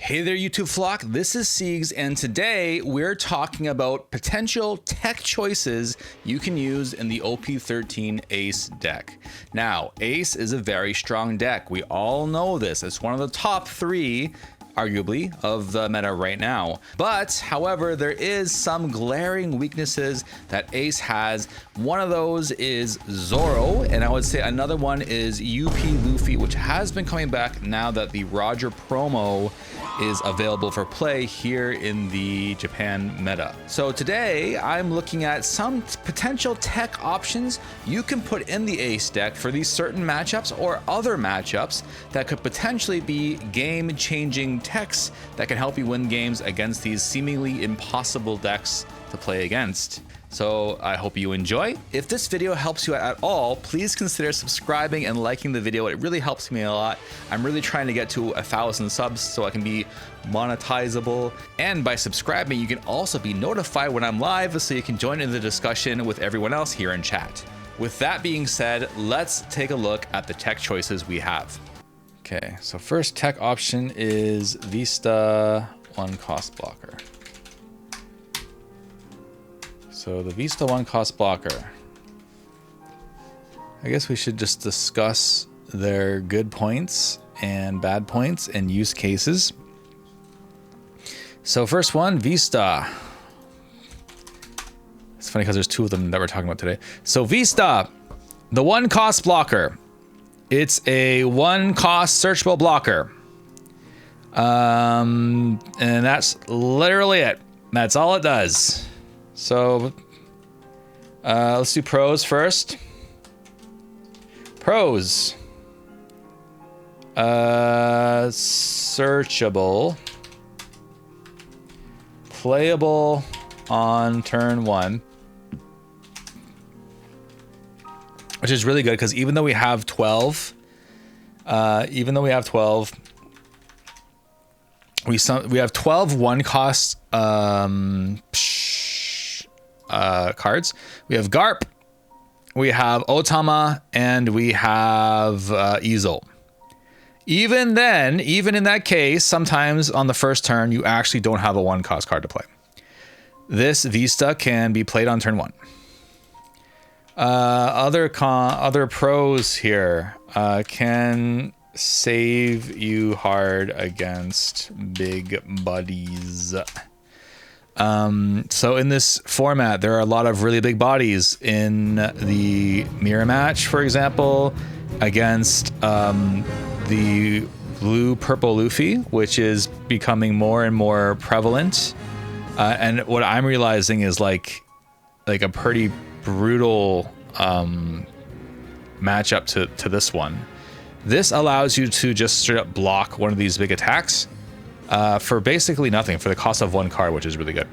Hey there, YouTube flock. This is Siegs, and today we're talking about potential tech choices you can use in the OP13 Ace deck. Now, Ace is a very strong deck. We all know this. It's one of the top three, arguably, of the meta right now. But, however, there is some glaring weaknesses that Ace has. One of those is Zoro, and I would say another one is Luffy, which has been coming back now that the Roger promo is available for play here in the Japan meta. So today I'm looking at some potential tech options you can put in the Ace deck for these certain matchups or other matchups that could potentially be game-changing techs that can help you win games against these seemingly impossible decks to play against. So I hope you enjoy. If this video helps you at all, please consider subscribing and liking the video. It really helps me a lot. I'm really trying to get to 1,000 subs so I can be monetizable. And by subscribing, you can also be notified when I'm live so you can join in the discussion with everyone else here in chat. With that being said, let's take a look at the tech choices we have. Okay, so first tech option is Vista 1 cost blocker. So the Vista 1 cost blocker. I guess we should just discuss their good points and bad points and use cases. So first one, Vista. It's funny because there's two of them that we're talking about today. So Vista, the 1 cost blocker. It's a 1 cost searchable blocker. And that's literally it. That's all it does. So let's do pros first. Pros. Searchable. Playable on turn 1. Which is really good because even though we have 12, we have 12 1 cost cards. We have Garp, we have Otama, and we have Easel. Even then, even in that case, sometimes on the first turn, you actually don't have a 1 cost card to play. This Vista can be played on turn 1. Other pros here can save you hard against big buddies. So in this format, there are a lot of really big bodies in the mirror match, for example, against the blue-purple Luffy, which is becoming more and more prevalent. And what I'm realizing is like a pretty brutal matchup to this one. This allows you to just straight up block one of these big attacks for basically nothing, for the cost of 1 card, which is really good.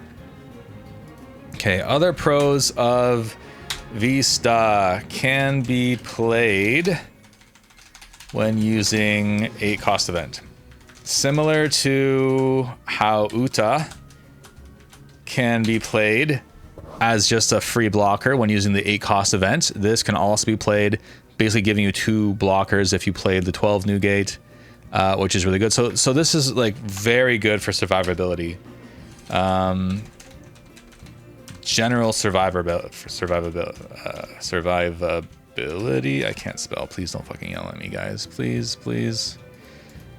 Okay, other pros of Vista: can be played when using 8 cost event. Similar to how Uta can be played as just a free blocker when using the 8 cost event, this can also be played basically giving you 2 blockers if you played the 12 new gate. Which is really good. So this is like very good for survivability. General survivability. I can't spell. Please don't fucking yell at me, guys. Please.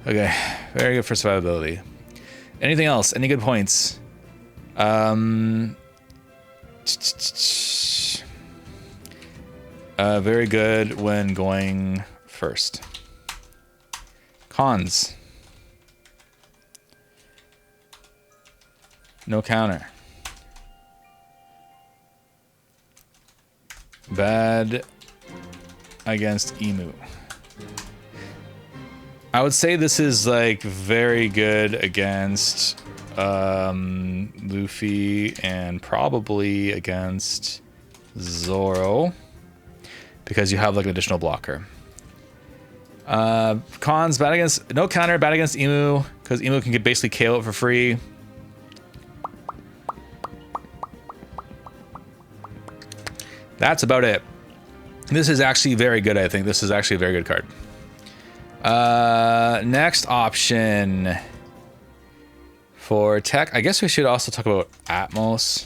Okay, very good for survivability. Anything else? Any good points? Very good when going first. Cons. No counter. Bad against Emu. I would say this is like very good against Luffy and probably against Zoro because you have like an additional blocker. Cons, bad against, no counter, bad against Emu, because Emu can basically KO it for free. That's about it. This is actually very good, I think. This is actually a very good card. Next option. For tech, I guess we should also talk about Atmos.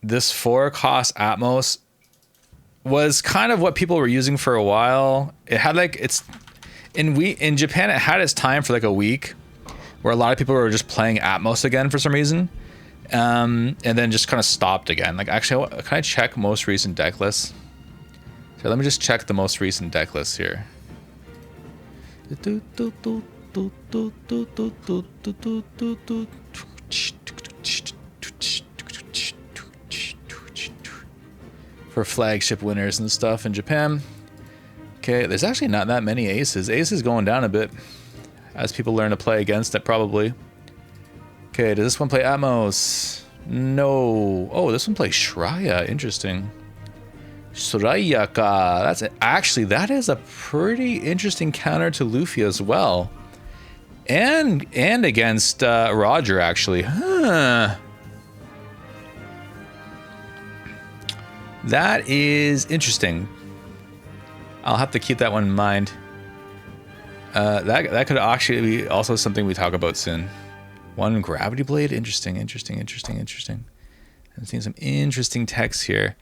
This 4-cost Atmos was kind of what people were using for a while. It had like in Japan, it had its time for like a week, where a lot of people were just playing Atmos again for some reason, and then just kind of stopped again. Like, actually, can I check most recent deck lists? So let me just check the most recent deck lists here. For flagship winners and stuff in Japan. Okay, there's actually not that many aces. Ace is going down a bit as people learn to play against it, probably. Okay, does this one play Atmos? No. Oh, this one plays Shreya. Interesting. Shreya-ka. That's actually, that is a pretty interesting counter to Luffy as well. And against Roger, actually. Huh. That is interesting. I'll have to keep that one in mind. That could actually be also something we talk about soon. One gravity blade. Interesting. I'm seeing some interesting text here.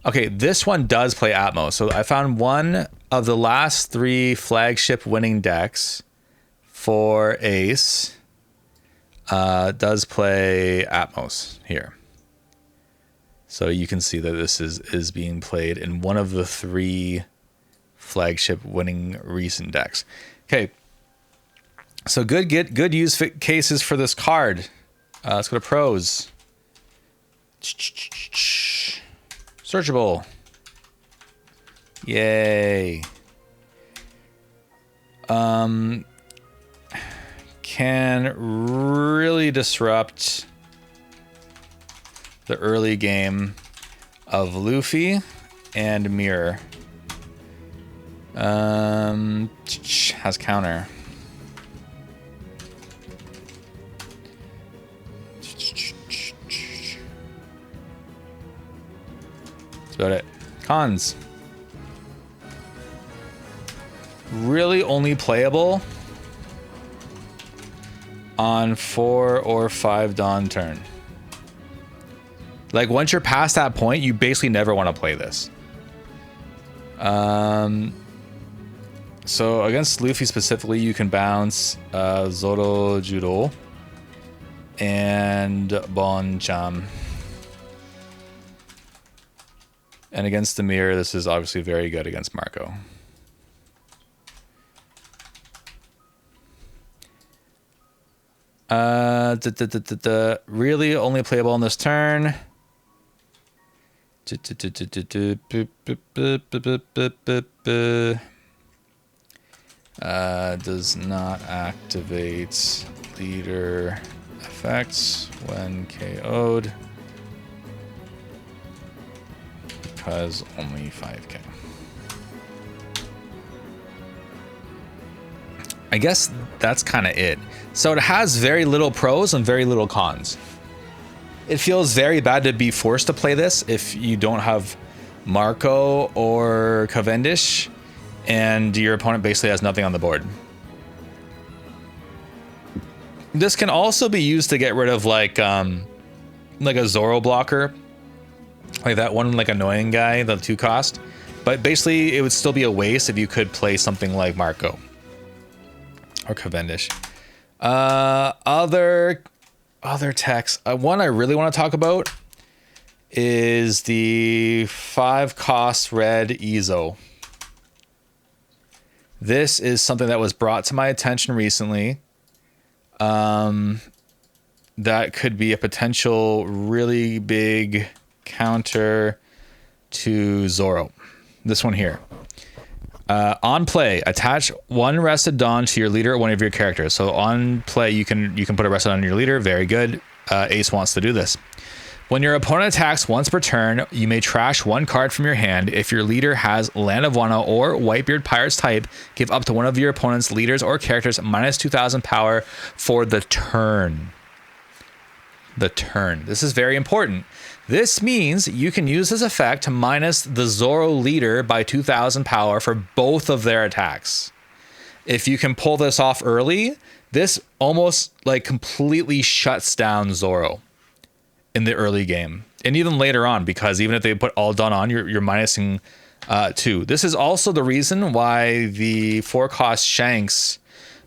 Okay, this one does play Atmos. So I found one of the last 3 flagship winning decks for Ace does play Atmos here. So you can see that this is being played in one of the 3 flagship winning recent decks. Okay, so good use cases for this card. Let's go to pros. Searchable. Yay. Can really disrupt the early game of Luffy and Mirror. Has counter. That's about it. Cons. Really only playable on 4 or 5 dawn turn. Like, once you're past that point, you basically never want to play this. So against Luffy specifically, you can bounce Zoro Judo and Boncham. And against the Mirror, this is obviously very good against Marco. Really only playable on this turn. Does not activate leader effects when KO'd because only 5k. I guess that's kind of it. So it has very little pros and very little cons. It feels very bad to be forced to play this if you don't have Marco or Cavendish and your opponent basically has nothing on the board. This can also be used to get rid of like a Zoro blocker, like that one like annoying guy, the 2 cost. But basically it would still be a waste if you could play something like Marco or Cavendish. Other techs. One I really want to talk about is the 5-cost red Ezo. This is something that was brought to my attention recently. That could be a potential really big counter to Zoro. This one here. On play, attach 1 Rested Dawn to your leader or one of your characters. So on play, you can put a Rested Dawn on your leader. Very good. Ace wants to do this. When your opponent attacks once per turn, you may trash 1 card from your hand. If your leader has Land of Wano or Whitebeard Pirates type, give up to one of your opponent's leaders or characters minus 2,000 power for the turn. This is very important. This means you can use this effect to minus the Zoro leader by 2,000 power for both of their attacks. If you can pull this off early, This almost like completely shuts down Zoro in the early game. And even later on, because even if they put all done on, you're minusing 2. This is also the reason why the 4-cost Shanks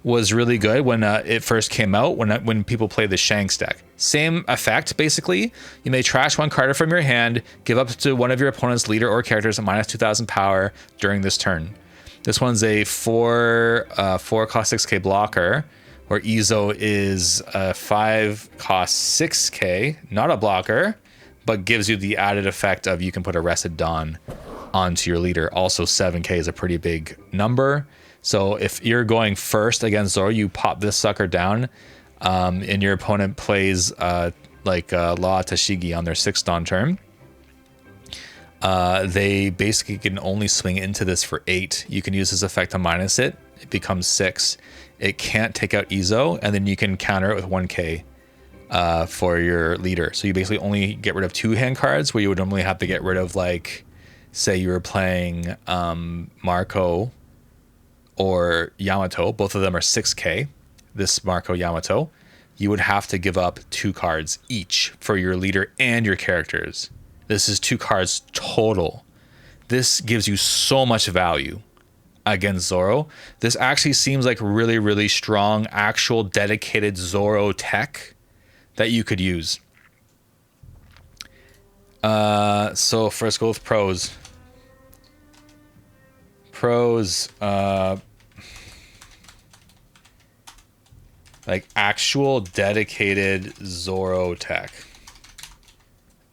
was really good when it first came out, when people play the Shanks deck. Same effect, basically. You may trash 1 card from your hand, give up to one of your opponent's leader or characters at minus 2,000 power during this turn. This one's a 4 cost 6k blocker, where Izo is a 5 cost 6k, not a blocker, but gives you the added effect of you can put Arrested Dawn onto your leader. Also 7k is a pretty big number. So if you're going first against Zoro, you pop this sucker down, and your opponent plays Law Tashigi on their 6th Dawn turn. They basically can only swing into this for 8. You can use this effect to minus it. It becomes 6. It can't take out Izo, and then you can counter it with 1k for your leader. So you basically only get rid of 2 hand cards, where you would normally have to get rid of, like, say you were playing Marco or Yamato. Both of them are 6k. This Marco Yamato, you would have to give up 2 cards each for your leader and your characters. This is 2 cards total. This gives you so much value against Zoro. This actually seems like really, really strong, actual dedicated Zoro tech that you could use. So first go with pros. Like actual dedicated Zoro tech.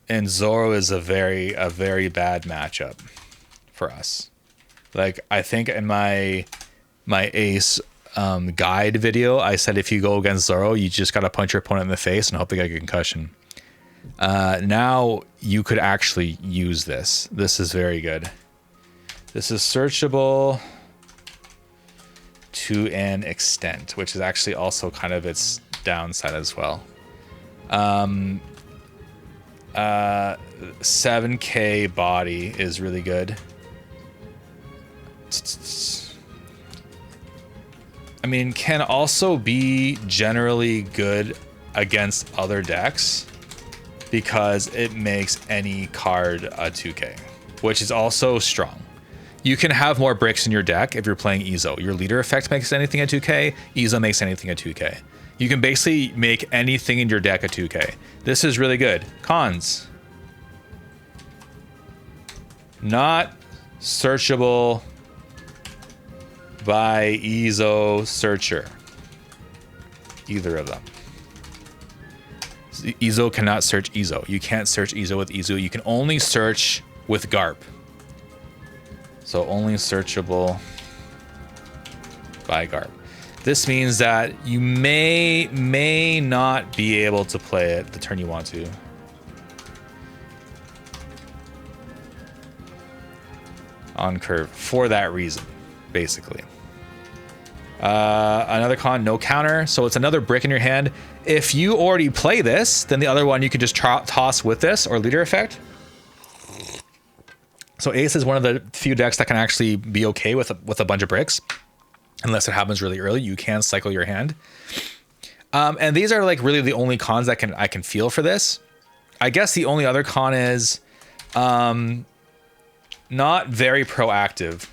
And Zoro is a very bad matchup for us. Like, I think in my Ace guide video, I said if you go against Zoro, you just got to punch your opponent in the face and hope they get a concussion. Now you could actually use this. This is very good. This is searchable to an extent, which is actually also kind of its downside as well. 7k body is really good. I mean, can also be generally good against other decks because it makes any card a 2k, which is also strong. You can have more bricks in your deck if you're playing Izo. Your leader effect makes anything a 2k, Izo makes anything a 2k. You can basically make anything in your deck a 2k. This is really good. Cons. Not searchable by Izo Searcher. Either of them. Izo cannot search Izo. You can't search Izo with Izo. You can only search with Garp. So only searchable by Garp. This means that you may not be able to play it the turn you want to. On curve for that reason, basically. Another con, no counter. So it's another brick in your hand. If you already play this, then the other one you could just toss with this or leader effect. So Ace is one of the few decks that can actually be okay with a bunch of bricks. Unless it happens really early, you can cycle your hand. And these are like really the only cons that I can feel for this. I guess the only other con is not very proactive.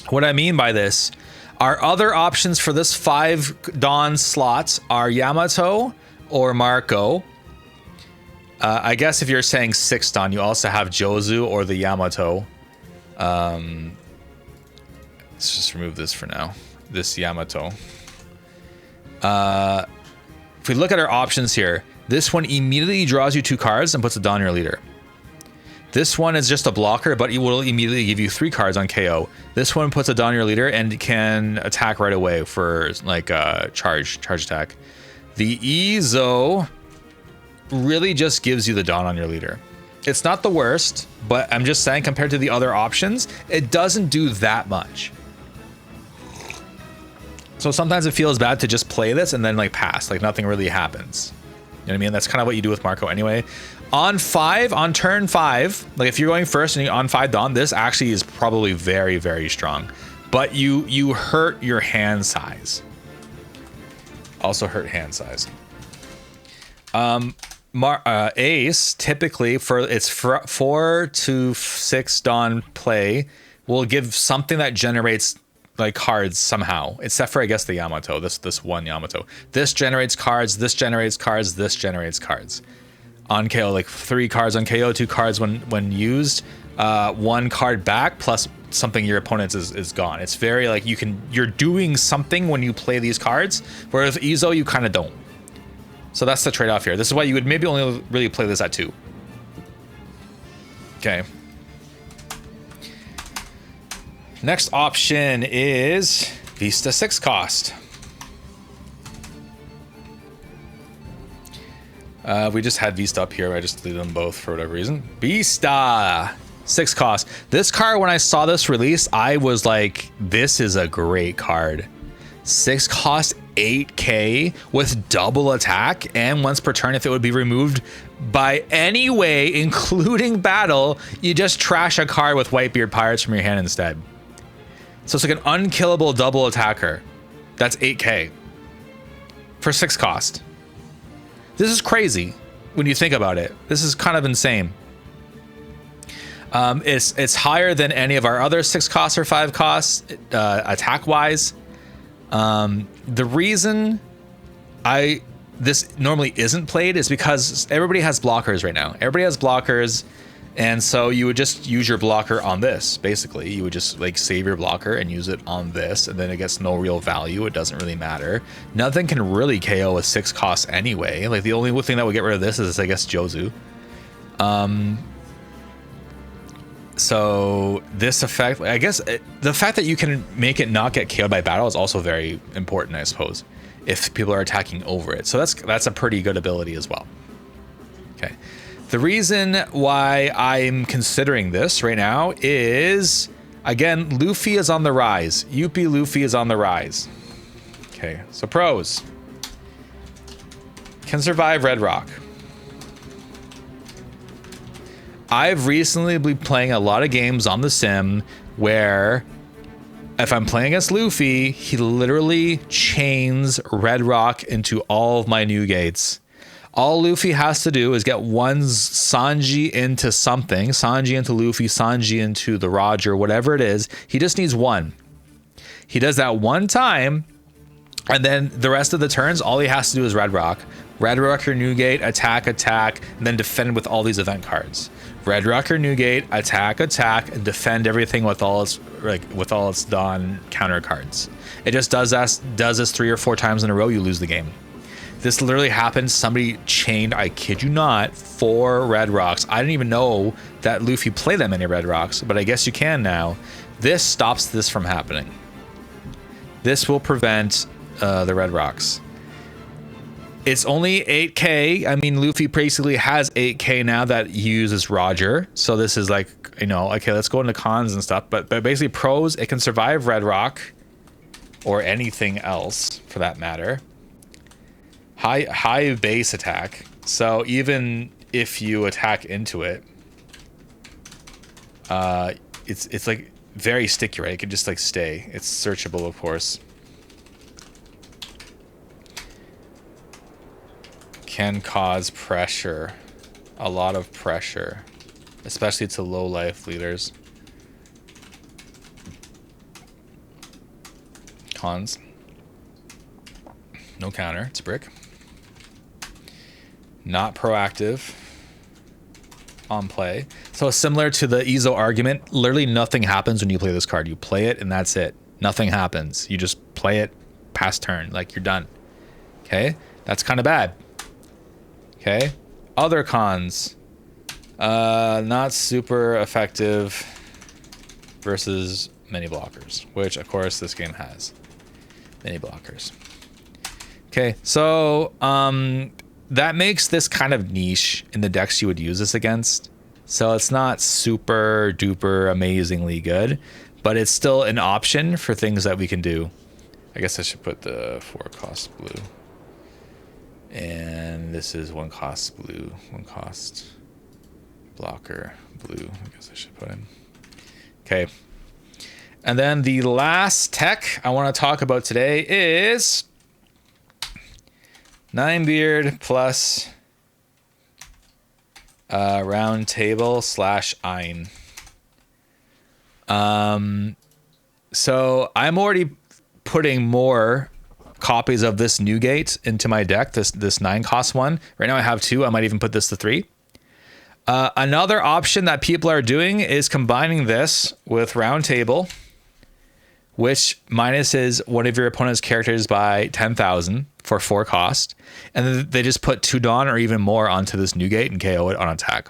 What I mean by this, our other options for this 5 Dawn slots are Yamato or Marco. I guess if you're saying 6 Dawn, you also have Jozu or the Yamato. Let's just remove this for now. This Yamato. If we look at our options here, this one immediately draws you 2 cards and puts a Dawn on your leader. This one is just a blocker, but it will immediately give you 3 cards on KO. This one puts a Dawn on your leader and can attack right away for like a charge attack. The Izo really just gives you the Dawn on your leader. It's not the worst, but I'm just saying compared to the other options, it doesn't do that much. So sometimes it feels bad to just play this and then like pass, like nothing really happens. You know what I mean? That's kind of what you do with Marco anyway. On turn 5, like if you're going first and you're on 5 Dawn, this actually is probably very, very strong. But you hurt your hand size Also hurt hand size. Ace typically for its 4 to 6 dawn play will give something that generates like cards somehow, except for I guess the Yamato. This one Yamato. This generates cards. This generates cards. This generates cards. On KO, like 3 cards on KO, 2 cards when used. 1 card back plus something your opponent's is gone. It's very like you're doing something when you play these cards, whereas Izo you kind of don't. So that's the trade-off here. This is why you would maybe only really play this at 2. Okay. Next option is Vista 6 cost. We just had Vista up here. I just deleted them both for whatever reason. Vista 6 cost. This card, when I saw this release, I was like, this is a great card. 6 cost 8k with double attack, and once per turn, if it would be removed by any way, including battle, you just trash a card with Whitebeard Pirates from your hand instead. So it's like an unkillable double attacker. That's 8k for 6 cost. This is crazy when you think about it. This is kind of insane. It's higher than any of our other 6 costs or 5 costs attack wise. The reason this normally isn't played is because everybody has blockers right now. Everybody has blockers, and so you would just use your blocker on this. Basically, you would just like save your blocker and use it on this, and then it gets no real value. It doesn't really matter. Nothing can really KO with 6 costs anyway. Like the only thing that would get rid of this is I guess Jozu. So this effect, I guess the fact that you can make it not get KO'd by battle is also very important, I suppose, if people are attacking over it. So that's a pretty good ability as well. Okay. The reason why I'm considering this right now is, again, Luffy is on the rise. Yuppie Luffy is on the rise. Okay, so pros. Can survive Red Rock. I've recently been playing a lot of games on the sim where if I'm playing against Luffy, he literally chains Red Rock into all of my new gates. All Luffy has to do is get one Sanji into something, Sanji into Luffy, Sanji into the Roger, whatever it is. He just needs one. He does that one time, and then the rest of the turns, all he has to do is Red Rock. Red Rock or Newgate, attack, and then defend with all these event cards. Red Rock or Newgate, attack, and defend everything with all its done counter cards. It just does this 3 or 4 times in a row, you lose the game. This literally happened. Somebody chained, I kid you not, 4 Red Rocks. I didn't even know that Luffy played that many Red Rocks, but I guess you can now. This stops this from happening. This will prevent the Red Rocks. It's only 8k. I mean, Luffy basically has 8k now that he uses Roger. So this is like, you know, okay, let's go into cons and stuff. But basically pros, it can survive Red Rock or anything else for that matter. High base attack. So even if you attack into it, it's like very sticky, right? It can just like stay. It's searchable, of course. Can cause pressure, a lot of pressure, especially to low life leaders. Cons. No counter, it's a brick. Not proactive on play. So similar to the Izo argument, literally nothing happens when you play this card. You play it and that's it. Nothing happens. You just play it past turn, like you're done. Okay, that's kind of bad. Okay, other cons. Not super effective versus many blockers, which of course this game has many blockers. Okay, so that makes this kind of niche in the decks you would use this against. So it's not super duper amazingly good, but it's still an option for things that we can do. I guess I should put the 4 cost blue. And this is 1 cost blue, 1 cost blocker blue. I guess I should put in. Okay. And then the last tech I want to talk about today is 9 beard plus round table / Ein. So I'm already putting more copies of this Newgate into my deck, this 9 cost one. Right now I have 2. I might even put this to 3. Another option that people are doing is combining this with round table, which minuses one of your opponent's characters by 10,000 for 4 cost. And then they just put 2 Dawn or even more onto this Newgate and KO it on attack.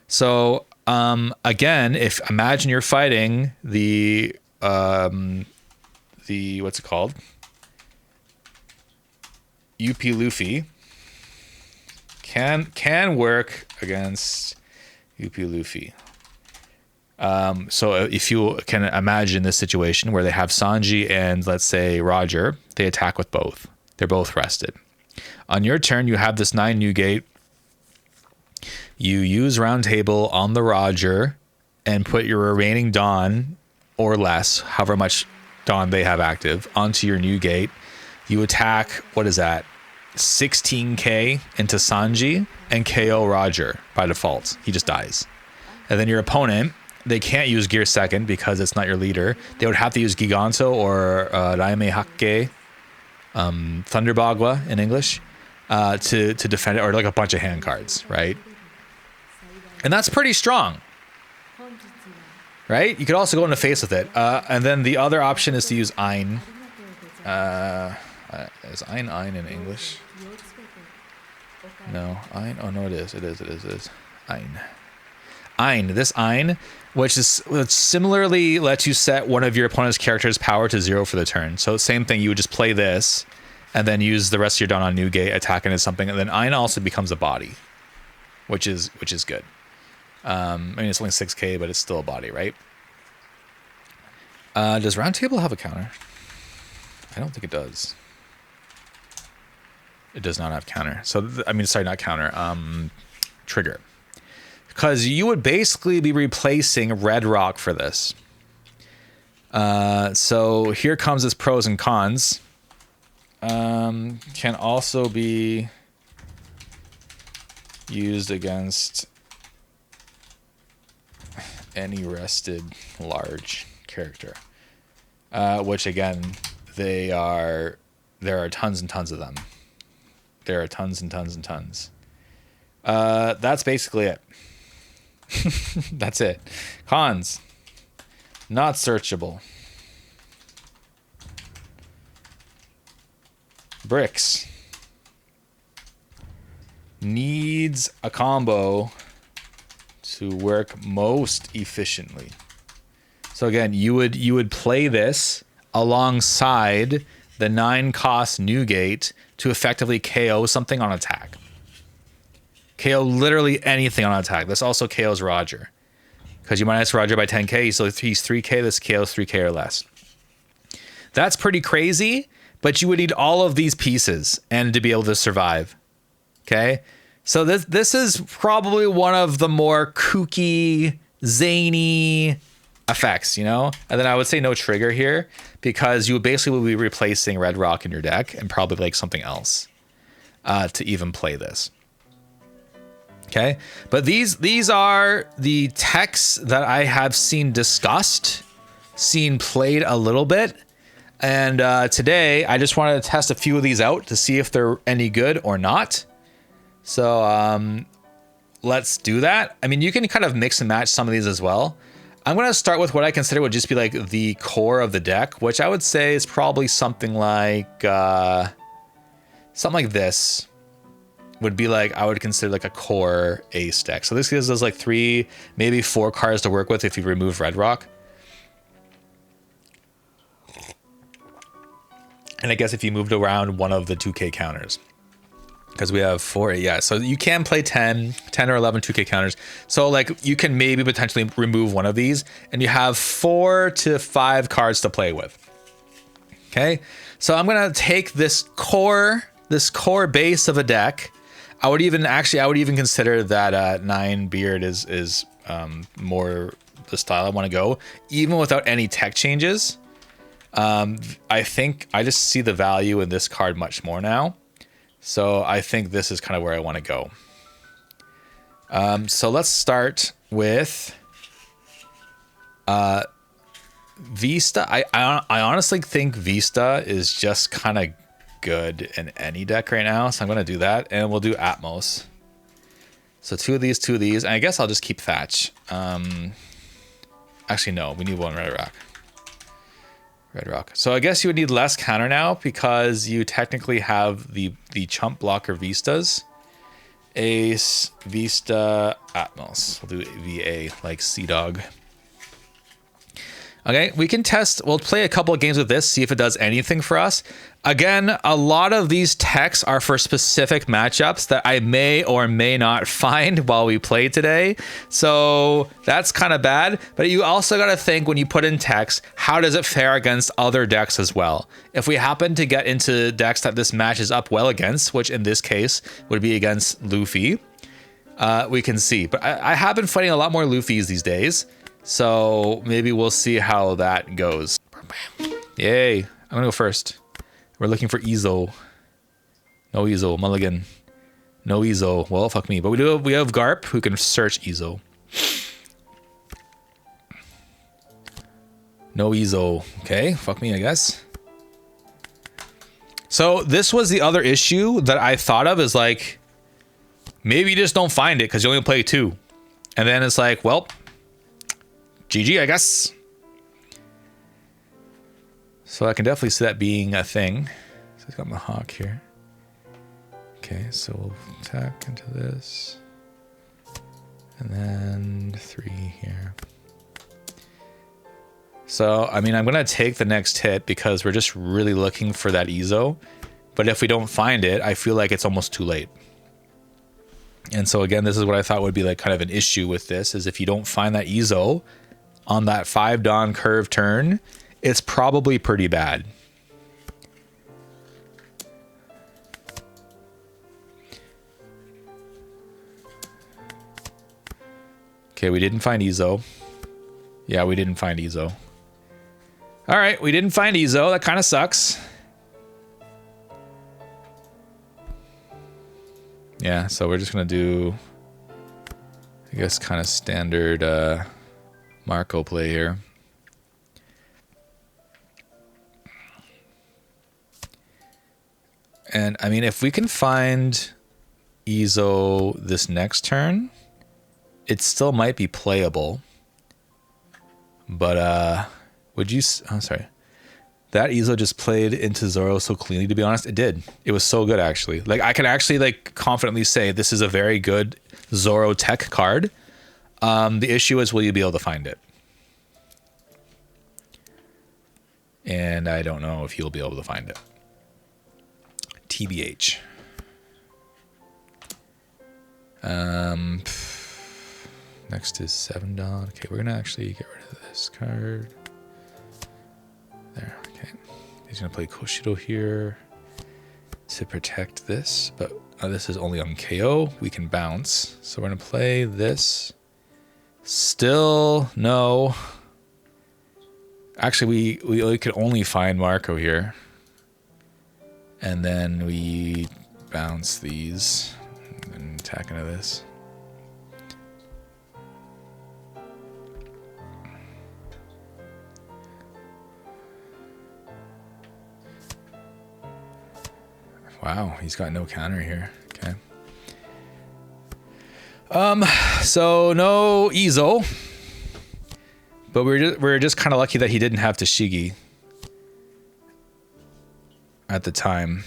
So again, imagine you're fighting the what's it called? UP Luffy can work against UP Luffy. So if you can imagine this situation where they have Sanji and let's say Roger, they attack with both. They're both rested. On your turn, you have this 9 Newgate. You use round table on the Roger and put your remaining Dawn or less, however much Dawn they have active, onto your Newgate. You attack, what is that? 16k into Sanji and KO Roger by default. He just dies. And then your opponent, they can't use Gear Second because it's not your leader. They would have to use Giganto or Raime Hakke, Thunderbagua in English, to defend it, or like a bunch of hand cards, right? And that's pretty strong, right? You could also go in the face with it. And then the other option is to use Ein. Is Ein in English? No, Ein. Oh no, it is. It is. Ein. This Ein, which similarly lets you set one of your opponent's character's power to 0 for the turn. So same thing. You would just play this, and then use the rest of your Dawn on Newgate, attacking as something, and then Ein also becomes a body, which is good. I mean, it's only 6k, but it's still a body, right? Does round table have a counter? I don't think it does. It does not have counter. So, I mean, sorry, not counter. Trigger. Because you would basically be replacing Red Rock for this. So here comes its pros and cons. Can also be used against any rested large character. Which again, there are tons and tons of them. There are tons and tons and tons. That's basically it. That's it. Cons. Not searchable. Bricks. Needs a combo to work most efficiently. So again, you would play this alongside the 9 cost Newgate to effectively KO something on attack. KO literally anything on attack. This also KOs Roger. Because you minus Roger by 10k, so he's 3k, this KOs 3k or less. That's pretty crazy, but you would need all of these pieces and to be able to survive. Okay? So this is probably one of the more kooky, zany effects, you know? And then I would say no trigger here, because you would basically be replacing Red Rock in your deck and probably like something else to even play this. Okay, but these are the techs that I have seen discussed, seen played a little bit, and today I just wanted to test a few of these out to see if they're any good or not. So let's do that. I mean, you can kind of mix and match some of these as well. I'm going to start with what I consider would just be like the core of the deck, which I would say is probably something like this. Would be like, I would consider like a core ace deck. So this gives us like 3, maybe 4 cards to work with if you remove Red Rock. And I guess if you moved around one of the 2k counters. Because we have 4, yeah. So you can play 10 or 11 2k counters. So like you can maybe potentially remove one of these and you have 4 to 5 cards to play with. Okay. So I'm going to take this core base of a deck. I would even consider that 9 beard is more the style I want to go, even without any tech changes. I think I just see the value in this card much more now. So I think this is kind of where I want to go. So let's start with Vista. I honestly think Vista is just kind of good in any deck right now. So I'm going to do that, and we'll do Atmos. So two of these, and I guess I'll just keep Thatch. Actually, no, we need one Red Rock. Red Rock. So I guess you would need less counter now because you technically have the chump blocker Vistas. Ace, Vista, Atmos. We'll do VA like Sea-Dog. Okay, we can test. We'll play a couple of games with this, see if it does anything for us. Again, a lot of these techs are for specific matchups that I may or may not find while we play today. So that's kind of bad. But you also got to think when you put in techs, how does it fare against other decks as well? If we happen to get into decks that this matches up well against, which in this case would be against Luffy, we can see. But I have been fighting a lot more Luffys these days. So maybe we'll see how that goes. Yay. I'm going to go first. We're looking for Ezo. No Ezo. Mulligan. No Ezo. Well, fuck me. But we have Garp who can search Ezo. No Ezo. Okay. Fuck me, I guess. So this was the other issue that I thought of is like, maybe you just don't find it because you only play 2. And then it's like, well, GG, I guess. So I can definitely see that being a thing. So I've got my Hawk here. Okay, so we'll attack into this. And then 3 here. So, I mean, I'm going to take the next hit because we're just really looking for that Ezo. But if we don't find it, I feel like it's almost too late. And so again, this is what I thought would be like kind of an issue with this, is if you don't find that Ezo on that 5 Dawn curve turn, it's probably pretty bad. Okay, we didn't find Ezo. Yeah, we didn't find Ezo. All right, we didn't find Ezo. That kind of sucks. Yeah, so we're just going to do, I guess, kind of standard Marco play here. And I mean, if we can find Ezo this next turn, it still might be playable. But would you? I'm sorry. That Ezo just played into Zoro so cleanly. To be honest, it did. It was so good, actually. Like I can actually like confidently say this is a very good Zoro tech card. The issue is, will you be able to find it? And I don't know if you'll be able to find it. TBH. Next is 7 Dawn. Okay, we're gonna actually get rid of this card. There, okay. He's gonna play Koshido here to protect this, but this is only on KO. We can bounce. So we're gonna play this. Still no. Actually, we could only find Marco here. And then we bounce these and attack into this. Wow, he's got no counter here. Okay. So no Ezo. But we're just kind of lucky that he didn't have Tashigi at the time.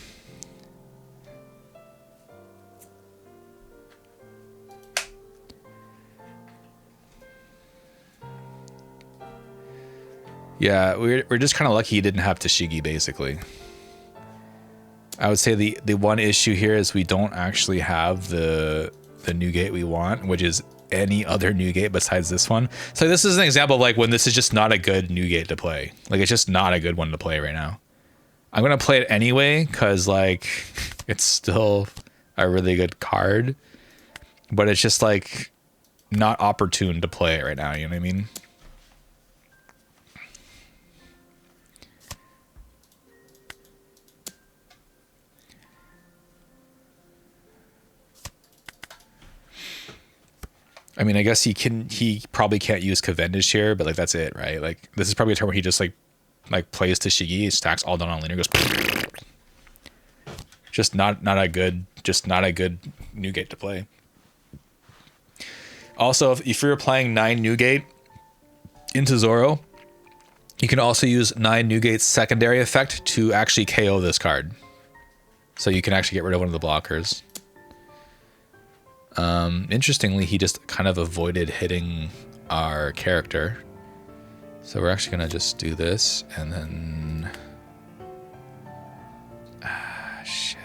Yeah, we're just kind of lucky he didn't have Tashigi, basically. I would say the one issue here is we don't actually have the new gate we want, which is any other new gate besides this one. So this is an example of like when this is just not a good new gate to play. Like it's just not a good one to play right now. I'm gonna play it anyway because like it's still a really good card, but it's just like not opportune to play it right now. You know what I mean? I mean, I guess he probably can't use Cavendish here, but like that's it, right? Like this is probably a turn where he just like plays Tashigi, stacks all down on leader, goes just not a good Newgate to play. Also, if you're playing 9 Newgate into Zoro, you can also use 9 Newgate's secondary effect to actually KO this card. So you can actually get rid of one of the blockers. Interestingly, he just kind of avoided hitting our character. So we're actually gonna just do this and then... shit.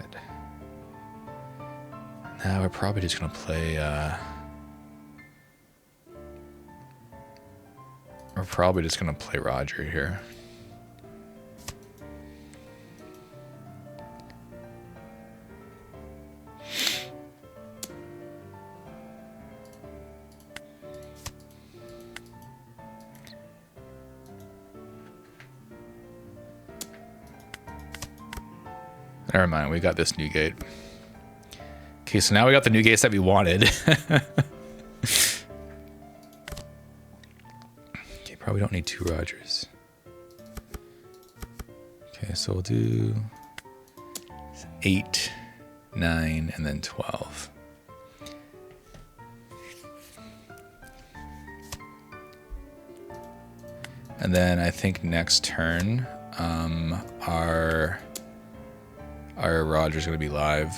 Now we're probably just gonna play, we're probably just gonna play Roger here. Never mind, we got this Newgate. Okay, so now we got the Newgates that we wanted. Okay, probably don't need 2 Rogers. Okay, so we'll do 8, 9, and then 12. And then I think next turn, our Roger's gonna be live.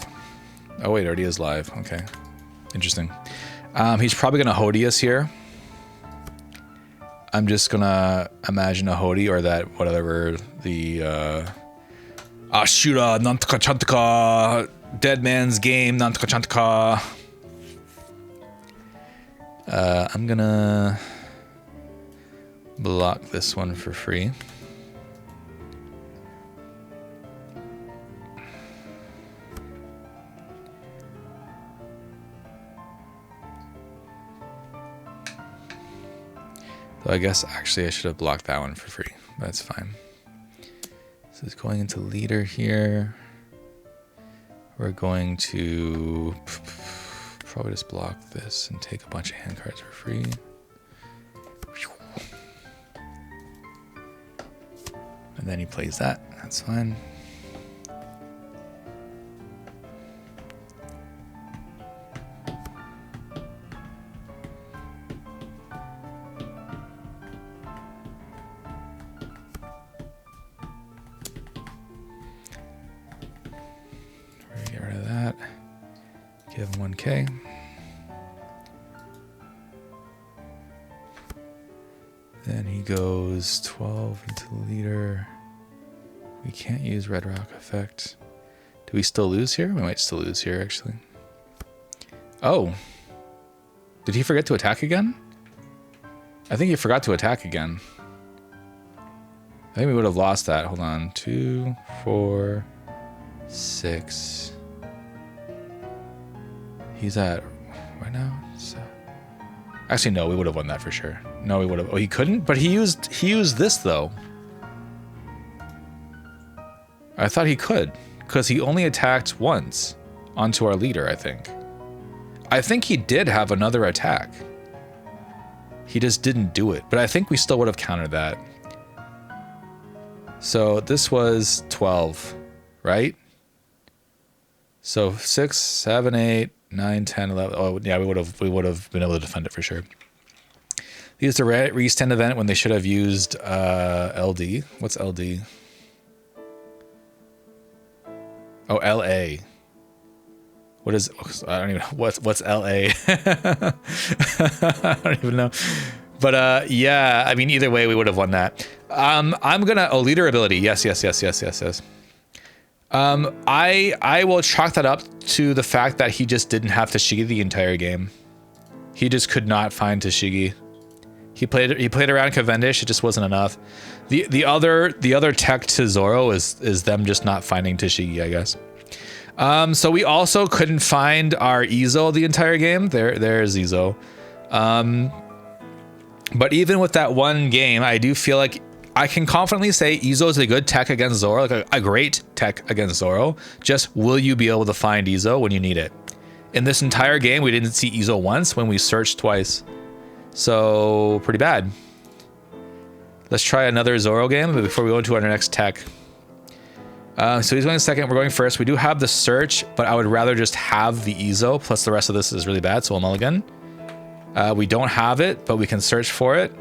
Oh wait, already is live. Okay, interesting. He's probably gonna Hody us here. I'm just gonna imagine a Hody or that whatever the Ashura Nantaka Chantaka Dead Man's Game Nantaka Chantaka. I'm gonna block this one for free. So I guess actually I should have blocked that one for free. That's fine. So it's going into leader here. We're going to probably just block this and take a bunch of hand cards for free. And then he plays that. That's fine. Get rid of that. Give him 1K. Then he goes 12 into the leader. We can't use Red Rock effect. Do we still lose here? We might still lose here, actually. Oh. Did he forget to attack again? I think he forgot to attack again. I think we would have lost that. Hold on. 2, 4, 6. He's at... right now? So, actually, no. We would have won that for sure. No, we would have... oh, he couldn't? But he used this, though. I thought he could, because he only attacked once onto our leader, I think. I think he did have another attack. He just didn't do it, but I think we still would have countered that. So this was 12, right? So 6, 7, 8, 9, 10, 11. Oh, yeah, we would have been able to defend it for sure. They used a restand event when they should have used LD. What's LD? Oh, LA. What is? I don't even know. What's LA? I don't even know. But yeah, I mean, either way, we would have won that. I'm gonna leader ability. Yes. I will chalk that up to the fact that he just didn't have Tashigi the entire game. He just could not find Tashigi. He played around Cavendish. It just wasn't enough. The other tech to Zoro is them just not finding Tashigi, I guess. So we also couldn't find our Izo the entire game. There's Izo. But even with that one game, I do feel like I can confidently say Izo is a good tech against Zoro, like a great tech against Zoro. Just will you be able to find Izo when you need it? In this entire game, we didn't see Izo once when we searched twice. So pretty bad. Let's try another Zoro game before we go into our next tech. So he's going second, we're going first. We do have the search, but I would rather just have the Izo, plus the rest of this is really bad, so we'll mulligan. We don't have it, but we can search for it.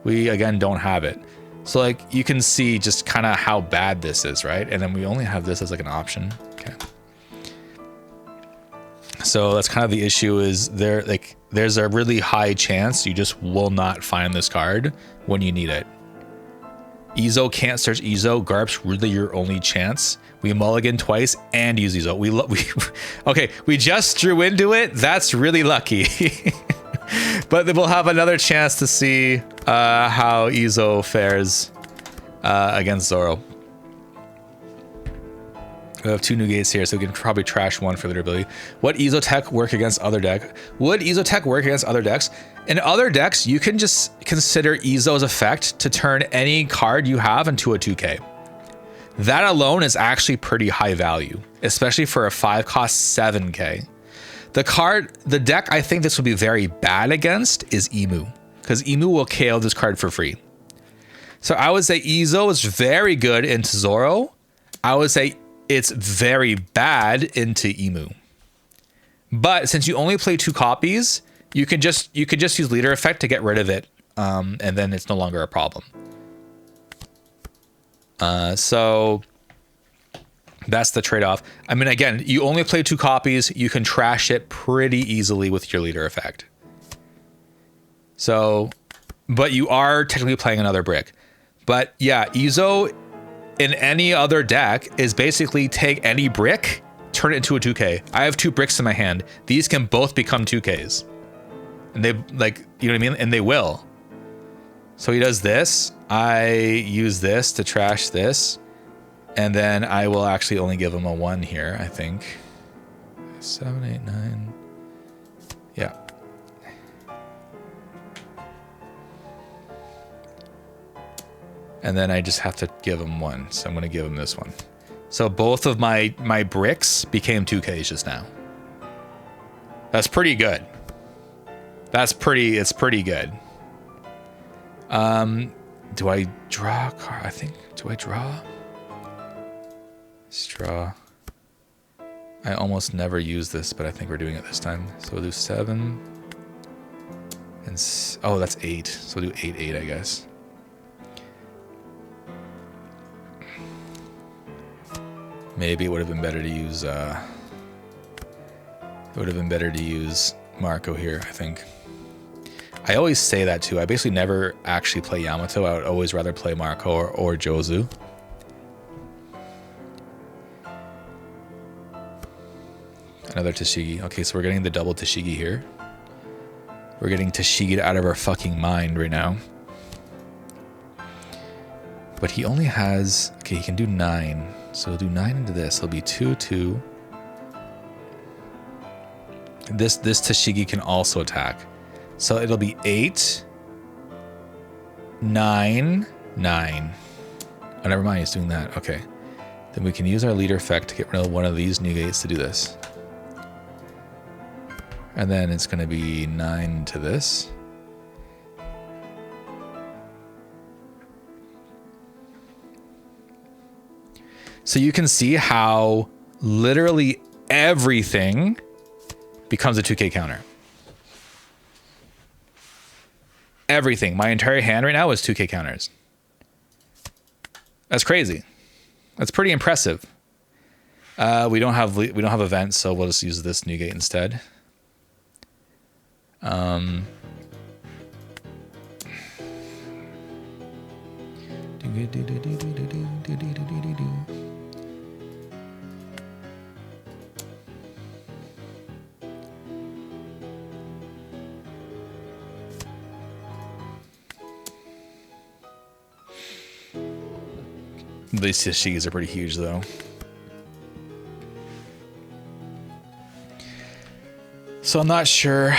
We, again, don't have it. So, like, you can see just kind of how bad this is, right? And then we only have this as, like, an option. Okay. So that's kind of the issue is there's a really high chance you just will not find this card when you need it. Izo can't search Izo. Garp's really your only chance. We mulligan twice and use Izo. Okay, we just drew into it. That's really lucky. But then we'll have another chance to see how Izo fares against Zoro. We have 2 new gates here, so we can probably trash one for durability. What Izo tech work against other deck? Would Izo tech work against other decks? In other decks, you can just consider Izo's effect to turn any card you have into a 2K. That alone is actually pretty high value, especially for a 5-cost 7K. The deck I think this would be very bad against is Emu, because Emu will KO this card for free. So I would say Izo is very good into Zoro. I would say it's very bad into Emu. But since you only play 2 copies, you could just use leader effect to get rid of it, and then it's no longer a problem. So that's the trade-off. I mean, again, you only play 2 copies, you can trash it pretty easily with your leader effect. So, but you are technically playing another brick. But yeah, Izo in any other deck is basically take any brick, turn it into a 2K. I have 2 bricks in my hand. These can both become 2Ks. And they, like, you know what I mean? And they will. So he does this. I use this to trash this. And then I will actually only give him a 1 here, I think. 7, 8, 9. Yeah. And then I just have to give him 1. So I'm going to give him this one. So both of my bricks became 2Ks just now. That's pretty good. It's pretty good. Do I draw a card? I think, do I draw? Let's draw. I almost never use this, but I think we're doing it this time. So we'll do 7. And, oh, that's 8. So we'll do 8, 8, I guess. Maybe it would have been better to use, Marco here, I think. I always say that too. I basically never actually play Yamato. I would always rather play Marco or Jozu. Another Tashigi. Okay, so we're getting the double Tashigi here. We're getting Tashigi'd out of our fucking mind right now. But he only has... Okay, he can do 9. So we'll do 9 into this. It'll be 2, 2. This Tashigi can also attack. So it'll be 8, 9, 9. Oh, never mind. He's doing that. Okay. Then we can use our leader effect to get rid of one of these new gates to do this. And then it's going to be 9 to this. So you can see how literally everything becomes a 2K counter. Everything. My entire hand right now is 2K counters. That's crazy. That's pretty impressive. We don't have events, so we'll just use this new gate instead. These Tashigis are pretty huge, though. So I'm not sure.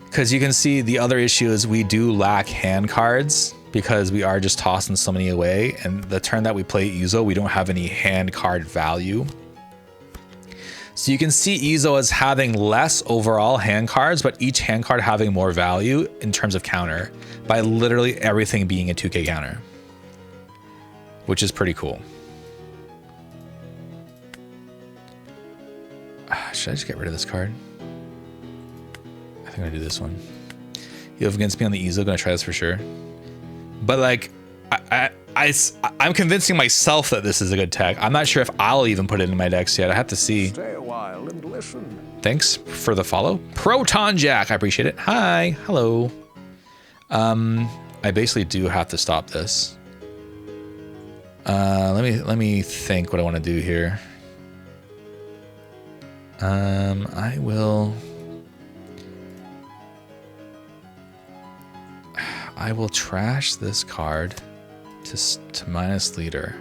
Because you can see the other issue is we do lack hand cards because we are just tossing so many away. And the turn that we play Izo, we don't have any hand card value. So you can see Izo as having less overall hand cards, but each hand card having more value in terms of counter by literally everything being a 2K counter, which is pretty cool. Should I just get rid of this card? I think I'm gonna do this one. You have against me on the Izo, gonna try this for sure. But like, I'm convincing myself that this is a good tech. I'm not sure if I'll even put it in my decks yet. I have to see. Stay a while and listen. Thanks for the follow. Proton Jack, I appreciate it. Hi, hello. I basically do have to stop this. Let me think what I want to do here. I will trash this card to minus leader.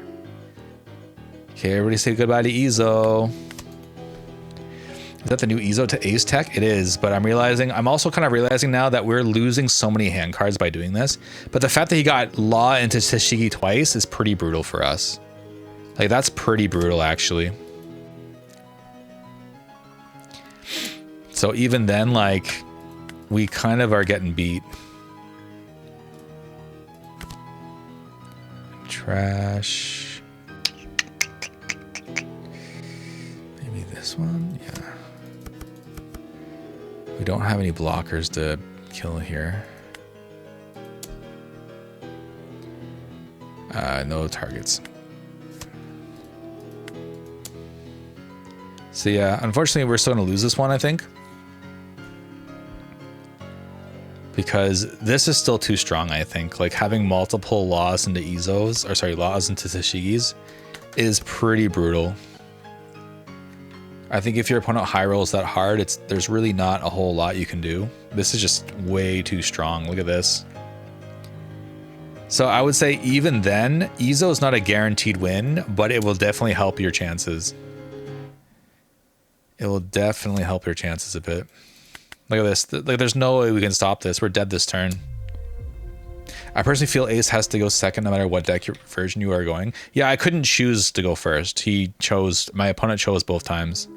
Okay, everybody say goodbye to Izo. Is that the new Izo to Ace Tech? It is, but I'm also kind of realizing now that we're losing so many hand cards by doing this. But the fact that he got Law into Tashigi twice is pretty brutal for us. Like, that's pretty brutal, actually. So even then, like, we kind of are getting beat. Trash. Maybe this one? Yeah. We don't have any blockers to kill here. No targets. So yeah, unfortunately we're still gonna lose this one, I think. Because this is still too strong, I think. Like, having multiple laws into Izos, or sorry, laws into Tashigis is pretty brutal. I think if your opponent high rolls that hard, there's really not a whole lot you can do. This is just way too strong. Look at this. So I would say even then, Izo is not a guaranteed win, but it will definitely help your chances. It will definitely help your chances a bit. Look at this. Like, there's no way we can stop this. We're dead this turn. I personally feel Ace has to go second no matter what deck version you are going. Yeah, I couldn't choose to go first. My opponent chose both times.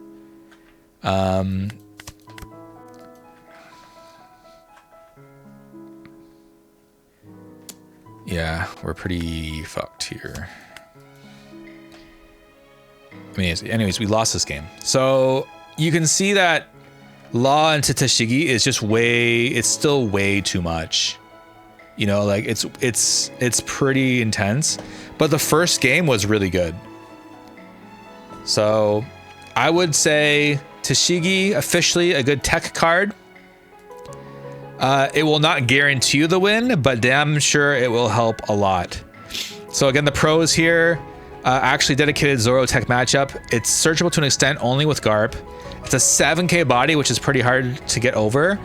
Yeah, we're pretty fucked here. I mean, anyways, we lost this game. So you can see that Law into Tashigi is just it's still way too much. You know, like it's pretty intense, but the first game was really good. So I would say Tashigi, officially a good tech card. It will not guarantee you the win, but damn sure it will help a lot. So again, the pros here, actually dedicated Zoro tech matchup. It's searchable to an extent only with Garp. It's a 7k body, which is pretty hard to get over.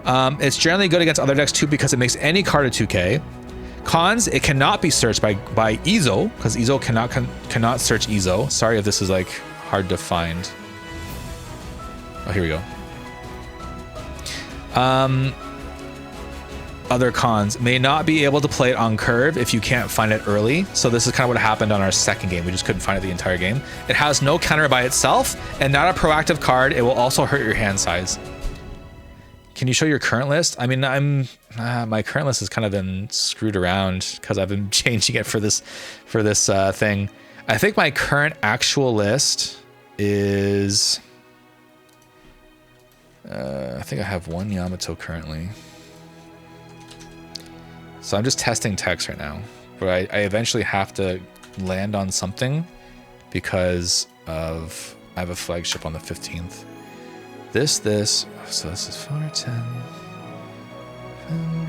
It's generally good against other decks too because it makes any card a 2k. Cons, it cannot be searched by Izo, because Izo cannot search Izo. Sorry if this is like hard to find. Oh, here we go. Other cons, may not be able to play it on curve if you can't find it early. So this is kind of what happened on our second game. We just couldn't find it the entire game. It has no counter by itself and not a proactive card. It will also hurt your hand size. Can you show your current list? I mean, my current list has kind of been screwed around because I've been changing it for this thing. I think my current actual list is, I think I have one Yamato currently. So I'm just testing text right now, but I eventually have to land on something because I have a flagship on the 15th. So this is 410.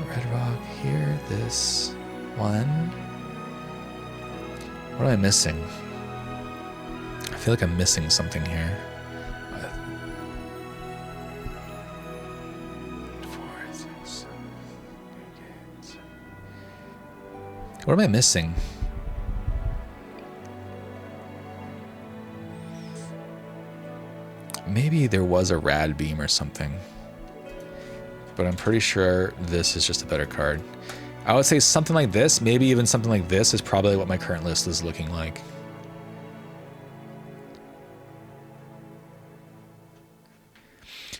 Red Rock here, this one. What am I missing? I feel like I'm missing something here. What am I missing? Maybe there was a rad beam or something, but I'm pretty sure this is just a better card. I would say something like this, maybe even something like this is probably what my current list is looking like.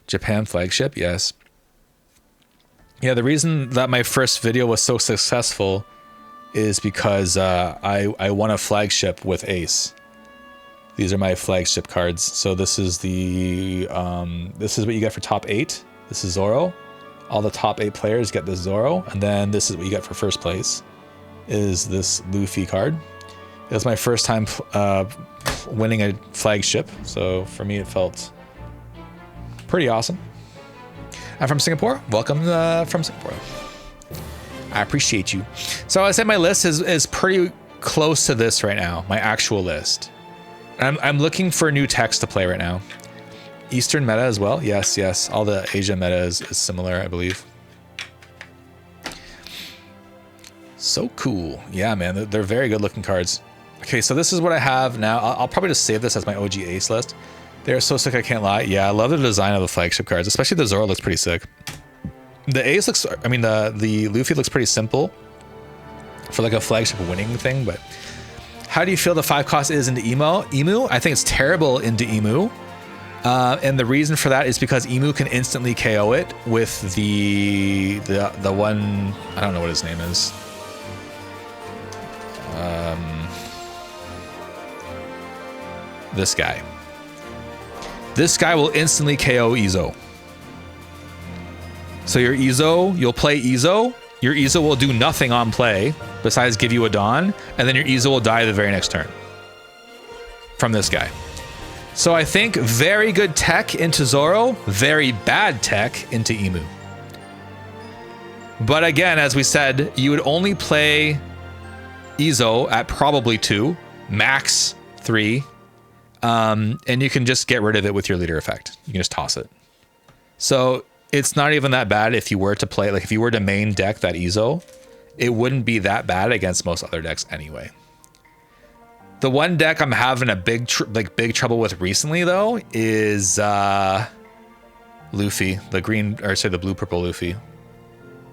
Japan flagship, yes. Yeah, the reason that my first video was so successful is because I won a flagship with Ace. These are my flagship cards. So this is the this is what you get for top 8. This is Zoro. All the top 8 players get this Zoro, and then this is what you get for first place. Is this Luffy card. It was my first time winning a flagship, so for me it felt pretty awesome. I'm from Singapore. Welcome from Singapore. I appreciate you. So I said my list is pretty close to this right now, my actual list. I'm looking for new text to play right now. Eastern meta as well. Yes, yes. All the Asia meta is similar, I believe. So cool. Yeah, man, they're very good looking cards. Okay, so this is what I have now. I'll probably just save this as my OG Ace list. They're so sick, I can't lie. Yeah, I love the design of the flagship cards, especially the Zoro looks pretty sick. The Ace looks, I mean, the Luffy looks pretty simple for like a flagship winning thing, but how do you feel the 5 cost is into Emu? I think it's terrible into Emu. And the reason for that is because Emu can instantly KO it with the one, I don't know what his name is. This guy. This guy will instantly KO Izo. So your Izo, you'll play Izo. Your Izo will do nothing on play besides give you a Dawn, and then your Izo will die the very next turn from this guy. So I think very good tech into Zoro, very bad tech into Emu. But again, as we said, you would only play Izo at probably 2, max 3. And you can just get rid of it with your leader effect. You can just toss it. So it's not even that bad if you were to play, like if you were to main deck that Izo, it wouldn't be that bad against most other decks anyway. The one deck I'm having a big trouble with recently though is Luffy, the blue purple Luffy.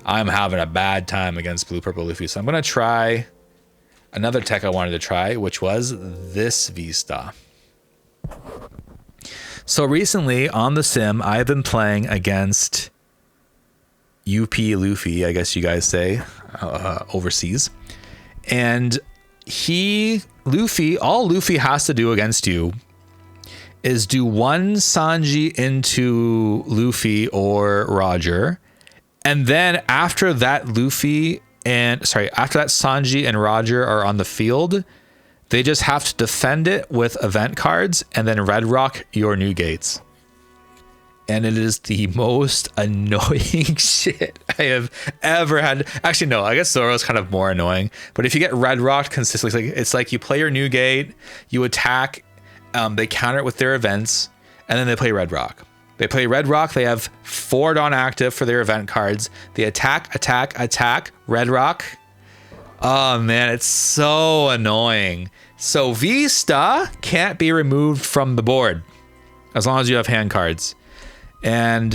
I'm having a bad time against blue purple Luffy, so I'm gonna try another tech I wanted to try, which was this vista. So recently on the sim, I've been playing against UP Luffy, I guess you guys say, overseas. And all Luffy has to do against you is do one Sanji into Luffy or Roger. And then after that Sanji and Roger are on the field, they just have to defend it with event cards and then red rock your new gates. And it is the most annoying shit I have ever had. Actually, no, I guess Zoro's kind of more annoying. But if you get red rocked consistently, it's like you play your new gate, you attack, they counter it with their events, and then they play red rock. They play red rock, they have 4 Dawn active for their event cards. They attack, red rock. Oh man, it's so annoying. So Vista can't be removed from the board as long as you have hand cards. And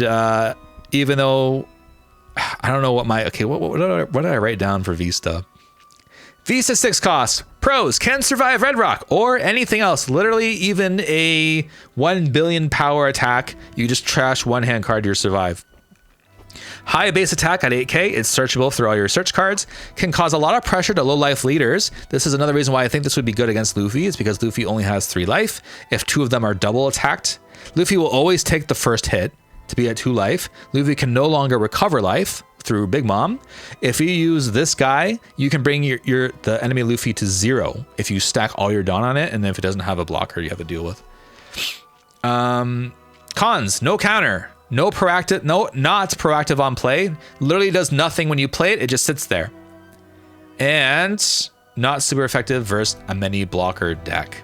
even though I don't know what what did I write down for Vista? Vista 6 cost. Pros can survive red rock or anything else. Literally even a 1 billion power attack. You just trash one hand card to survive. High base attack at 8k, it's searchable through all your search cards, can cause a lot of pressure to low life leaders. This is another reason why I think this would be good against Luffy, is because Luffy only has 3 life. If 2 of them are double attacked, Luffy will always take the first hit to be at 2 life. Luffy can no longer recover life through Big Mom. If you use this guy, you can bring the enemy Luffy to 0 if you stack all your Dawn on it, and then if it doesn't have a blocker you have to deal with. Cons, no counter. Not proactive on play. Literally does nothing when you play it. It just sits there. And not super effective versus a many blocker deck.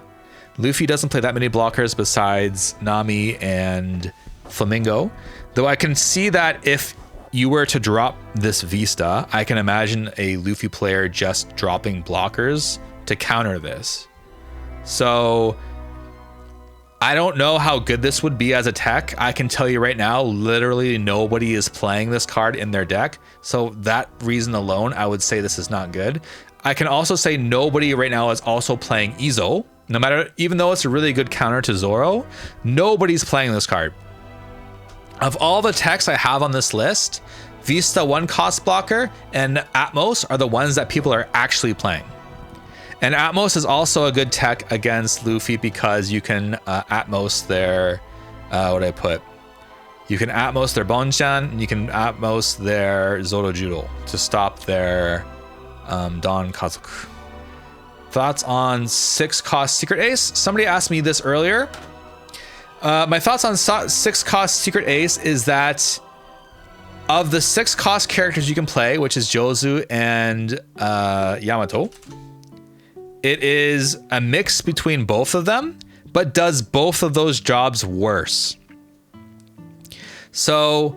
Luffy doesn't play that many blockers besides Nami and Flamingo. Though I can see that if you were to drop this Vista, I can imagine a Luffy player just dropping blockers to counter this. So I don't know how good this would be as a tech. I can tell you right now, literally nobody is playing this card in their deck. So that reason alone, I would say this is not good. I can also say nobody right now is also playing Izo. No matter, even though it's a really good counter to Zoro, nobody's playing this card. Of all the techs I have on this list, Vista 1 cost blocker and Atmos are the ones that people are actually playing. And Atmos is also a good tech against Luffy because you can Atmos their, you can Atmos their Bonchan, and you can Atmos their Zoro Judo to stop their Don Kazoku. Thoughts on 6 cost Secret Ace? Somebody asked me this earlier. My thoughts on 6 cost Secret Ace is that of the 6 cost characters you can play, which is Jozu and Yamato, it is a mix between both of them, but does both of those jobs worse. So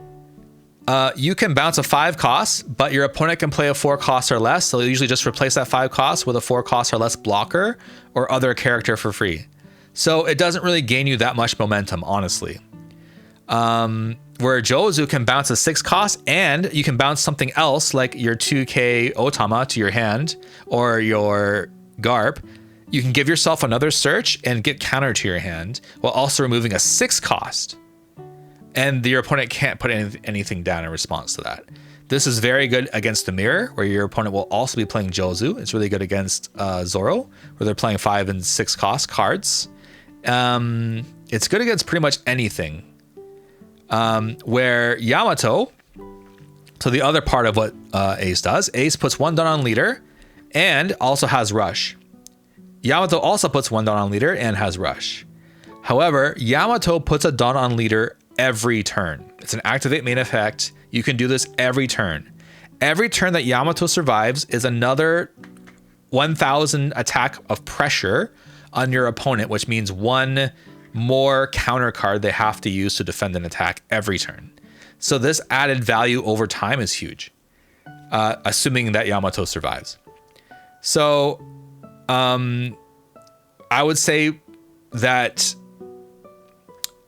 you can bounce a 5 cost, but your opponent can play a 4 cost or less. So usually just replace that 5 cost with a 4 cost or less blocker or other character for free. So it doesn't really gain you that much momentum, honestly. Where Jozu can bounce a 6 cost and you can bounce something else like your 2k Otama to your hand or your Garp. You can give yourself another search and get counter to your hand while also removing a 6 cost. And your opponent can't put anything down in response to that. This is very good against the mirror, where your opponent will also be playing Jozu. It's really good against Zoro, where they're playing 5 and 6 cost cards. It's good against pretty much anything. Where Yamato, so the other part of what Ace does, Ace puts 1 down on leader and also has rush. Yamato also puts 1 down on leader and has rush. However, Yamato puts a dawn on leader every turn. It's an activate main effect. You can do this every turn. Every turn that Yamato survives is another 1000 attack of pressure on your opponent, which means 1 more counter card they have to use to defend an attack every turn. So this added value over time is huge, assuming that Yamato survives. So I would say that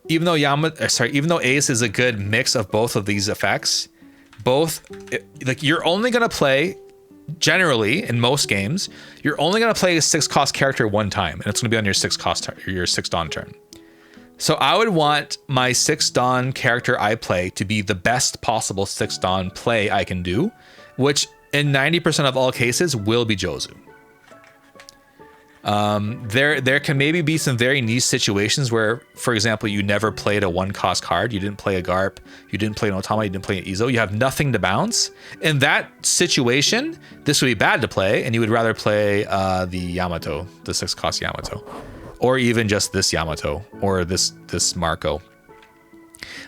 even though Ace is a good mix of both of these effects, you're only gonna play, generally in most games, you're only gonna play a 6 cost character 1 time, and it's gonna be on your 6 dawn turn. So I would want my 6 dawn character I play to be the best possible 6 dawn play I can do, which in 90% of all cases will be Jozu. There can maybe be some very niche situations where, for example, you never played a 1 cost card. You didn't play a Garp. You didn't play an Otama. You didn't play an Izo. You have nothing to bounce. In that situation, this would be bad to play, and you would rather play the Yamato, the 6 cost Yamato, or even just this Yamato or this Marco.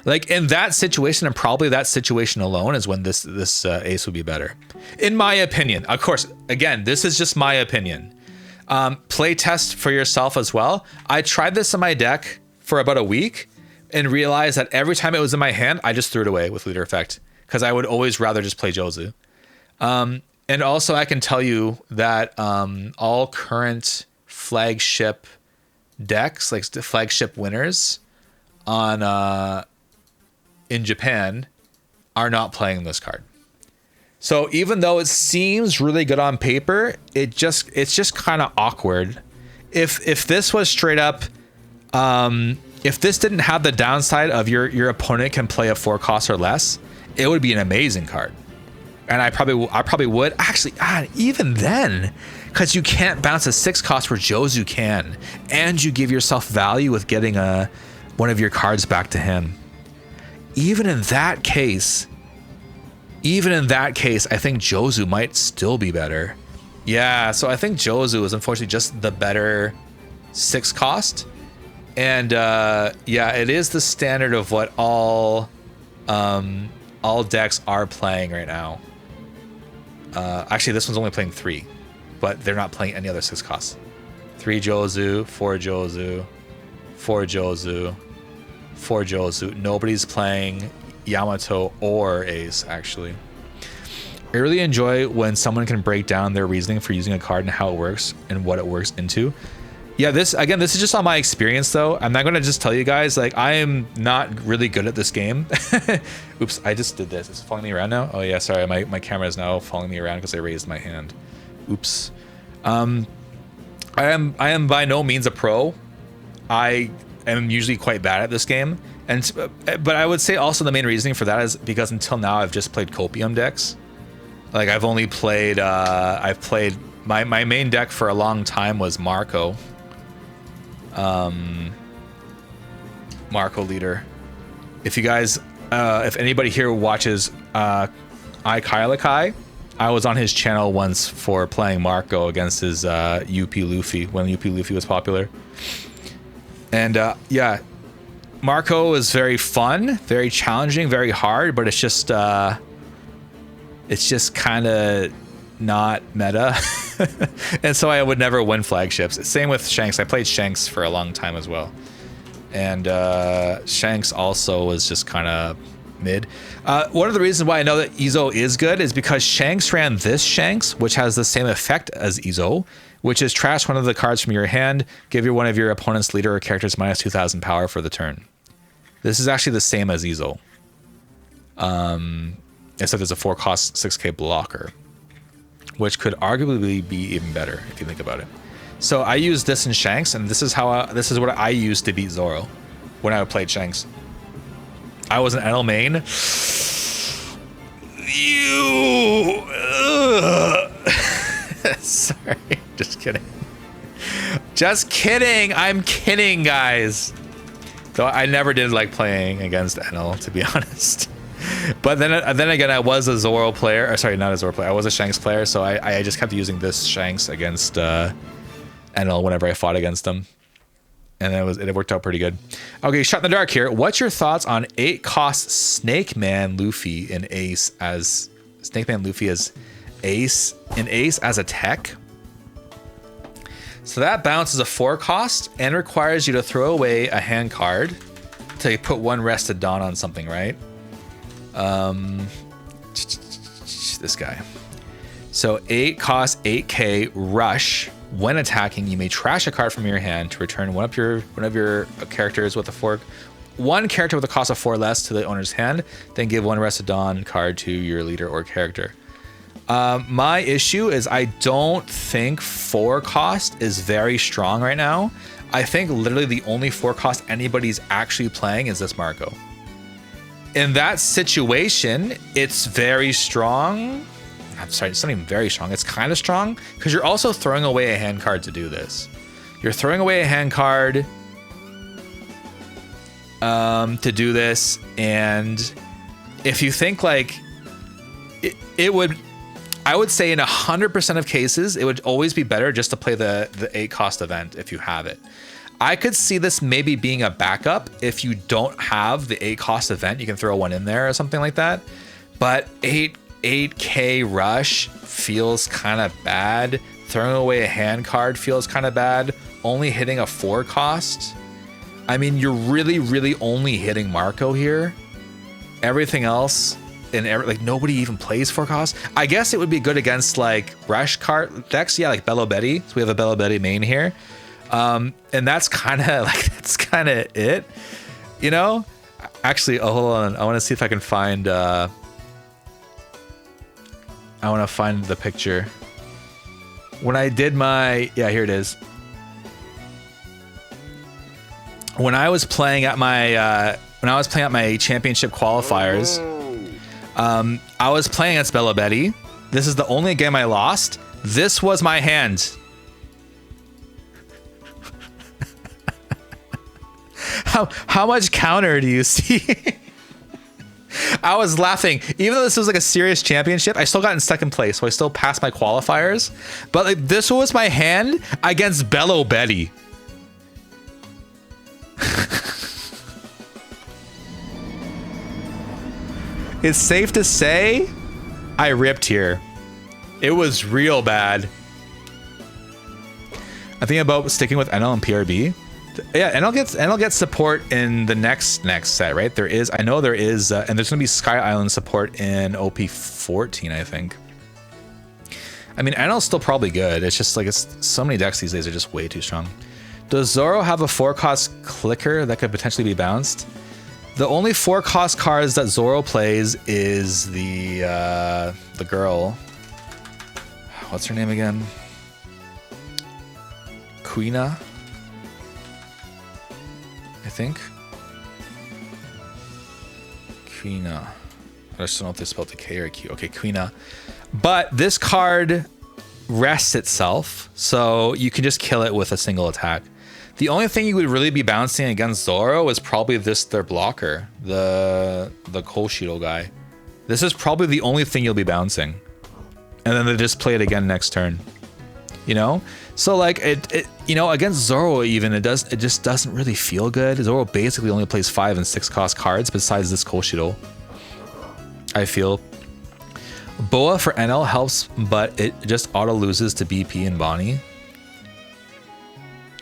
Like in that situation, and probably that situation alone, is when this Ace would be better, in my opinion. Of course, again, this is just my opinion. Play test for yourself as well. I tried this in my deck for about a week and realized that every time it was in my hand, I just threw it away with leader effect because I would always rather just play Jozu. And also I can tell you that all current flagship decks, like the flagship winners on in Japan, are not playing this card. So even though it seems really good on paper, it's just kind of awkward. If this was straight up, if this didn't have the downside of your opponent can play a 4 cost or less, it would be an amazing card. And I probably would actually, even then, because you can't bounce a 6 cost where Jozu can, and you give yourself value with getting one of your cards back to him. Even in that case, I think Jozu might still be better. Yeah, so I think Jozu is unfortunately just the better 6 cost. And yeah, it is the standard of what all decks are playing right now. Actually, this one's only playing 3, but they're not playing any other 6 costs. 3 Jozu, 4 Jozu, 4 Jozu, 4 Jozu. Nobody's playing Yamato or Ace, actually. I really enjoy when someone can break down their reasoning for using a card and how it works and what it works into. Yeah, this is just on my experience though. I'm not going to just tell you guys, like, I am not really good at this game. Oops, I just did this. Is it following me around now? Oh yeah, sorry, my camera is now following me around because I raised my hand. Oops. I am by no means a pro. I am usually quite bad at this game. But I would say also the main reasoning for that is because until now I've just played copium decks. Like I've only played, my main deck for a long time was Marco. Marco leader. If you guys, if anybody here watches Kai, I was on his channel once for playing Marco against his UP Luffy when UP Luffy was popular. And yeah, Marco is very fun, very challenging, very hard, but it's just kind of not meta. And so I would never win flagships. Same with Shanks. I played Shanks for a long time as well. And Shanks also was just kind of mid. One of the reasons why I know that Izo is good is because Shanks ran this Shanks, which has the same effect as Izo, which is trash one of the cards from your hand, give you one of your opponent's leader or characters minus 2,000 power for the turn. This is actually the same as Izo. Except there's a 4-cost 6k blocker, which could arguably be even better if you think about it. So I use this in Shanks, and this is how this is what I used to beat Zoro when I played Shanks. I was an NL main. You. Sorry, just kidding. Just kidding. I'm kidding, guys. Though I never did like playing against NL, to be honest. But then again, I was a Zoro player. Or sorry, not a Zoro player. I was a Shanks player, so I just kept using this Shanks against NL whenever I fought against them. And it worked out pretty good. Okay, Shot in the Dark here. What's your thoughts on 8-cost Snake Man Luffy in Ace as Snake Man Luffy as Ace in Ace as a tech? So that bounce is a 4-cost and requires you to throw away a hand card to put one Rested Dawn on something, right? This guy. So 8-cost 8k rush. When attacking, you may trash a card from your hand to return one of your characters with one character with a cost of 4 less to the owner's hand, then give one Rested Dawn card to your leader or character. My issue is I don't think 4-cost is very strong right now. I think literally the only 4-cost anybody's actually playing is this Marco. In that situation, it's very strong. I'm sorry, it's not even very strong. It's kind of strong because you're also throwing away a hand card to do this. You're throwing away a hand card to do this. And if you think like it would, I would say in 100% of cases, it would always be better just to play the 8-cost event if you have it. I could see this maybe being a backup if you don't have the 8-cost event. You can throw one in there or something like that. But 8k rush feels kind of bad. Throwing away a hand card feels kind of bad. Only hitting a 4-cost. I mean, you're really only hitting Marco here. Everything else like nobody even plays 4-cost. I guess it would be good against like rush card decks. Yeah, like Bello Betty. So we have a Bello Betty main here. And that's kind of it, you know? Actually, hold on. I want to see if I can find I want to find the picture. When I did my, yeah, here it is. When I was playing at my championship qualifiers, I was playing against Bello Betty. This is the only game I lost. This was my hand. How much counter do you see? I was laughing. Even though this was like a serious championship, I still got in second place, so I still passed my qualifiers. But like, this was my hand against Bello Betty. It's safe to say I ripped here. It was real bad. I think about sticking with NL and PRB. Yeah, NL gets support in the next set, right? I know there is, and there's gonna be Sky Island support in OP14, I think. I mean, NL's still probably good. It's just like so many decks these days are just way too strong. Does Zoro have a 4-cost clicker that could potentially be bounced? The only 4-cost cards that Zoro plays is the girl. What's her name again? I think. Quina. I just don't know if they spelled the K or Q. Okay, Quina. But this card rests itself, so you can just kill it with a single attack. The only thing you would really be bouncing against Zoro is probably their blocker, the Koshiro guy. This is probably the only thing you'll be bouncing. And then they just play it again next turn. You know? So like it you know, against Zoro even it just doesn't really feel good. Zoro basically only plays 5 and 6 cost cards besides this Koshiro. I feel Boa for NL helps, but it just auto loses to BP and Bonnie.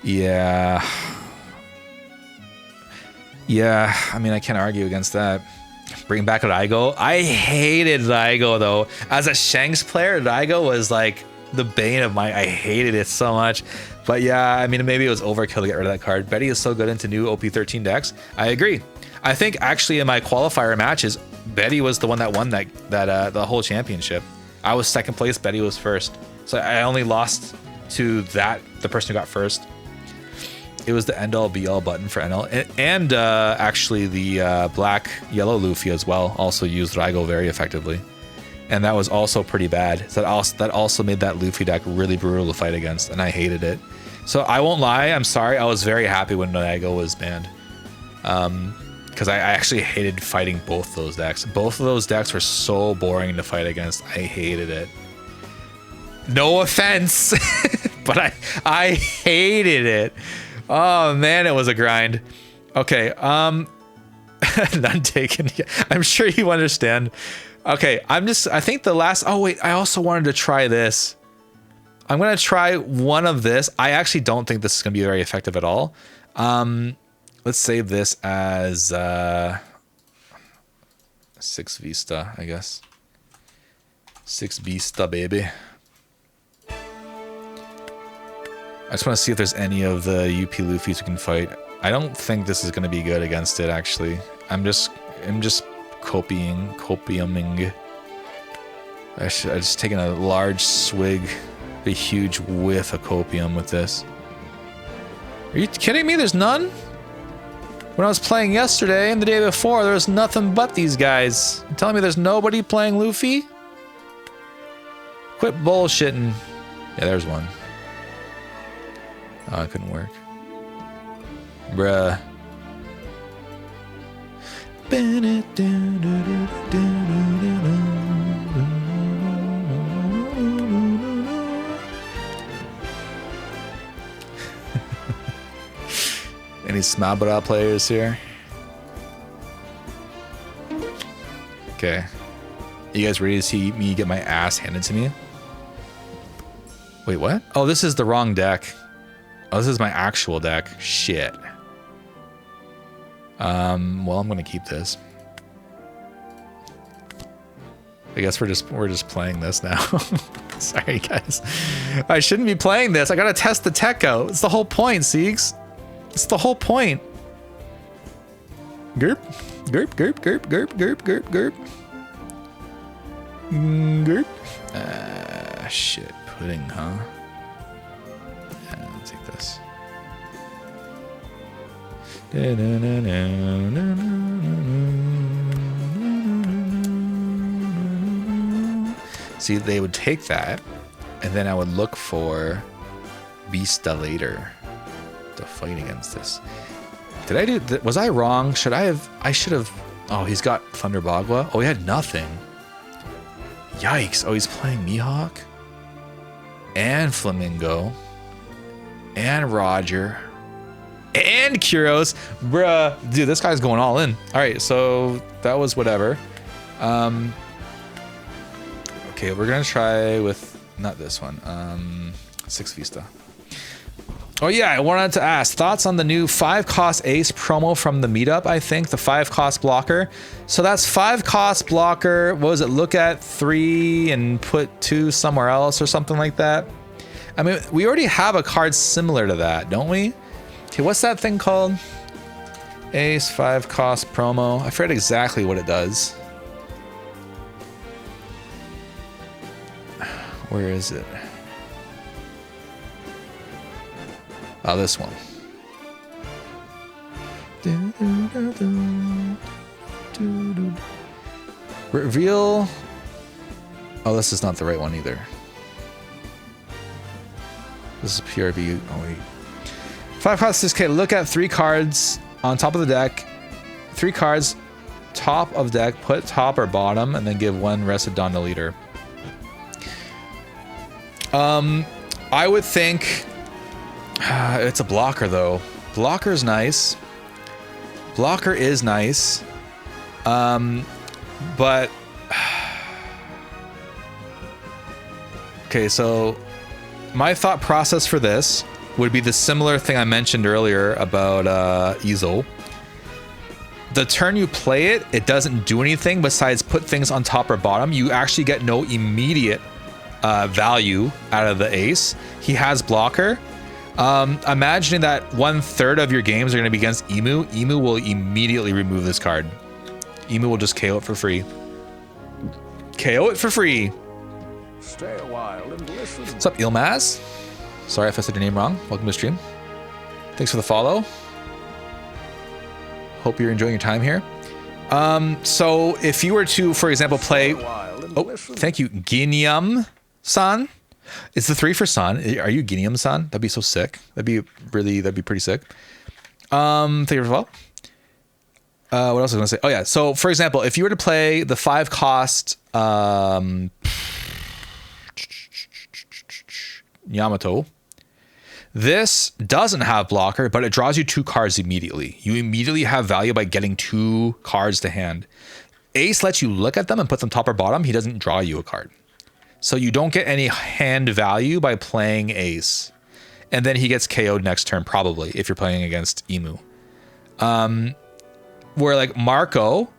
Yeah. Yeah, I mean, I can't argue against that. Bring back Raigo. I hated Raigo though. As a Shanks player, Raigo was like the bane of my, I hated it so much. But yeah, I mean, maybe it was overkill to get rid of that card. Betty is so good into new OP13 decks. I agree. I think actually in my qualifier matches, Betty was the one that won the whole championship. I was second place, Betty was first. So I only lost to the person who got first. It was the end all be all button for NL. And actually the black yellow Luffy as well also used Raigo very effectively. And that was also pretty bad. So that also made that Luffy deck really brutal to fight against, and I hated it. So I won't lie, I'm sorry, I was very happy when Raigo was banned. Because I actually hated fighting both those decks. Both of those decks were so boring to fight against. I hated it. No offense, but I hated it. Oh man, it was a grind. Okay, none taken. I'm sure you understand. Okay, I think the last, oh wait, I also wanted to try this. I'm gonna try one of this. I actually don't think this is gonna be very effective at all. Let's save this as 6 Vista, I guess. 6 Vista, baby. I just want to see if there's any of the UP Luffys we can fight. I don't think this is going to be good against it, actually. I'm just copiuming. I just taken a large swig, a huge whiff of copium with this. Are you kidding me? There's none? When I was playing yesterday and the day before, there was nothing but these guys. You're telling me there's nobody playing Luffy? Quit bullshitting. Yeah, there's one. Oh, it couldn't work. Bruh. Any Smabra players here? Okay. You guys ready to see me get my ass handed to me? Wait, what? Oh, this is the wrong deck. Oh, this is my actual deck. Shit. Well, I'm gonna keep this. I guess we're just playing this now. Sorry, guys. I shouldn't be playing this. I gotta test the tech out. It's the whole point, Siegs. It's the whole point. Gerp. Gerp, gerp, gerp, gerp, gerp, gerp, gerp. Gerp. Shit. Pudding, huh? I'll take this. See, they would take that, and then I would look for Vista later to fight against this. Did I do? Was I wrong? Should I have? I should have. Oh, he's got Thunder Bagua. Oh, he had nothing. Yikes! Oh, he's playing Mihawk and Flamingo and Roger and Kuros. Bruh, dude, this guy's going all in. All right, so that was whatever. Okay, we're gonna try with not this one. 6 Vista. Oh yeah, I wanted to ask thoughts on the new 5-cost Ace promo from the meetup. I think the 5-cost blocker. So that's 5-cost blocker. What was it? Look at 3 and put 2 somewhere else or something like that. I mean, we already have a card similar to that, don't we? Okay, what's that thing called? Ace 5-cost promo. I forget exactly what it does. Where is it? Oh, this one. Reveal. Oh, this is not the right one either. This is PRB. Oh, wait. 5 costs 6k. Look at 3 cards on top of the deck. 3 cards, top of deck. Put top or bottom, and then give 1 rested Don to leader. I would think it's a blocker though. Blocker is nice. Blocker is nice. But okay, so my thought process for this would be the similar thing I mentioned earlier about Easel. The turn you play it, it doesn't do anything besides put things on top or bottom. You actually get no immediate value out of the ace. He has blocker. Imagining that 1/3 of your games are going to be against Emu. Emu will immediately remove this card. Emu will just KO it for free. KO it for free. Stay a while and listen. What's up, Ilmaz? Sorry if I said your name wrong. Welcome to the stream. Thanks for the follow. Hope you're enjoying your time here. So if you were to, for example, play... Oh, thank you, Ginium-san. It's the 3 for Sun. Are you Ginium-san? That'd be so sick. That'd be pretty sick. Thank you for the follow. What else was I gonna say? Oh yeah. So for example, if you were to play the 5 cost Yamato, this doesn't have blocker, but it draws you 2 cards immediately. You immediately have value by getting 2 cards to hand. Ace lets you look at them and put them top or bottom. He doesn't draw you a card. So you don't get any hand value by playing Ace. And then he gets KO'd next turn, probably, if you're playing against Emu. Where like Marco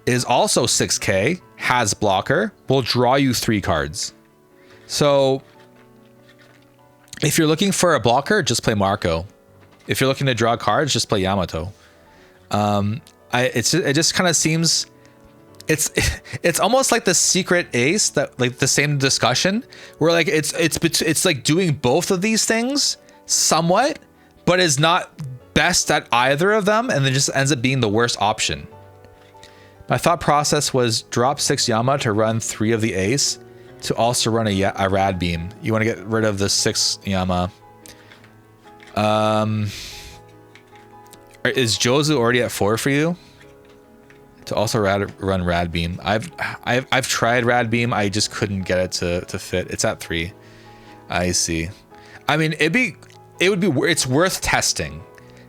is also 6k, has blocker, will draw you 3 cards. So if you're looking for a blocker, just play Marco. If you're looking to draw cards, just play Yamato. It just kind of seems, it's almost like the secret ace, that like the same discussion where like it's like doing both of these things somewhat, but is not best at either of them, and then just ends up being the worst option. My thought process was drop 6 Yama to run 3 of the ace, to also run a rad beam. You want to get rid of the 6 Yama. Is Jozu already at 4 for you? To also run rad beam. I've tried rad beam. I just couldn't get it to fit. It's at 3. I see. I mean, it's worth testing,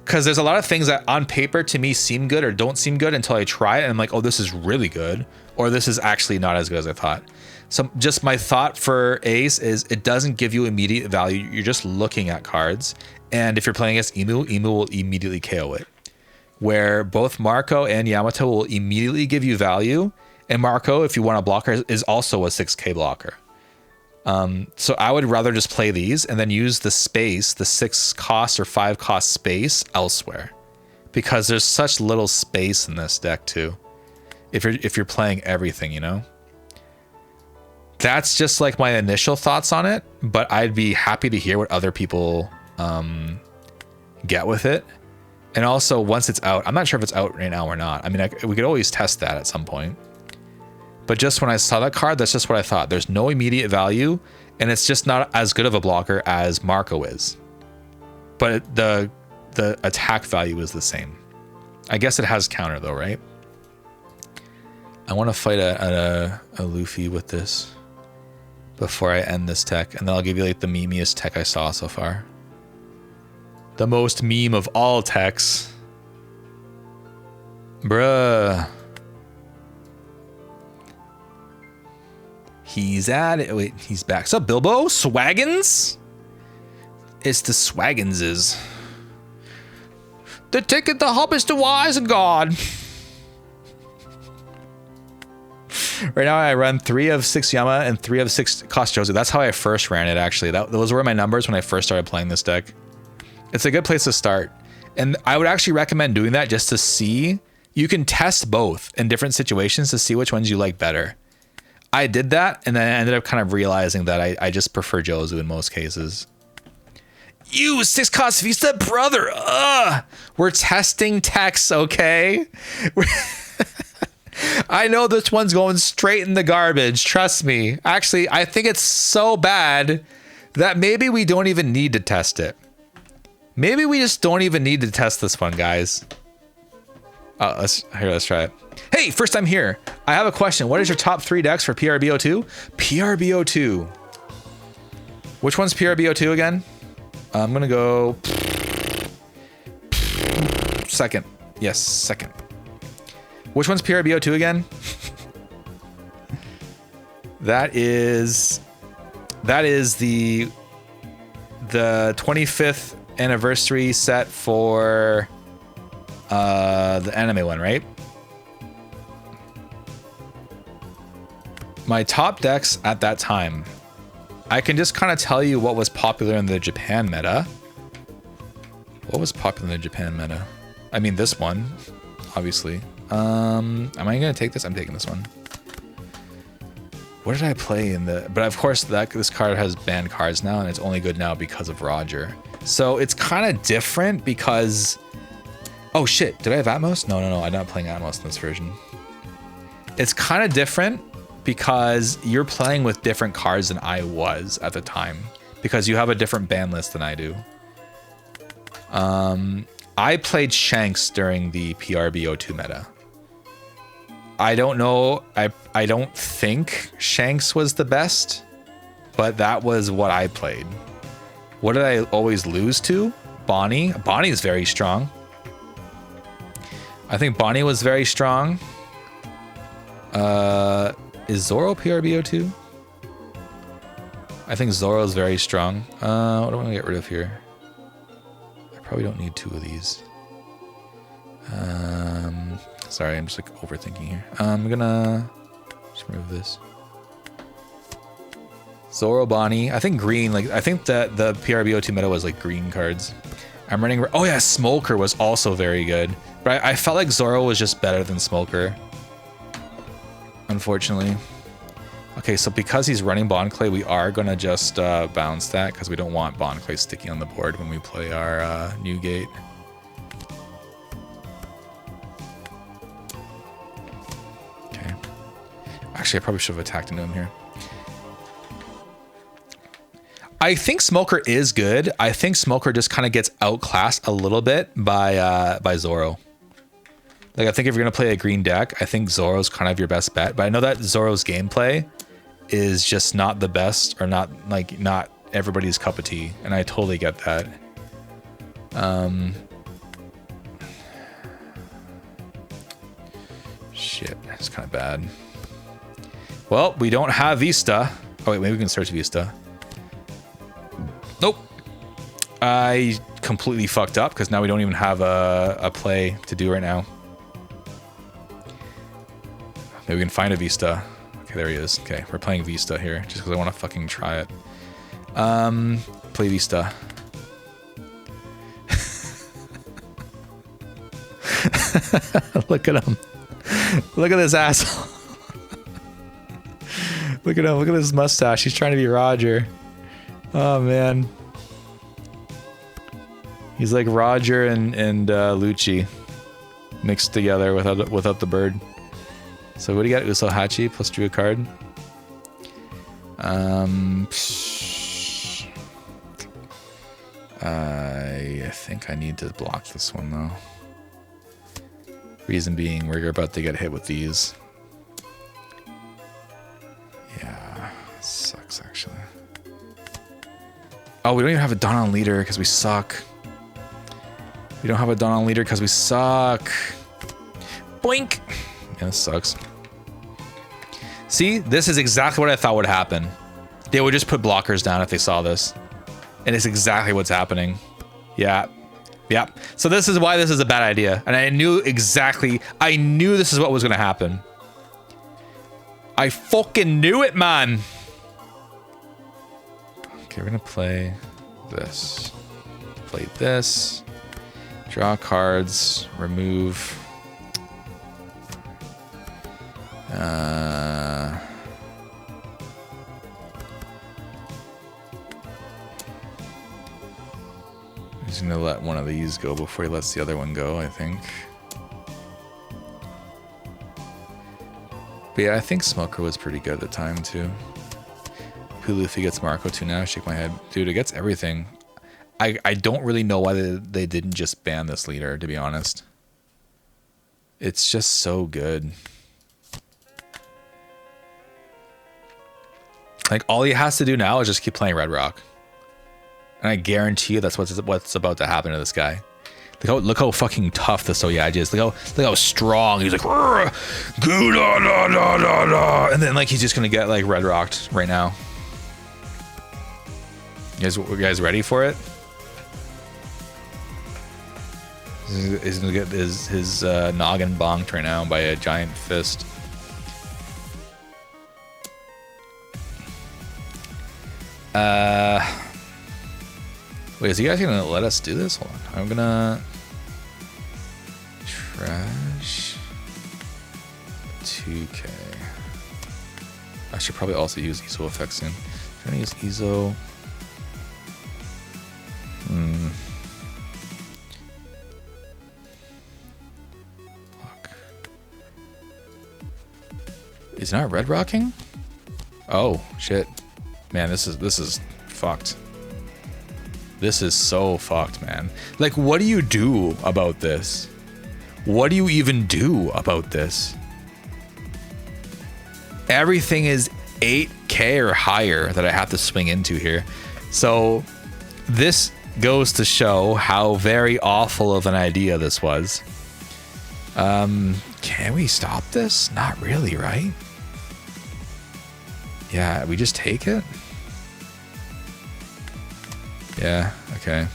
because there's a lot of things that on paper to me seem good or don't seem good until I try it and I'm like, oh, this is really good, or this is actually not as good as I thought. So just my thought for Ace is it doesn't give you immediate value. You're just looking at cards. And if you're playing against Emu, Emu will immediately KO it. Where both Marco and Yamato will immediately give you value. And Marco, if you want a blocker, is also a 6k blocker. So I would rather just play these and then use the space, the 6 cost or 5 cost space elsewhere. Because there's such little space in this deck too. If you're playing everything, you know? That's just like my initial thoughts on it, but I'd be happy to hear what other people get with it. And also, once it's out, I'm not sure if it's out right now or not. I mean, we could always test that at some point. But just when I saw that card, that's just what I thought. There's no immediate value, and it's just not as good of a blocker as Marco is. But the attack value is the same. I guess it has counter though, right? I want to fight a Luffy with this before I end this tech, and then I'll give you like the memeiest tech I saw so far. The most meme of all techs. Bruh. He's at it. Wait, he's back. What's up, Bilbo? Swaggins? It's the Swagginses. The ticket to Hobbits to Isengard. Right now I run 3 of 6 Yama and 3 of 6 cost Jozu. That's how I first ran it, actually. Those were my numbers when I first started playing this deck. It's a good place to start. And I would actually recommend doing that just to see. You can test both in different situations to see which ones you like better. I did that, and then I ended up kind of realizing that I just prefer Jozu in most cases. You 6 cost vista, brother. We're testing techs, okay? I know this one's going straight in the garbage. Trust me. Actually, I think it's so bad that maybe we don't even need to test it. Maybe we just don't even need to test this one, guys. Oh, let's try it. Hey, first time here. I have a question. What is your top 3 decks for PRBO2? PRBO2. Which one's PRBO2 again? I'm gonna go second. Yes, second. Which one's PRBO2 again? That is the 25th anniversary set for the anime one, right? My top decks at that time. I can just kind of tell you what was popular in the Japan meta. What was popular in the Japan meta? I mean, this one, obviously. Am I gonna take this? I'm taking this one. What did I play in the? But of course, this card has banned cards now, and it's only good now because of Roger. So it's kind of different because. Oh shit! Did I have Atmos? No. I'm not playing Atmos in this version. It's kind of different because you're playing with different cards than I was at the time, because you have a different ban list than I do. I played Shanks during the PRBO2 meta. I don't know. I don't think Shanks was the best, but that was what I played. What did I always lose to? Bonnie. Bonnie is very strong. I think Bonnie was very strong. Is Zoro PRBO2? I think Zoro is very strong. What do I want to get rid of here? I probably don't need 2 of these. Sorry, I'm just like overthinking here. I'm gonna just remove this. Zoro, Bonnie. I think green. Like I think that the PRBO2 meta was like green cards. I'm running. Oh yeah, Smoker was also very good, but I felt like Zoro was just better than Smoker. Unfortunately. Okay, so because he's running Bond Clay, we are gonna just bounce that because we don't want Bond Clay sticking on the board when we play our new gate. Okay. Actually, I probably should have attacked into him here. I think Smoker is good. I think Smoker just kind of gets outclassed a little bit by Zoro. Like, I think if you're going to play a green deck, I think Zoro's kind of your best bet. But I know that Zoro's gameplay is just not the best, or not everybody's cup of tea. And I totally get that. Shit, that's kind of bad. Well, we don't have Vista. Oh, wait, maybe we can search Vista. Nope. I completely fucked up because now we don't even have a play to do right now. Maybe we can find a Vista. Okay, there he is. Okay, we're playing Vista here just because I want to fucking try it. Play Vista. Look at him. Look at this asshole. Look at him. Look at his mustache. He's trying to be Roger. Oh, man. He's like Roger and Lucci mixed together without the bird. So what do you got? Uso Hachi plus drew a card. I think I need to block this one though. Reason being, we're about to get hit with these. Yeah, sucks actually. Oh, we don't even have a Dawn on leader because we suck. We don't have a Dawn on leader because we suck. Boink. Yeah, this sucks. See, this is exactly what I thought would happen. They would just put blockers down if they saw this. And it's exactly what's happening. Yeah. Yeah. So this is why this is a bad idea. And I knew this is what was going to happen. I fucking knew it, man. Okay, we're going to play this. Play this. Draw cards. Remove. these go before he lets the other one go, I think. But yeah, I think Smoker was pretty good at the time too. Who Luffy gets Marco to now? Shake my head. Dude, it gets everything. I don't really know why they didn't just ban this leader, to be honest. It's just so good. Like, all he has to do now is just keep playing Red Rock. And I guarantee you that's what's about to happen to this guy. Look how fucking tough the Soyaji is. Look how strong. He's like, da, da, da, da, da. And then like he's just gonna get like Red Rocked right now. You guys ready for it? He's gonna get his noggin bonked right now by a giant fist. Wait, is you guys gonna let us do this? Hold on. I'm gonna trash 2K. I should probably also use ESO effects soon. I'm trying to use ESO. Fuck. Is not red rocking? Oh shit. Man, this is fucked. This is so fucked, man. Like, what do you do about this? What do you even do about this? Everything is 8K or higher that I have to swing into here. So this goes to show how very awful of an idea this was. Can we stop this? Not really, right? Yeah, we just take it? Yeah, okay.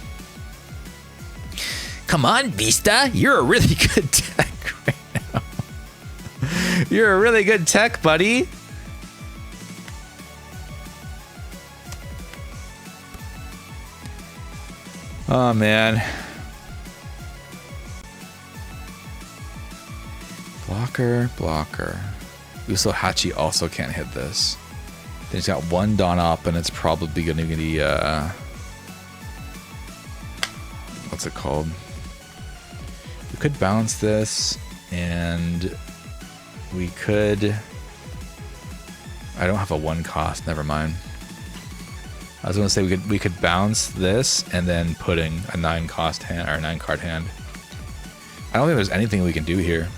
Come on, Vista. You're a really good tech right now. You're a really good tech, buddy. Oh, man. Blocker. Uso Hachi also can't hit this. Then he's got one Dawn up, and it's probably going to be... what's it called? We could bounce this, and we could... I don't have a 1 cost, never mind. I was gonna say we could bounce this and then putting a 9 cost hand or a 9 card hand. I don't think there's anything we can do here.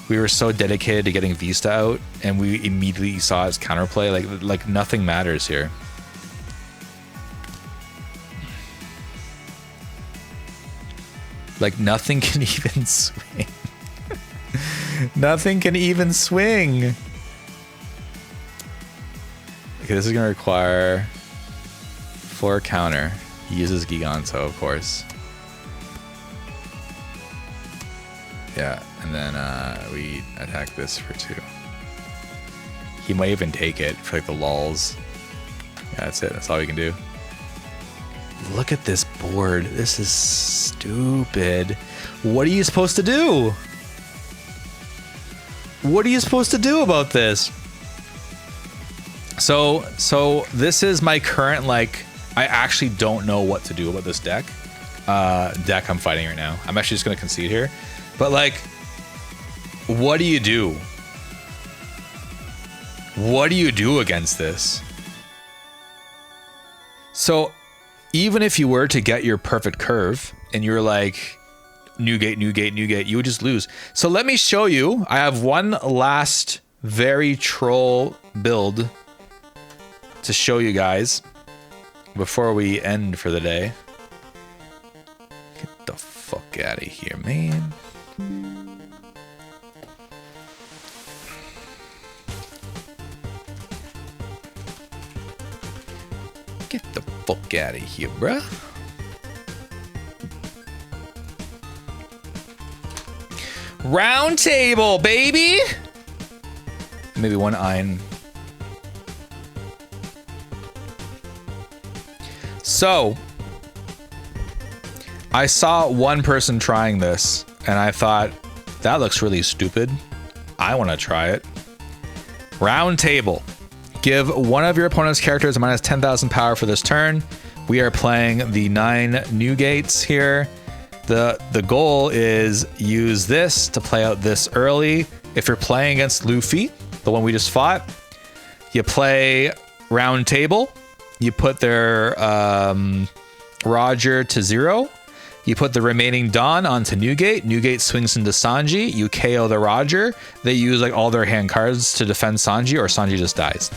We were so dedicated to getting Vista out, and we immediately saw its counterplay. Like nothing matters here. Like nothing can even swing. Nothing can even swing. Okay, this is gonna require 4 counter. He uses Giganto, of course. Yeah, and then we attack this for 2. He might even take it for like the lulls. Yeah, that's it. That's all we can do. Look at this board. This is stupid. What are you supposed to do? What are you supposed to do about this? So this is my current, like, I actually don't know what to do about this deck. Deck I'm fighting right now. I'm actually just going to concede here. But, like, what do you do? What do you do against this? So, even if you were to get your perfect curve and you're like, new gate, you would just lose. So let me show you. I have one last very troll build to show you guys before we end for the day. Get the fuck out of here, man. Get the fuck out of here, bruh. Round table, baby. Maybe one iron. So, I saw one person trying this, and I thought, that looks really stupid. I want to try it. Round table. Give one of your opponent's characters a minus 10,000 power for this turn. We are playing the 9 new gates here. The goal is use this to play out this early. If you're playing against Luffy, the one we just fought, you play round table. You put their Roger to 0. You put the remaining Dawn onto Newgate. Newgate swings into Sanji. You KO the Roger. They use like all their hand cards to defend Sanji, or Sanji just dies.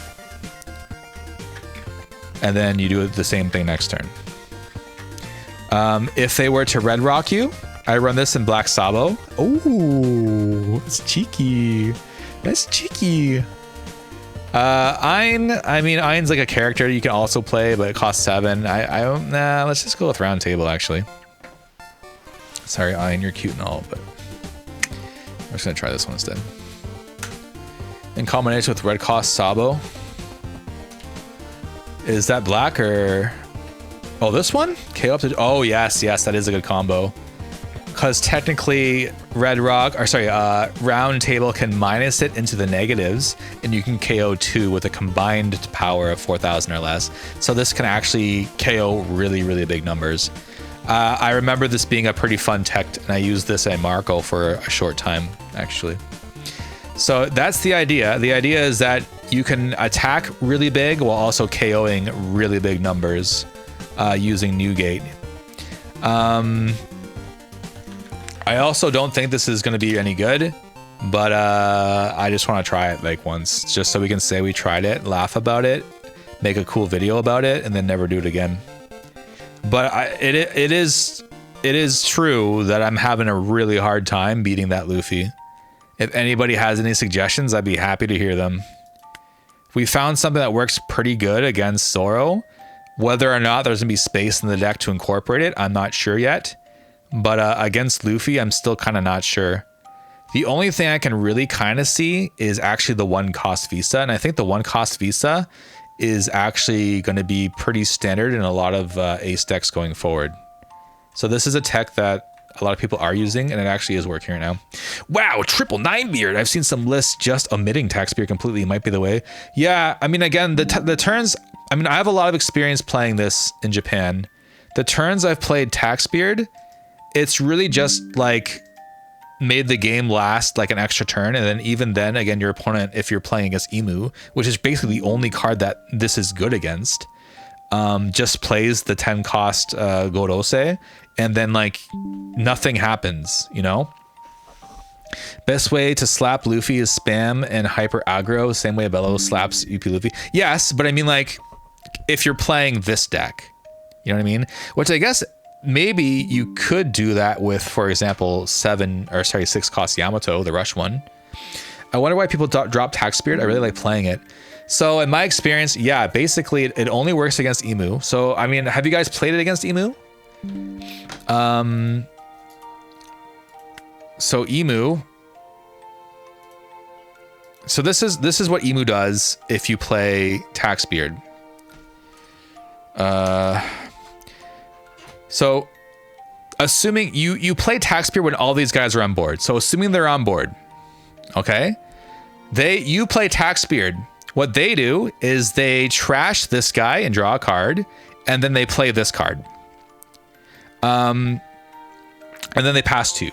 And then you do the same thing next turn. If they were to red rock you, I run this in Black Sabo. Oh, it's cheeky. That's cheeky. Ein's like a character you can also play, but it costs 7. Nah, let's just go with round table actually. Sorry, Ein, you're cute and all, but I'm just gonna try this one instead. In combination with red cost Sabo. Is that black or... Oh, this one? KO up to... Oh, yes, that is a good combo. Because technically, round table can minus it into the negatives, and you can KO 2 with a combined power of 4,000 or less. So this can actually KO really, really big numbers. I remember this being a pretty fun tech, and I used this at Marco for a short time, actually. So that's the idea. The idea is that you can attack really big while also KOing really big numbers using Newgate. I also don't think this is going to be any good, but I just want to try it like once, just so we can say we tried it, laugh about it, make a cool video about it, and then never do it again. But it is true that I'm having a really hard time beating that Luffy. If anybody has any suggestions, I'd be happy to hear them. We found something that works pretty good against Zoro. Whether or not there's gonna be space in the deck to incorporate it, I'm not sure yet. But against Luffy, I'm still kind of not sure. The only thing I can really kind of see is actually the 1 cost vista, and I think the 1 cost vista is actually going to be pretty standard in a lot of ace decks going forward. So this is a tech that a lot of people are using, and it actually is working right now. Wow, triple 9 beard. I've seen some lists just omitting tax beard completely. Might be the way. Yeah, I mean, again, the turns, I mean, I have a lot of experience playing this in Japan. The turns I've played tax beard, it's really just like made the game last like an extra turn, and then even then, again, your opponent, if you're playing against Emu, which is basically the only card that this is good against, just plays the 10 cost Gorose, and then like nothing happens, you know? Best way to slap Luffy is spam and hyper aggro, same way Bello slaps UP Luffy. Yes, but I mean, like, if you're playing this deck, you know what I mean? Which I guess maybe you could do that with, for example, 6 cost Yamato, the rush one. I wonder why people drop Tax Spirit. I really like playing it. So in my experience, yeah, basically it only works against Emu. So, I mean, have you guys played it against Emu? So Emu. So this is what Emu does if you play Tax Beard. So assuming you play Tax Beard when all these guys are on board. So assuming they're on board, okay? You play Tax Beard. What they do is they trash this guy and draw a card, and then they play this card. And then they pass 2.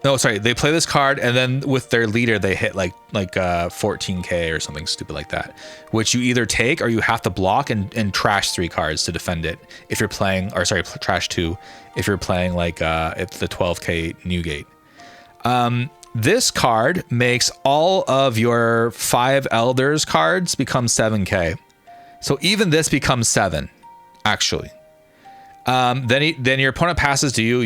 No, sorry, they play this card, and then with their leader, they hit like 14k or something stupid like that, which you either take or you have to block and trash 3 cards to defend it. If you're playing, or sorry, trash 2, if you're playing like it's the 12k Newgate. This card makes all of your 5 Elders cards become 7k. So even this becomes 7, actually. Then your opponent passes to you.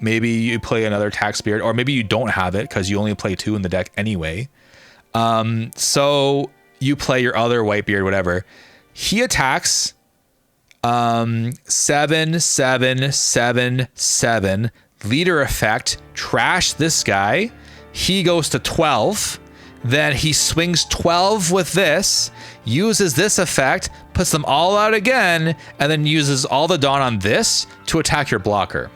Maybe you play another Tax Beard, or maybe you don't have it because you only play 2 in the deck anyway. So you play your other Whitebeard, whatever. He attacks 7, 7, 7, 7. Leader effect. Trash this guy. He goes to 12. Then he swings 12 with this, uses this effect, puts them all out again, and then uses all the Dawn on this to attack your blocker.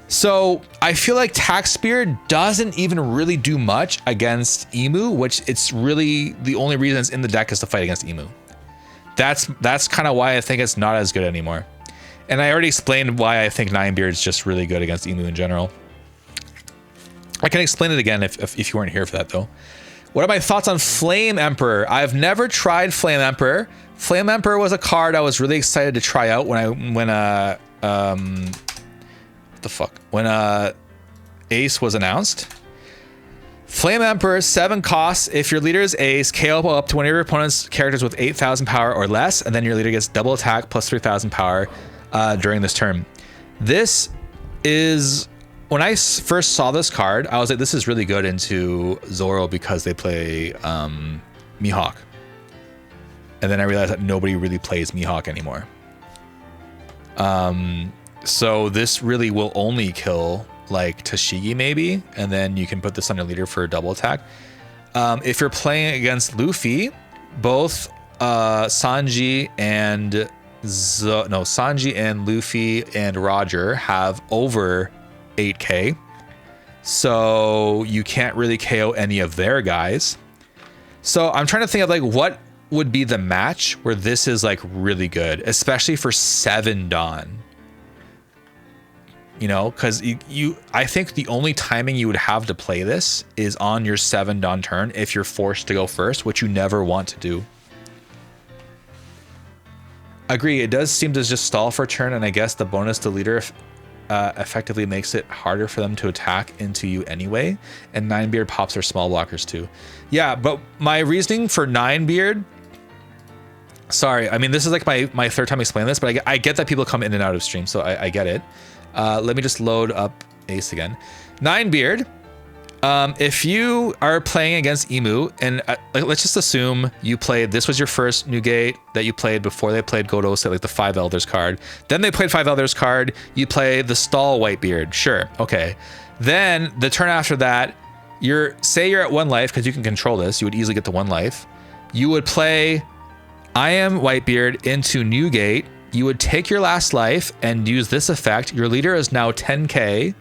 So I feel like Tax Beard doesn't even really do much against Emu, which it's really the only reason it's in the deck is to fight against Emu. that's kind of why I think it's not as good anymore. And I already explained why I think Ninebeard is just really good against Emu in general. I can explain it again if you weren't here for that though. What are my thoughts on Flame Emperor? I've never tried Flame Emperor. Flame Emperor was a card I was really excited to try out when Ace was announced. Flame Emperor, 7 costs. If your leader is Ace, KO up to one of your opponent's characters with 8,000 power or less, and then your leader gets double attack plus 3,000 power during this turn. This is, when I first saw this card, I was like, this is really good into Zoro because they play Mihawk. And then I realized that nobody really plays Mihawk anymore. So this really will only kill like Tashigi maybe, and then you can put this on your leader for a double attack. If you're playing against Luffy, both Sanji and Luffy and Roger have over 8k, so you can't really KO any of their guys. So I'm trying to think of like what would be the match where this is like really good, especially for 7 Dawn. You know, because I think the only timing you would have to play this is on your 7 Dawn turn if you're forced to go first, which you never want to do. Agree, it does seem to just stall for a turn, and I guess the bonus to leader effectively makes it harder for them to attack into you anyway, and Ninebeard pops are small blockers too. Yeah, but my reasoning for Ninebeard, sorry, I mean, this is like my third time explaining this, but I get that people come in and out of stream, so I get it. Let me just load up Ace again. Ninebeard, if you are playing against Emu, and let's just assume you played, this was your first new gate that you played before they played Godose, like the 5 Elders card. Then they played 5 Elders card, you play the Stall Whitebeard, sure, okay. Then the turn after that, say you're at 1 life, because you can control this, you would easily get to 1 life. You would play I Am Whitebeard into New Gate. You would take your last life and use this effect. Your leader is now 10k,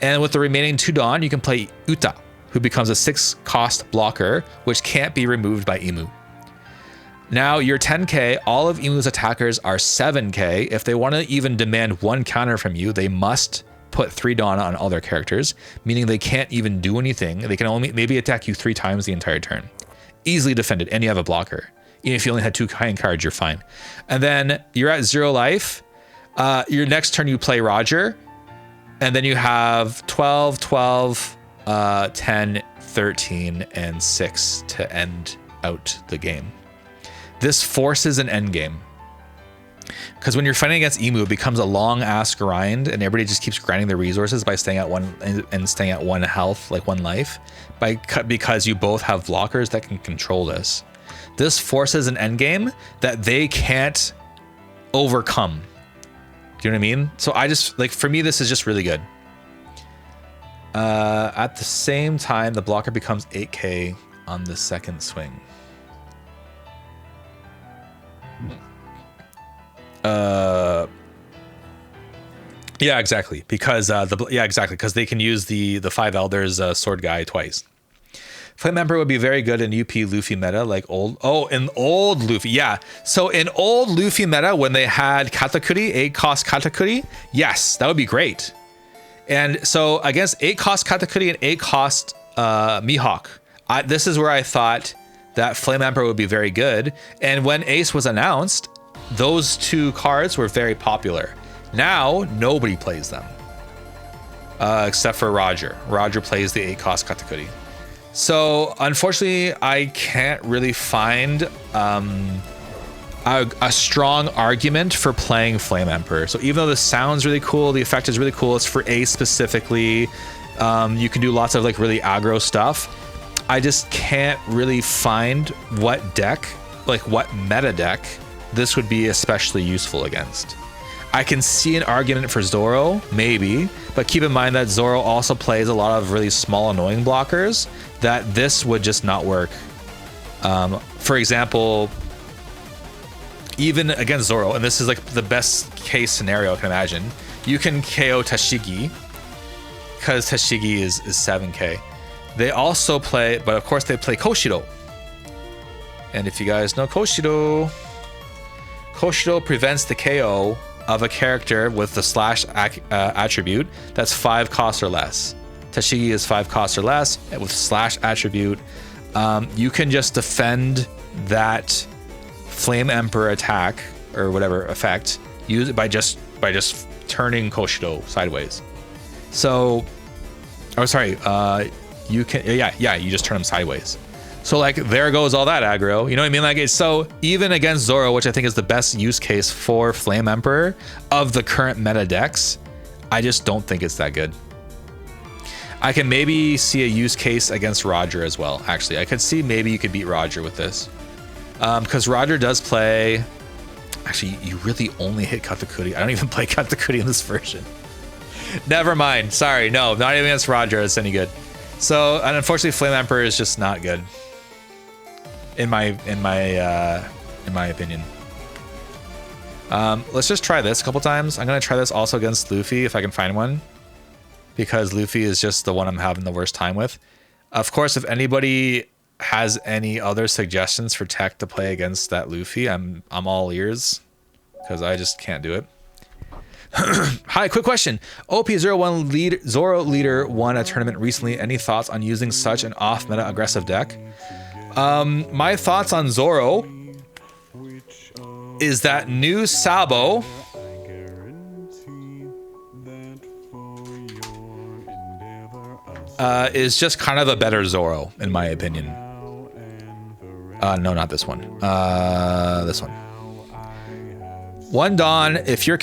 and with the remaining 2 Dawn, you can play Uta, who becomes a 6 cost blocker, which can't be removed by Emu. Now you're 10k, all of Emu's attackers are 7k. If they want to even demand 1 counter from you, they must put 3 Dawn on all their characters, meaning they can't even do anything. They can only maybe attack you 3 times the entire turn. Easily defended, and you have a blocker. Even if you only had 2 kind cards, you're fine. And then you're at 0 life. Your next turn, you play Roger. And then you have 12, 12, 10, 13, and 6 to end out the game. This forces an end game. Because when you're fighting against Emu, it becomes a long ass grind, and everybody just keeps grinding their resources by staying at 1 and staying at 1 health, like 1 life, because you both have blockers that can control this. This forces an endgame that they can't overcome. Do you know what I mean? So I just, like, for me, this is just really good. At the same time, the blocker becomes 8k on the second swing. Yeah, exactly. Because because they can use the 5 Elders sword guy twice. Flame Emperor would be very good in UP Luffy meta, like old Luffy. Yeah. So in old Luffy meta, when they had Katakuri, 8 cost Katakuri, yes, that would be great. And so against 8 cost Katakuri and 8 cost Mihawk, this is where I thought that Flame Emperor would be very good. And when Ace was announced, those 2 cards were very popular. Now nobody plays them, except for Roger. Roger plays the 8 cost Katakuri. So unfortunately, I can't really find a strong argument for playing Flame Emperor. So even though this sounds really cool, the effect is really cool, it's for Ace specifically, you can do lots of like really aggro stuff. I just can't really find what deck, like what meta deck, this would be especially useful against. I can see an argument for Zoro, maybe, but keep in mind that Zoro also plays a lot of really small annoying blockers that this would just not work. For example, even against Zoro, and this is like the best case scenario I can imagine, you can KO Tashigi, because Tashigi is 7k. They also play, but of course they play Koshiro. And if you guys know Koshiro, Koshido prevents the KO of a character with the slash attribute that's 5 costs or less. Tashigi is 5 costs or less with slash attribute. You can just defend that Flame Emperor attack or whatever effect use it by just turning Koshido sideways. So, oh sorry, you can you just turn him sideways. So like there goes all that aggro. You know what I mean? Like it's so even against Zoro, which I think is the best use case for Flame Emperor of the current meta decks, I just don't think it's that good. I can maybe see a use case against Roger as well. Actually, I could see maybe you could beat Roger with this. Because Roger does play... Actually, you really only hit Katakuri. I don't even play Katakuri in this version. Never mind. Sorry. No, not even against Roger. It's any good. So, and unfortunately, Flame Emperor is just not good. In my opinion. Let's just try this a couple times. I'm going to try this also against Luffy if I can find one. Because Luffy is just the one I'm having the worst time with. Of course, if anybody has any other suggestions for tech to play against that Luffy, I'm all ears because I just can't do it. Hi, quick question. OP01 Zoro leader won a tournament recently. Any thoughts on using such an off-meta aggressive deck? My thoughts on Zoro is that new Sabo is just kind of a better Zoro, in my opinion. No, not this one. This one. One Dawn. If you have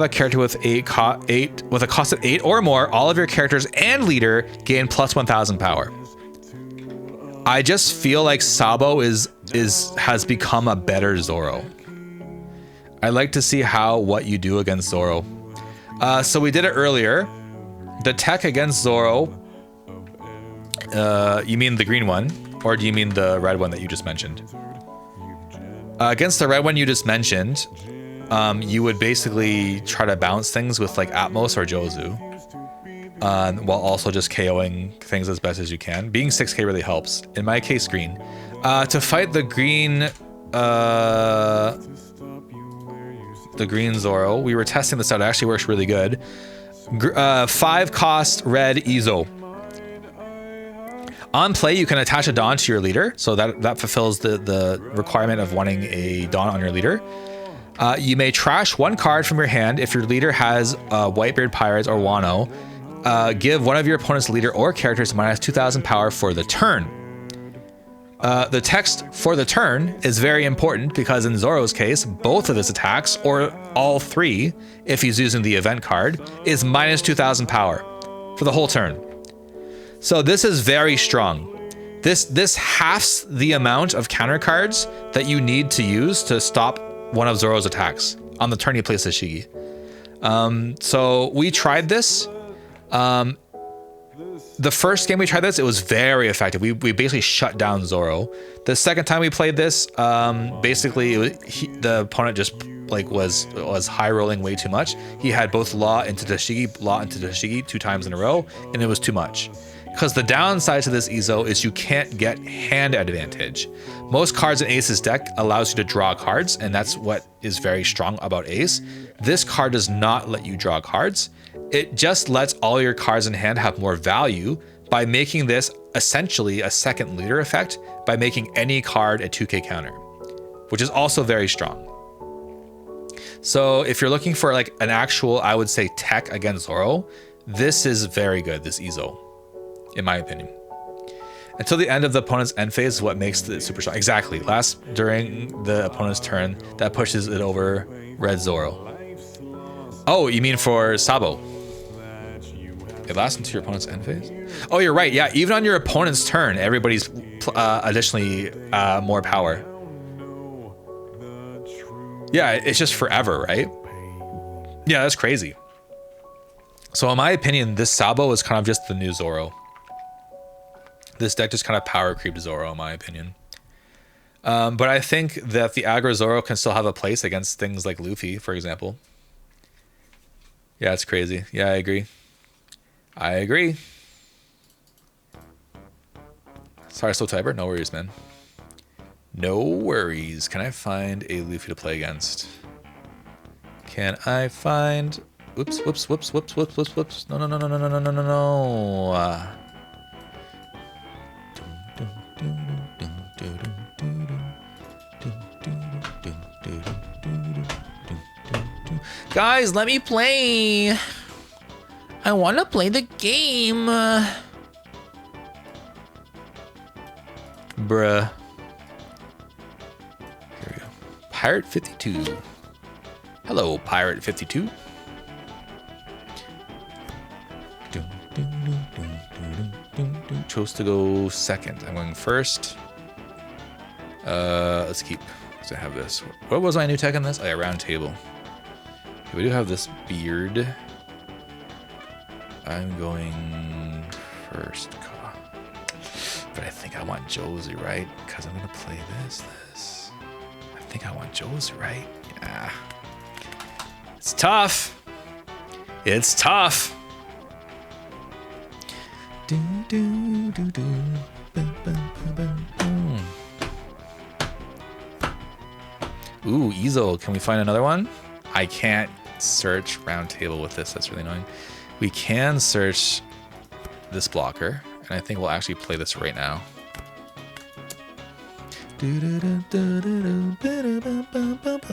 a character with a cost of 8 or more, all of your characters and leader gain plus 1,000 power. I just feel like Sabo has become a better Zoro. I'd like to see what you do against Zoro. So we did it earlier. The tech against Zoro, you mean the green one, or do you mean the red one that you just mentioned? Against the red one you just mentioned, you would basically try to bounce things with like Atmos or Jozu, while also just KOing things as best as you can. Being 6k really helps. In my case, green. To fight the green Zoro, we were testing this out. It actually works really good. 5 cost red Izo. On play, you can attach a Dawn to your leader, so that fulfills the requirement of wanting a Dawn on your leader. You may trash 1 card from your hand if your leader has Whitebeard Pirates or Wano. Give one of your opponent's leader or characters minus 2,000 power for the turn. The text for the turn is very important because in Zoro's case, both of his attacks, or all 3, if he's using the event card, is minus 2,000 power for the whole turn. So this is very strong. This halves the amount of counter cards that you need to use to stop one of Zoro's attacks on the turn he plays Tashigi. So we tried this. The first game we tried this, it was very effective. We basically shut down Zoro. The second time we played this, basically the opponent just like was high rolling way too much. He had both Law into Tashigi 2 times in a row, and it was too much. Because the downside to this Izo is you can't get hand advantage. Most cards in Ace's deck allows you to draw cards, and that's what is very strong about Ace. This card does not let you draw cards. It just lets all your cards in hand have more value by making this essentially a second leader effect by making any card a 2k counter, which is also very strong. So if you're looking for like an actual, I would say, tech against Zoro, this is very good, this Izo, in my opinion. Until the end of the opponent's end phase is what makes it super strong. Exactly. During the opponent's turn, that pushes it over red Zoro. Oh, you mean for Sabo? It lasts until your opponent's end phase? Oh, you're right. Yeah, even on your opponent's turn, everybody's additionally more power. Yeah, it's just forever, right? Yeah, that's crazy. So in my opinion, this Sabo is kind of just the new Zoro. This deck just kind of power creeped Zoro, in my opinion. But I think that the aggro Zoro can still have a place against things like Luffy, for example. Yeah, it's crazy. Yeah, I agree. I agree. Sorry, slow typer. No worries, man. No worries. Can I find a Luffy to play against? Can I find... Whoops, whoops, whoops, whoops, whoops, whoops, whoops. No, no, no, no, no, no, no, no, no, no. Guys, let me play. I want to play the game. Bruh. Here we go. Pirate 52. Hello, Pirate 52. Chose to go second. I'm going first. Let's keep. Because I have this. What was my new tech on this? Oh yeah, round table. Okay, we do have this beard. I'm going first. But I think I want Josie, right? Because I'm gonna play this. I think I want Josie, right? Yeah. It's tough. It's tough. Ooh, Ezo. Can we find another one? I can't search round table with this. That's really annoying. We can search this blocker, and I think we'll actually play this right now.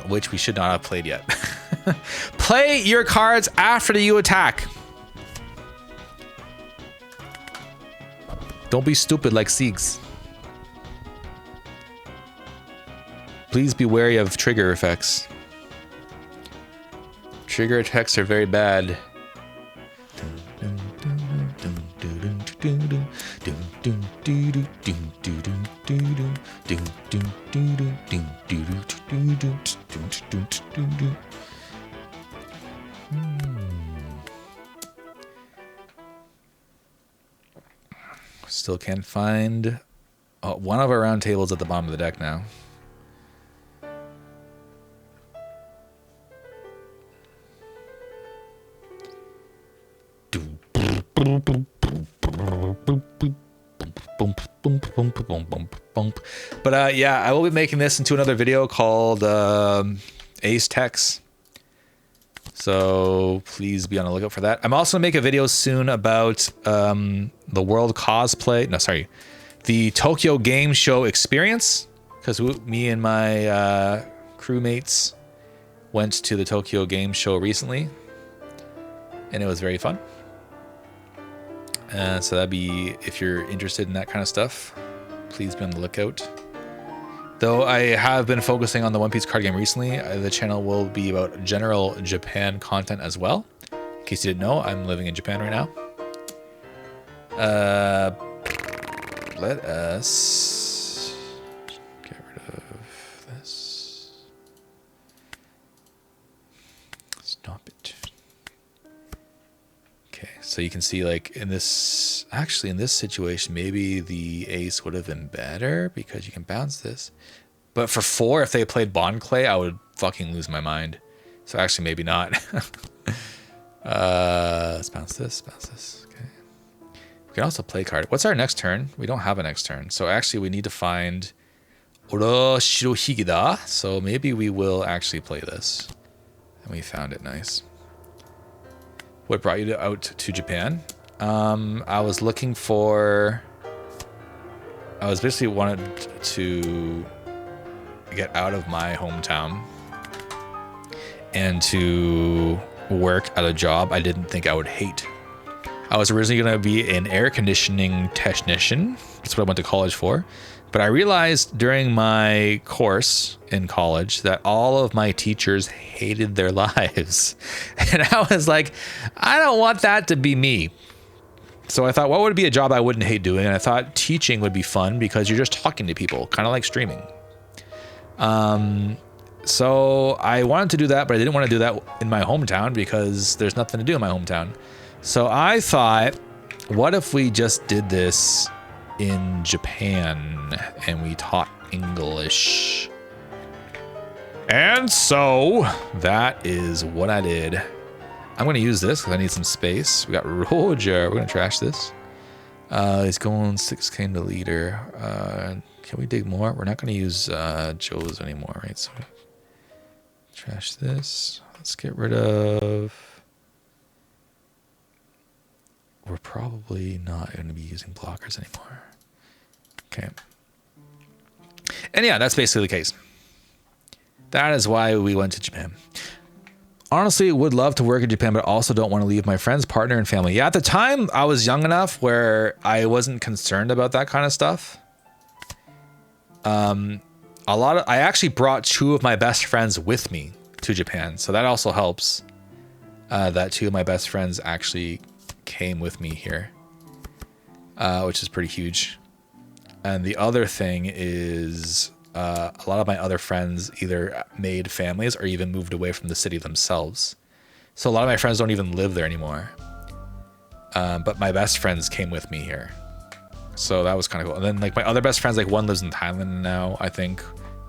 Which we should not have played yet. Play your cards after you attack. Don't be stupid like Siegs. Please be wary of trigger effects. Trigger effects are very bad. Still can't find one of our round tables at the bottom of the deck now. But yeah, I will be making this into another video called Ace Techs. So please be on the lookout for that. I'm also gonna make a video soon about the World Cosplay. No, sorry, the Tokyo Game Show experience. Because me and my crewmates went to the Tokyo Game Show recently, and it was very fun. So that'd be, if you're interested in that kind of stuff, please be on the lookout. Though I have been focusing on the One Piece card game recently, the channel will be about general Japan content as well. In case you didn't know, I'm living in Japan right now. Let us get rid of this. Stop it. Okay, so you can see, like, in this, actually in this situation, maybe the ace would have been better because you can bounce this. But for 4, if they played Bond Clay, I would fucking lose my mind. So actually, maybe not. Let's bounce this, okay. We can also play card. What's our next turn? We don't have a next turn. So actually, we need to find Oro Shirohige. So maybe we will actually play this. And we found it, nice. What brought you out to Japan? I was looking for... I was basically wanted to get out of my hometown and to work at a job I didn't think I would hate. I was originally going to be an air conditioning technician. That's what I went to college for. But I realized during my course in college that all of my teachers hated their lives. And I was like, I don't want that to be me. So I thought, what would be a job I wouldn't hate doing? And I thought teaching would be fun because you're just talking to people, kind of like streaming. So I wanted to do that, but I didn't want to do that in my hometown because there's nothing to do in my hometown. So I thought, what if we just did this in Japan and we taught English? And so that is what I did. I'm going to use this because I need some space. We got Roger. We're going to trash this. He's going 6K into leader. Can we dig more? We're not going to use Joe's anymore, right? So trash this. Let's get rid of... We're probably not going to be using blockers anymore. Okay. And yeah, that's basically the case. That is why we went to Japan. Honestly, would love to work in Japan, but also don't want to leave my friends, partner, and family. Yeah, at the time, I was young enough where I wasn't concerned about that kind of stuff. I actually brought 2 of my best friends with me to Japan, so that also helps. That 2 of my best friends actually came with me here, which is pretty huge. And the other thing is a lot of my other friends either made families or even moved away from the city themselves. So a lot of my friends don't even live there anymore. But my best friends came with me here. So that was kind of cool. And then like my other best friends, like one lives in Thailand now, I think.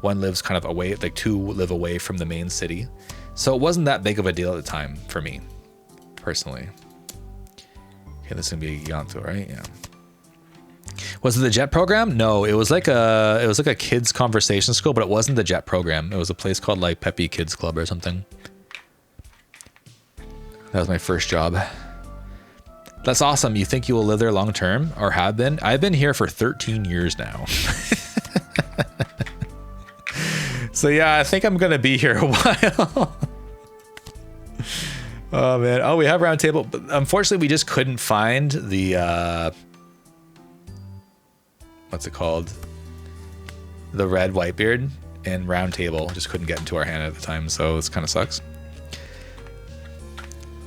One lives kind of away, like 2 live away from the main city. So it wasn't that big of a deal at the time for me, personally. Okay, this is gonna be Yanto, right? Yeah. Was it the JET program? No, it was like a kids conversation school, but it wasn't the JET program. It was a place called like Peppy Kids Club or something. That was my first job. That's awesome. You think you will live there long term or have been? I've been here for 13 years now. So yeah, I think I'm gonna be here a while. Oh man. Oh, we have round table, but unfortunately we just couldn't find the what's it called? The red Whitebeard and round table. Just couldn't get into our hand at the time, so this kind of sucks.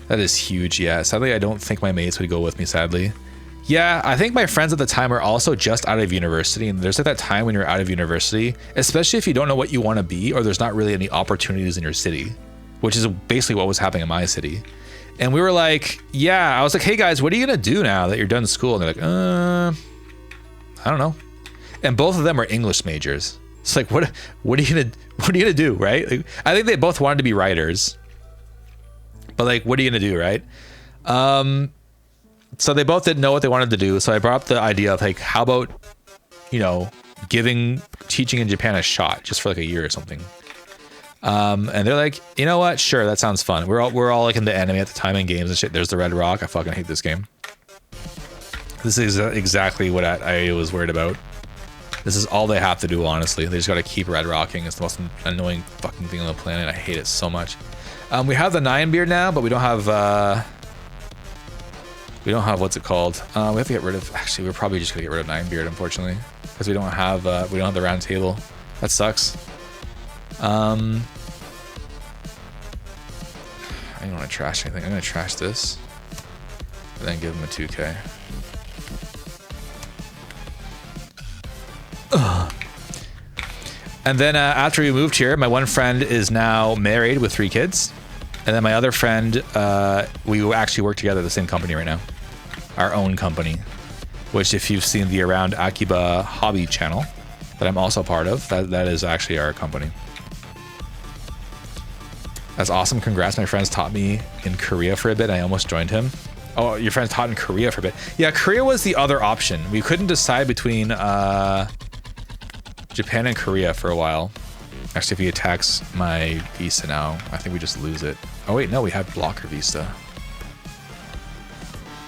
That is huge, yeah. Sadly, I don't think my mates would go with me, sadly. Yeah, I think my friends at the time were also just out of university, and there's like that time when you're out of university, especially if you don't know what you want to be or there's not really any opportunities in your city, which is basically what was happening in my city. And we were like, yeah, I was like, hey guys, what are you gonna do now that you're done school? And they're like, I don't know. And both of them are English majors. It's like, what are you gonna do, right? Like, I think they both wanted to be writers, but like, what are you gonna do, right? So they both didn't know what they wanted to do. So I brought up the idea of like, how about, you know, teaching in Japan a shot just for like a year or something. And they're like, you know what? Sure, that sounds fun. We're all like into anime at the time and games and shit. There's the Red Rock. I fucking hate this game. This is exactly what I was worried about. This is all they have to do, honestly. They just got to keep Red Rocking. It's the most annoying fucking thing on the planet. I hate it so much. We have the 9-beard now, but we don't have what's it called? We have to get rid of. Actually, we're probably just gonna get rid of 9-beard, unfortunately, because we don't have the round table. That sucks. I don't want to trash anything. I'm gonna trash this, and then give him a 2K. Ugh. And then after we moved here, my one friend is now married with 3 kids. And then my other friend, we actually work together at the same company right now. Our own company. Which if you've seen the Around Akiba hobby channel that I'm also part of, that is actually our company. That's awesome. Congrats. My friends taught me in Korea for a bit. I almost joined him. Oh, your friends taught in Korea for a bit. Yeah, Korea was the other option. We couldn't decide between Japan and Korea for a while. Actually, if he attacks my vista now, I think we just lose it. Oh wait, no, we have blocker vista.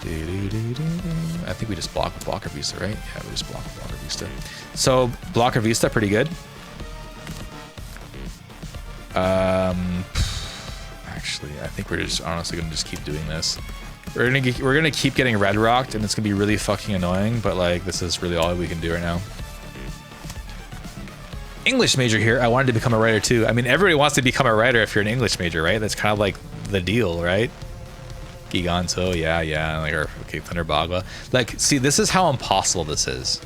I think we just block with blocker vista, right? Yeah, we just block with blocker vista. So blocker vista, pretty good. Actually, I think we're just honestly gonna just keep doing this. We're gonna keep getting red rocked, and it's gonna be really fucking annoying. But like, this is really all we can do right now. English major here. I wanted to become a writer too. I mean, everybody wants to become a writer if you're an English major, right? That's kind of like the deal, right? Giganto, yeah, like, or okay, Thunder Bagua. Like, see, this is how impossible this is.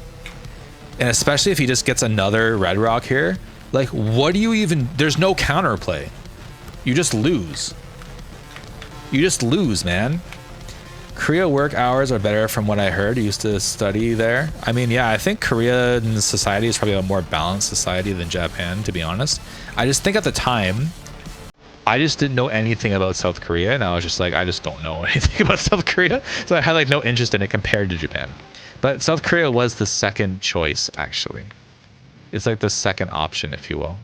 And especially if he just gets another red rock here, like, what do you even, there's no counterplay. You just lose. You just lose, man. Korea work hours are better from what I heard. I used to study there. I mean, yeah, I think Korean society is probably a more balanced society than Japan, to be honest. I just think at the time, I just didn't know anything about South Korea, and I was just like, I just don't know anything about South Korea, so I had like no interest in it compared to Japan. But South Korea was the second choice, actually. It's like the second option, if you will.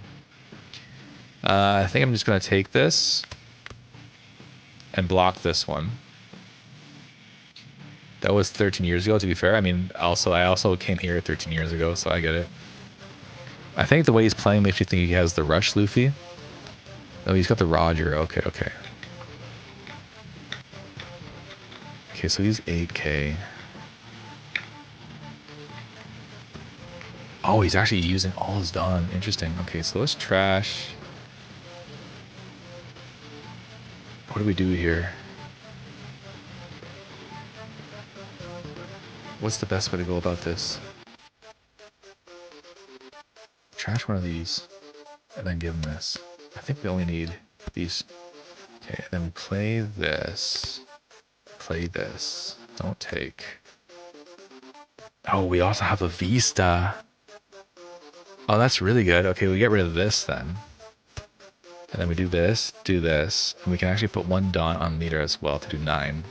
I think I'm just gonna take this and block this one. That was 13 years ago, to be fair. I mean, I also came here 13 years ago, so I get it. I think the way he's playing makes you think he has the Rush Luffy. Oh, he's got the Roger. Okay, okay. Okay, so he's 8K. Oh, he's actually using all his Dawn. Interesting. Okay, so let's trash. What do we do here? What's the best way to go about this? Trash one of these, and then give him this. I think we only need these. Okay, and then play this. Play this. Don't take. Oh, we also have a vista. Oh, that's really good. Okay, we get rid of this then. And then we do this, and we can actually put one Dawn on leader as well to do 9.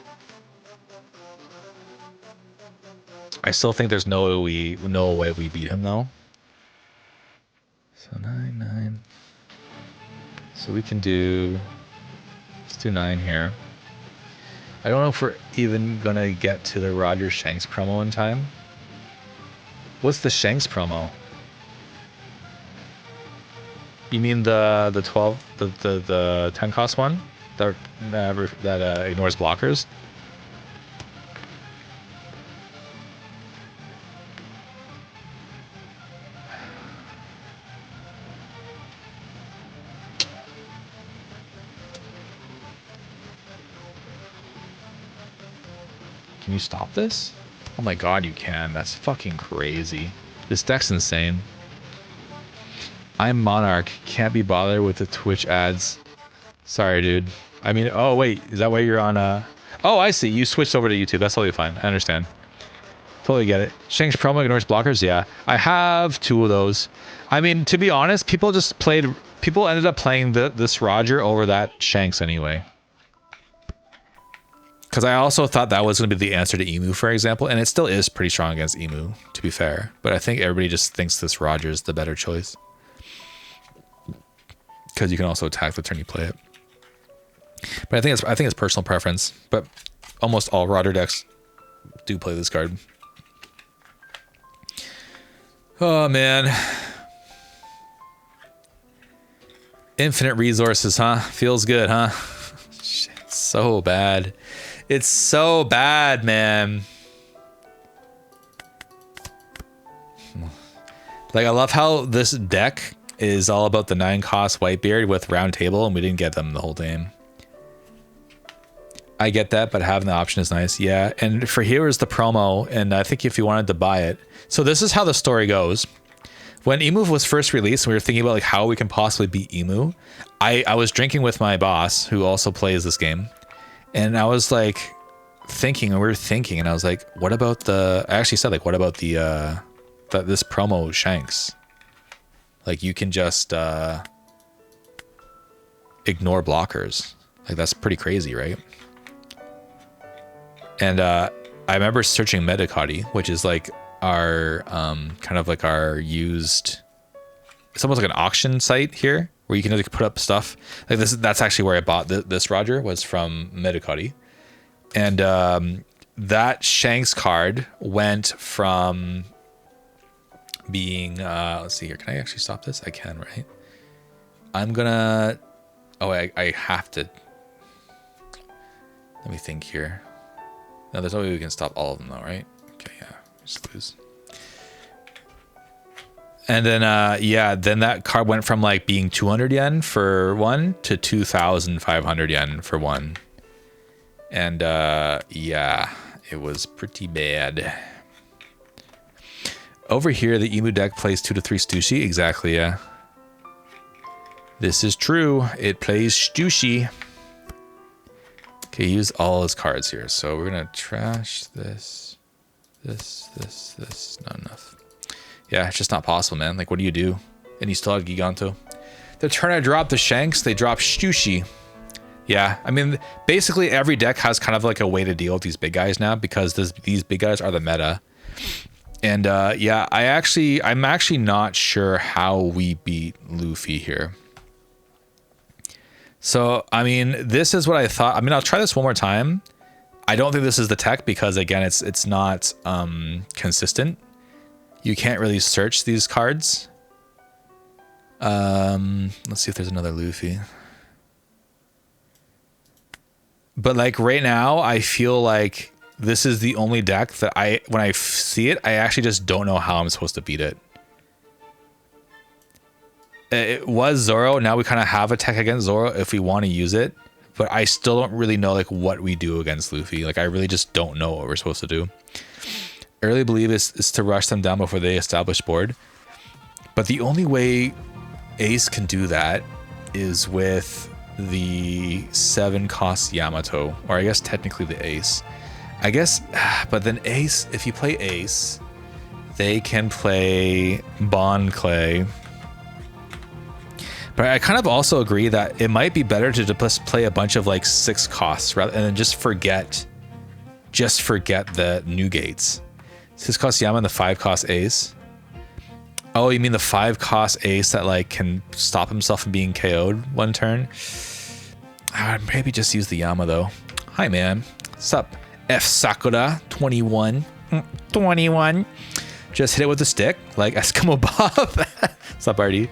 I still think there's no way we beat him though. So 9, 9. So we can do, let's do 9 here. I don't know if we're even gonna get to the Roger Shanks promo in time. What's the Shanks promo? You mean the 12, the 10 cost one that ignores blockers? Can you stop this? Oh my god, you can. That's fucking crazy. This deck's insane. I'm Monarch. Can't be bothered with the Twitch ads. Sorry, dude. I mean, oh wait, is that why you're on Oh, I see. You switched over to YouTube. That's totally fine. I understand. Totally get it. Shanks promo ignores blockers. Yeah, I have 2 of those. I mean, to be honest, people ended up playing this Roger over that Shanks anyway. Because I also thought that was going to be the answer to Emu, for example, and it still is pretty strong against Emu, to be fair. But I think everybody just thinks this Roger is the better choice. Because you can also attack the turn you play it. But I think it's personal preference. But almost all Roger decks do play this card. Oh man. Infinite resources, huh? Feels good, huh? Shit, so bad. It's so bad, man. Like, I love how this deck is all about the 9 cost Whitebeard with round table, and we didn't get them the whole game. I get that, but having the option is nice. Yeah, and for here is the promo, and I think if you wanted to buy it. So this is how the story goes. When Emu was first released, we were thinking about like how we can possibly beat Emu. I was drinking with my boss, who also plays this game. And I was like thinking, and we were thinking, and I was like, what about the, I actually said like, what about the, this promo Shanks? Like you can just ignore blockers. Like that's pretty crazy, right? And I remember searching Medicati, which is like our kind of like our used, it's almost like an auction site here where you can like put up stuff like this. That's actually where I bought this Roger, was from Medicati. And that Shanks card went from being let's see here, can I actually stop this? I can, right? I'm gonna, oh, I have to, let me think here. No, there's no way we can stop all of them though, right? Okay, yeah, just lose. And then yeah, then that card went from like being 200 yen for one to 2,500 yen for one. And yeah, it was pretty bad. Over here, the Emu deck plays 2 to 3 Stushi. Exactly, yeah. This is true. It plays Stushi. Okay, use all his cards here. So we're gonna trash this, this. Not enough. Yeah, it's just not possible, man. Like, what do you do? And you still have Giganto. The turn I drop the Shanks, they drop Shushi. Yeah, I mean, basically every deck has kind of like a way to deal with these big guys now because these big guys are the meta. And yeah, I'm actually not sure how we beat Luffy here. So, I mean, this is what I thought. I mean, I'll try this one more time. I don't think this is the tech because again, it's not consistent. You can't really search these cards. Let's see if there's another Luffy. But like right now, I feel like this is the only deck that when I see it, I actually just don't know how I'm supposed to beat it. It was Zoro. Now we kind of have a tech against Zoro if we want to use it. But I still don't really know like what we do against Luffy. Like I really just don't know what we're supposed to do. Early believe is to rush them down before they establish board. But the only way Ace can do that is with the 7-cost Yamato, or I guess technically the Ace. I guess, but then Ace, if you play Ace, they can play Bond Clay. But I kind of also agree that it might be better to just play a bunch of like 6 costs rather and then just forget the new gates. 6-cost Yama and the 5-cost Ace. Oh, you mean the 5-cost Ace that like can stop himself from being KO'd one turn? I would maybe just use the Yama though. Hi man, sup? F Sakura 21. 21. Just hit it with the stick like Eskimo Bob. Sup RD?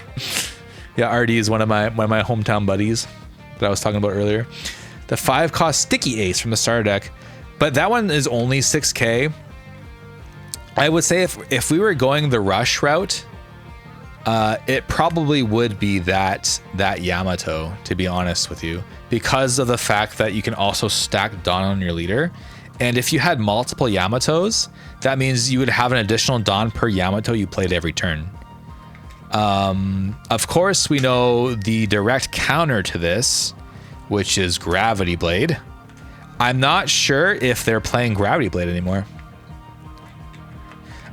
Yeah, RD is one of my hometown buddies that I was talking about earlier. The 5-cost Sticky Ace from the starter deck, but that one is only 6k. I would say if we were going the rush route, it probably would be that Yamato, to be honest with you, because of the fact that you can also stack Dawn on your leader. And if you had multiple Yamatos, that means you would have an additional Dawn per Yamato you played every turn. Of course, we know the direct counter to this, which is Gravity Blade. I'm not sure if they're playing Gravity Blade anymore.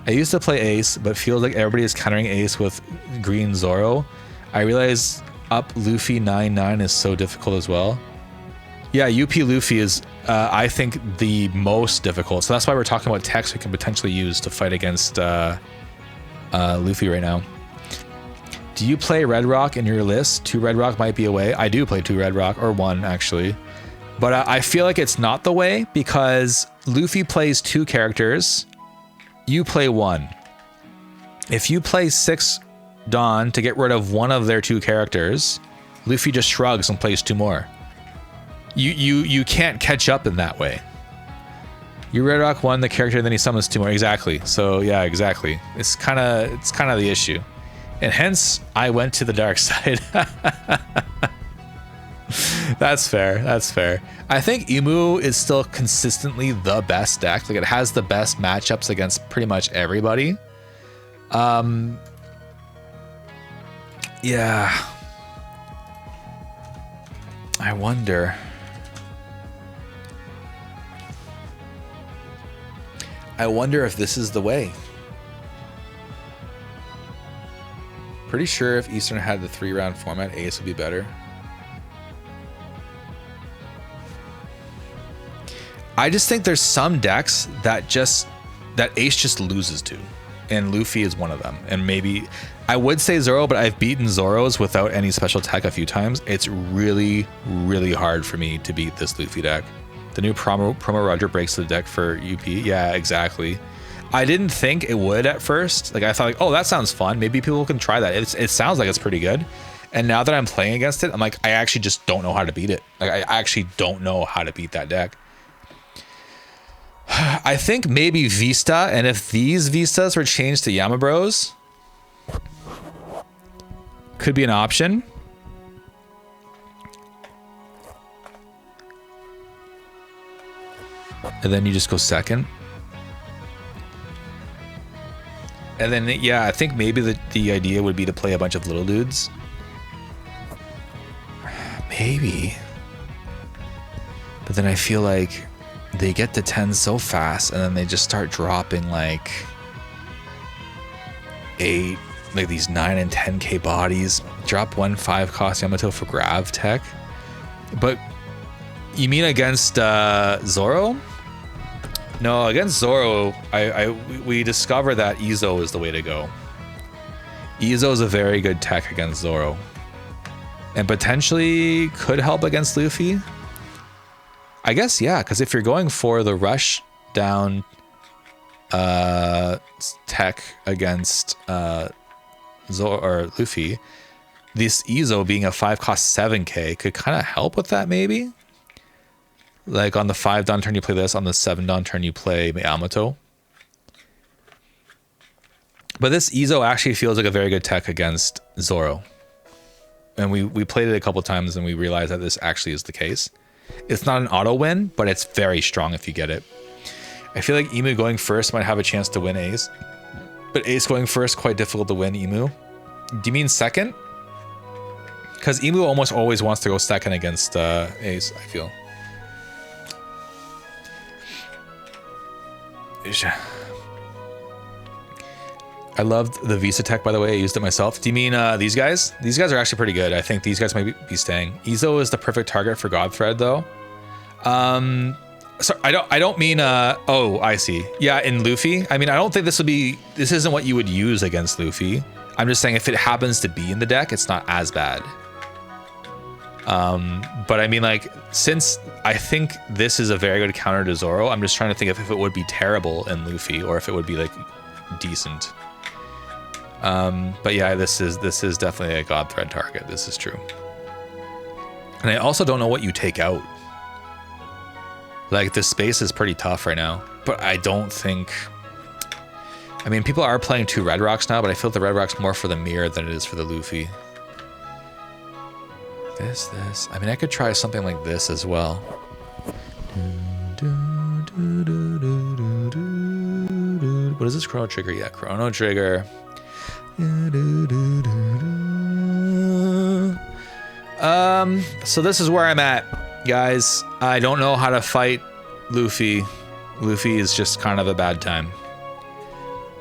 I used to play Ace, but feels like everybody is countering Ace with Green Zoro. I realize up Luffy 9-9 is so difficult as well. Yeah, UP Luffy is, I think, the most difficult. So that's why we're talking about techs we can potentially use to fight against Luffy right now. Do you play Red Rock in your list? 2 Red Rock might be a way. I do play 2 Red Rock, or 1 actually. But I feel like it's not the way because Luffy plays 2 characters. You play 1. If you play 6 Dawn to get rid of one of their 2 characters, Luffy just shrugs and plays 2 more. You can't catch up in that way. You Red Rock 1 the character, and then he summons 2 more. Exactly. So yeah, exactly. It's kind of the issue. And hence, I went to the dark side. That's fair. That's fair. I think Imu is still consistently the best deck. Like, it has the best matchups against pretty much everybody. Yeah. I wonder. I wonder if this is the way. Pretty sure if Eastern had the 3-round format, Ace would be better. I just think there's some decks that Ace just loses to, and Luffy is one of them. And maybe I would say Zoro, but I've beaten Zoros without any special tech a few times. It's really, really hard for me to beat this Luffy deck. The new promo Roger breaks the deck for UP. Yeah, exactly. I didn't think it would at first. Like, I thought, like, oh, that sounds fun. Maybe people can try that. It sounds like it's pretty good. And now that I'm playing against it, I'm like, I actually just don't know how to beat it. Like, I actually don't know how to beat that deck. I think maybe Vista, and if these Vistas were changed to Yamabros, could be an option. And then you just go second. And then, yeah, I think maybe the idea would be to play a bunch of little dudes. Maybe. But then I feel like they get to 10 so fast, and then they just start dropping like 8, like these 9 and 10k bodies. Drop 1/5 cost Yamato for Grav Tech. But you mean against Zoro? No, against Zoro, we discover that Izo is the way to go. Izo is a very good tech against Zoro. And potentially could help against Luffy. I guess, yeah, because if you're going for the rush down tech against Zoro or Luffy, this Izo being a 5 cost 7k could kind of help with that maybe. Like on the 5 dawn turn you play this, on the 7 dawn turn you play Yamato. But this Izo actually feels like a very good tech against Zoro. And we played it a couple times and we realized that this actually is the case. It's not an auto win, but it's very strong if you get it. I feel like Emu going first might have a chance to win Ace. But Ace going first, quite difficult to win Emu. Do you mean second? Because Emu almost always wants to go second against Ace, I feel. I loved the Vista tech, by the way. I used it myself. Do you mean these guys? These guys are actually pretty good. I think these guys might be staying. Izo is the perfect target for Godthread, though. So I don't mean oh, I see. Yeah, in Luffy. I mean, I don't think this isn't what you would use against Luffy. I'm just saying if it happens to be in the deck, it's not as bad. But I mean, like, since I think this is a very good counter to Zoro, I'm just trying to think if it would be terrible in Luffy or if it would be like decent. But yeah, this is definitely a Godthread target. This is true. And I also don't know what you take out. Like, the space is pretty tough right now, but I don't think... I mean, people are playing 2 Red Rocks now, but I feel the Red Rock's more for the mirror than it is for the Luffy. This. I mean, I could try something like this as well. What is this? Chrono Trigger? Yeah, Chrono Trigger. So this is where I'm at, guys. I don't know how to fight Luffy. Luffy is just kind of a bad time.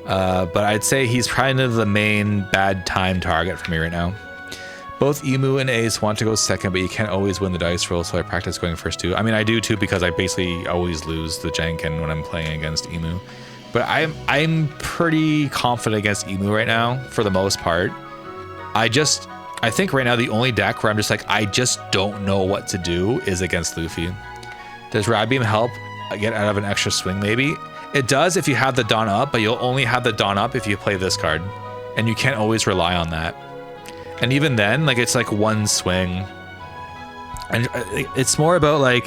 But I'd say he's kind of the main bad time target for me right now. Both Emu and Ace want to go second, but you can't always win the dice roll, so I practice going first too. I mean, I do too, because I basically always lose the Janken when I'm playing against Emu. But I'm pretty confident against Emu right now, for the most part. I think right now the only deck where I'm just like, I just don't know what to do is against Luffy. Does Rad Beam help get out of an extra swing maybe? It does if you have the Dawn up, but you'll only have the Dawn up if you play this card. And you can't always rely on that. And even then, like, it's like one swing. And it's more about like,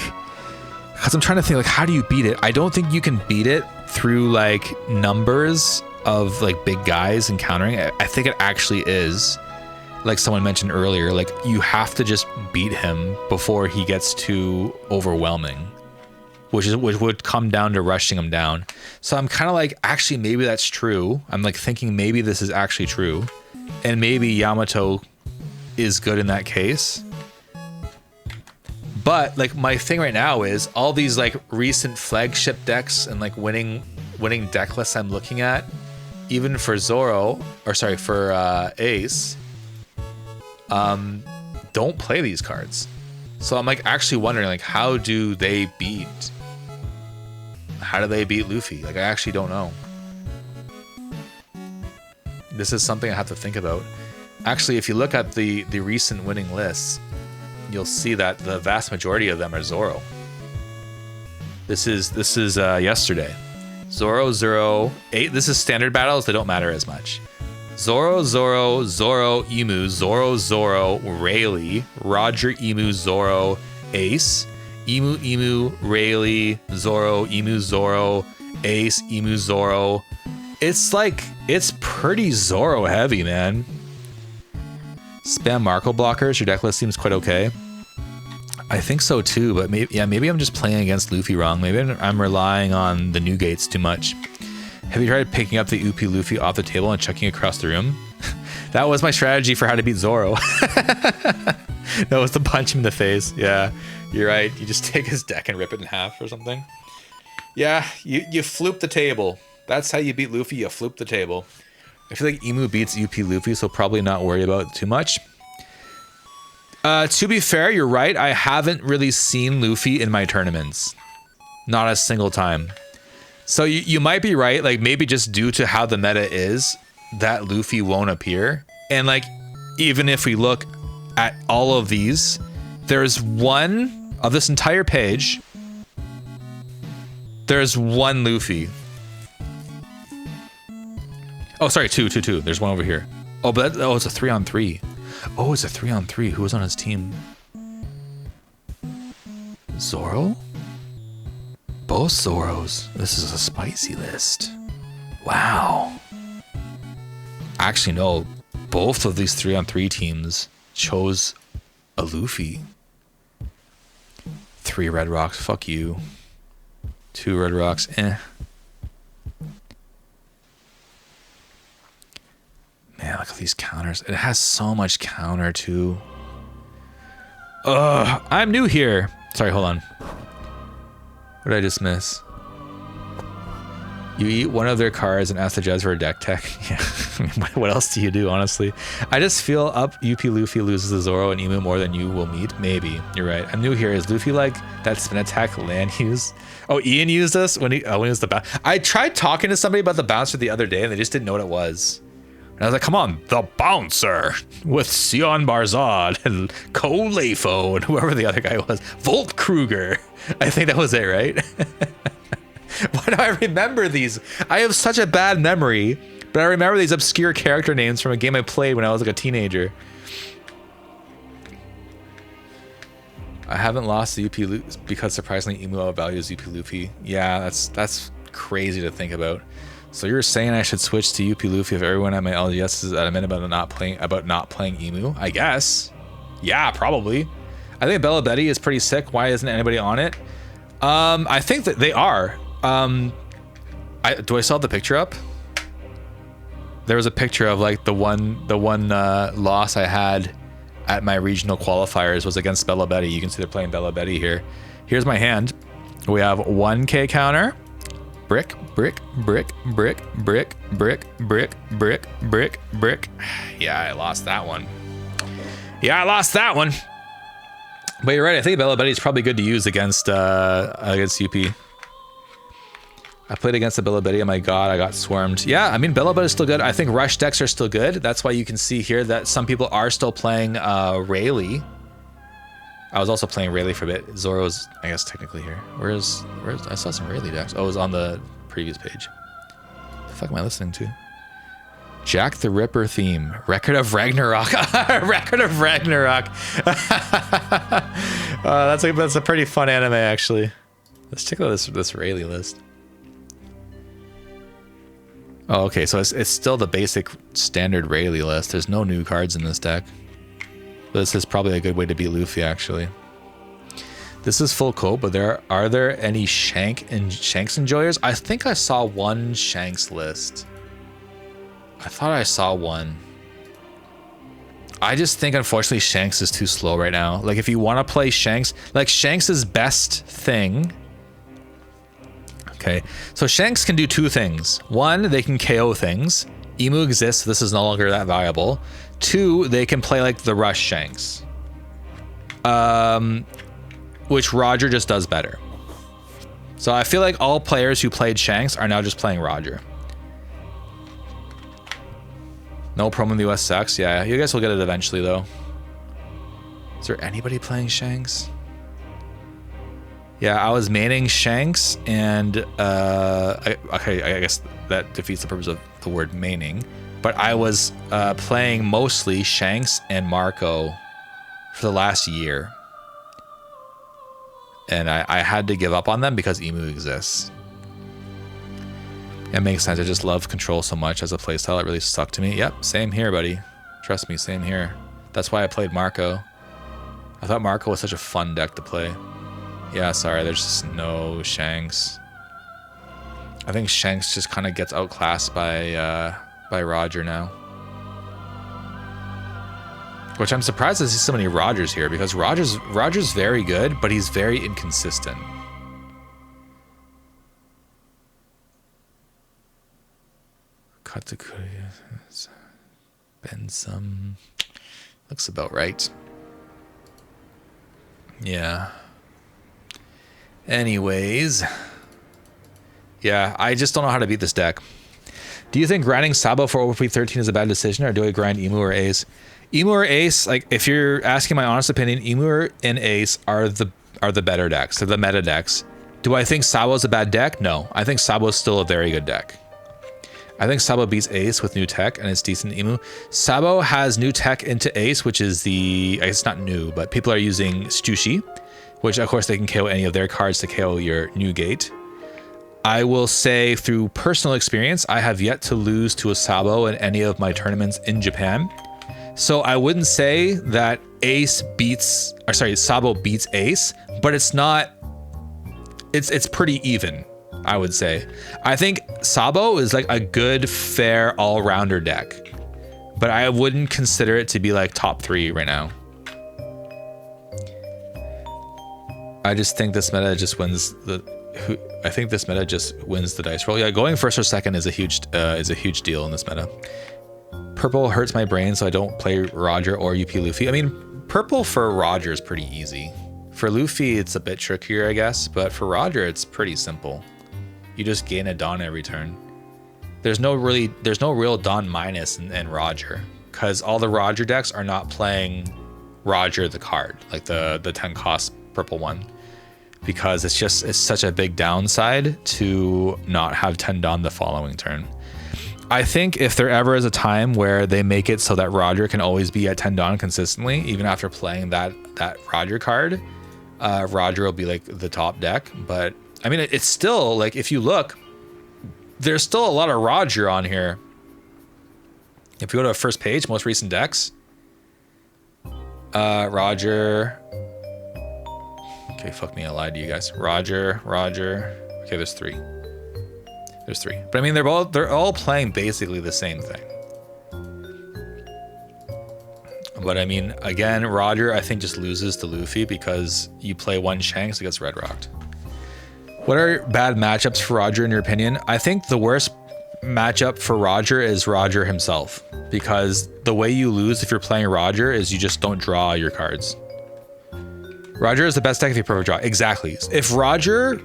because I'm trying to think, like, how do you beat it? I don't think you can beat it through like numbers of like big guys and countering. I think it actually is, like someone mentioned earlier, like you have to just beat him before he gets too overwhelming, which would come down to rushing him down. So I'm kind of like, actually, maybe that's true. I'm like thinking maybe this is actually true. And maybe Yamato is good in that case. But like my thing right now is all these like recent flagship decks and like winning deck lists I'm looking at, even for Zoro, or sorry, for Ace, don't play these cards. So I'm like actually wondering, like, how do they beat Luffy? Like, I actually don't know. This is something I have to think about. Actually, if you look at the recent winning lists, you'll see that the vast majority of them are Zoro. This is yesterday. Zoro, Zoro, 8. This is standard battles. They don't matter as much. Zoro, Zoro, Zoro, Emu, Zoro, Zoro, Rayleigh, Roger, Emu, Zoro, Ace, Emu, Emu, Rayleigh, Zoro, Emu, Zoro, Ace, Emu, Zoro. It's like, it's pretty Zoro heavy, man. Spam Marco blockers. Your deck list seems quite okay. I think so too, but maybe I'm just playing against Luffy wrong. Maybe I'm relying on the new gates too much. Have you tried picking up the OP Luffy off the table and chucking across the room? That was my strategy for how to beat Zoro. That was to punch him in the face. Yeah, you're right. You just take his deck and rip it in half or something. Yeah, you floop the table. That's how you beat Luffy. You floop the table. I feel like Emu beats UP Luffy, so probably not worry about it too much. To be fair, you're right. I haven't really seen Luffy in my tournaments. Not a single time. So you might be right. Like maybe just due to how the meta is, that Luffy won't appear. And like, even if we look at all of these, there's one of this entire page. There's one Luffy. Oh, sorry, two. There's one over here. Oh, but it's a 3-on-3. Oh, it's a 3-on-3. Who was on his team? Zoro? Both Zoros. This is a spicy list. Wow. Actually, no. Both of these 3-on-3 teams chose a Luffy. 3 red rocks. Fuck you. 2 red rocks. Eh. Man, look at these counters. It has so much counter too. Ugh, I'm new here. Sorry, hold on. What did I just miss? You eat one of their cards and ask the judge for a deck tech. Yeah, I mean, what else do you do, honestly? I just feel up UP Luffy loses to Zoro and Emu more than you will meet. Maybe. You're right. I'm new here. Is Luffy like that spin attack land use? Oh, Ian used us when he was the bouncer. I tried talking to somebody about the bouncer the other day and they just didn't know what it was. And I was like, come on, the bouncer with Sion Barzad and Kolefo and whoever the other guy was. Volt Kruger. I think that was it, right? Why do I remember these? I have such a bad memory, but I remember these obscure character names from a game I played when I was like a teenager. I haven't lost the UP Luffy because surprisingly Emu outvalues UP Luffy. Yeah, that's crazy to think about. So you're saying I should switch to UP Luffy if everyone at my LGS is adamant about not playing Emu? I guess. Yeah, probably. I think Bella Betty is pretty sick. Why isn't anybody on it? I think that they are. Do I still have the picture up? There was a picture of like the one loss I had at my regional qualifiers was against Bella Betty. You can see they're playing Bella Betty here. Here's my hand. We have 1K counter. Brick, brick, brick, brick, brick, brick, brick, brick, brick, brick. Yeah, I lost that one. But you're right. I think Bella Betty is probably good to use against UP. I played against the Bella Betty. Oh my god, I got swarmed. Yeah, I mean Bella Betty is still good. I think rush decks are still good. That's why you can see here that some people are still playing Rayleigh. I was also playing Rayleigh for a bit. Zoro's, I guess, technically here. Where's I saw some Rayleigh decks. Oh, it was on the previous page. What the fuck am I listening to? Jack the Ripper theme. Record of Ragnarok. Record of Ragnarok. That's a pretty fun anime, actually. Let's check out this Rayleigh list. Oh, okay, so it's still the basic standard Rayleigh list. There's no new cards in this deck. This is probably a good way to beat Luffy, actually. This is full coat, but are there any Shanks enjoyers? I think I saw one Shanks list. I thought I saw one. I just think, unfortunately, Shanks is too slow right now. Like, if you want to play Shanks, like, Shanks' best thing... Okay, so Shanks can do 2 things. 1, they can KO things. Emu exists, so this is no longer that valuable. 2, they can play like the rush Shanks. Which Roger just does better. So I feel like all players who played Shanks are now just playing Roger. No promo in the US sucks. Yeah, you guys will get it eventually though. Is there anybody playing Shanks? Yeah, I was maining Shanks and okay, I guess that defeats the purpose of the word maining. But I was playing mostly Shanks and Marco for the last year. And I had to give up on them because Emu exists. It makes sense. I just love control so much as a playstyle. It really stuck to me. Yep, same here, buddy. Trust me, same here. That's why I played Marco. I thought Marco was such a fun deck to play. Yeah, sorry, there's just no Shanks. I think Shanks just kind of gets outclassed by Roger now. Which I'm surprised to see so many Rogers here, because Roger's very good, but he's very inconsistent. Katakuri. Been some. Looks about right. Yeah. Anyways. Yeah, I just don't know how to beat this deck. Do you think grinding Sabo for OP13 is a bad decision, or do I grind Emu or Ace? Emu or Ace, like if you're asking my honest opinion, Emu and Ace are the better decks. They're the meta decks. Do I think Sabo's a bad deck? No. I think Sabo's still a very good deck. I think Sabo beats Ace with new tech and it's decent Emu. Sabo has new tech into Ace, which is it's not new, but people are using Stushi, which of course they can KO any of their cards to KO your new gate. I will say through personal experience, I have yet to lose to a Sabo in any of my tournaments in Japan. So I wouldn't say that Sabo beats Ace, but it's pretty even, I would say. I think Sabo is like a good, fair, all-rounder deck, but I wouldn't consider it to be like top 3 right now. I just think this meta just wins the dice roll. Yeah, going first or second is a huge deal in this meta. Purple hurts my brain, so I don't play Roger or UP Luffy. I mean, purple for Roger is pretty easy. For Luffy, it's a bit trickier, I guess, but for Roger, it's pretty simple. You just gain a Dawn every turn. There's no real Dawn minus in Roger, because all the Roger decks are not playing Roger the card, like the 10 cost purple one, because it's such a big downside to not have 10 Dawn the following turn. I think if there ever is a time where they make it so that Roger can always be at 10 Dawn consistently, even after playing that Roger card, Roger will be like the top deck. But I mean, it's still like, if you look, there's still a lot of Roger on here. If you go to the first page, most recent decks, Roger. Okay, fuck me, I lied to you guys. Roger. Okay, there's 3. But I mean, they're all playing basically the same thing. But I mean, again, Roger I think just loses to Luffy because you play one Shanks, it gets red rocked. What are bad matchups for Roger in your opinion? I think the worst matchup for Roger is Roger himself, because the way you lose if you're playing Roger is you just don't draw your cards. Roger is the best deck if you perfect draw. Exactly. If Roger,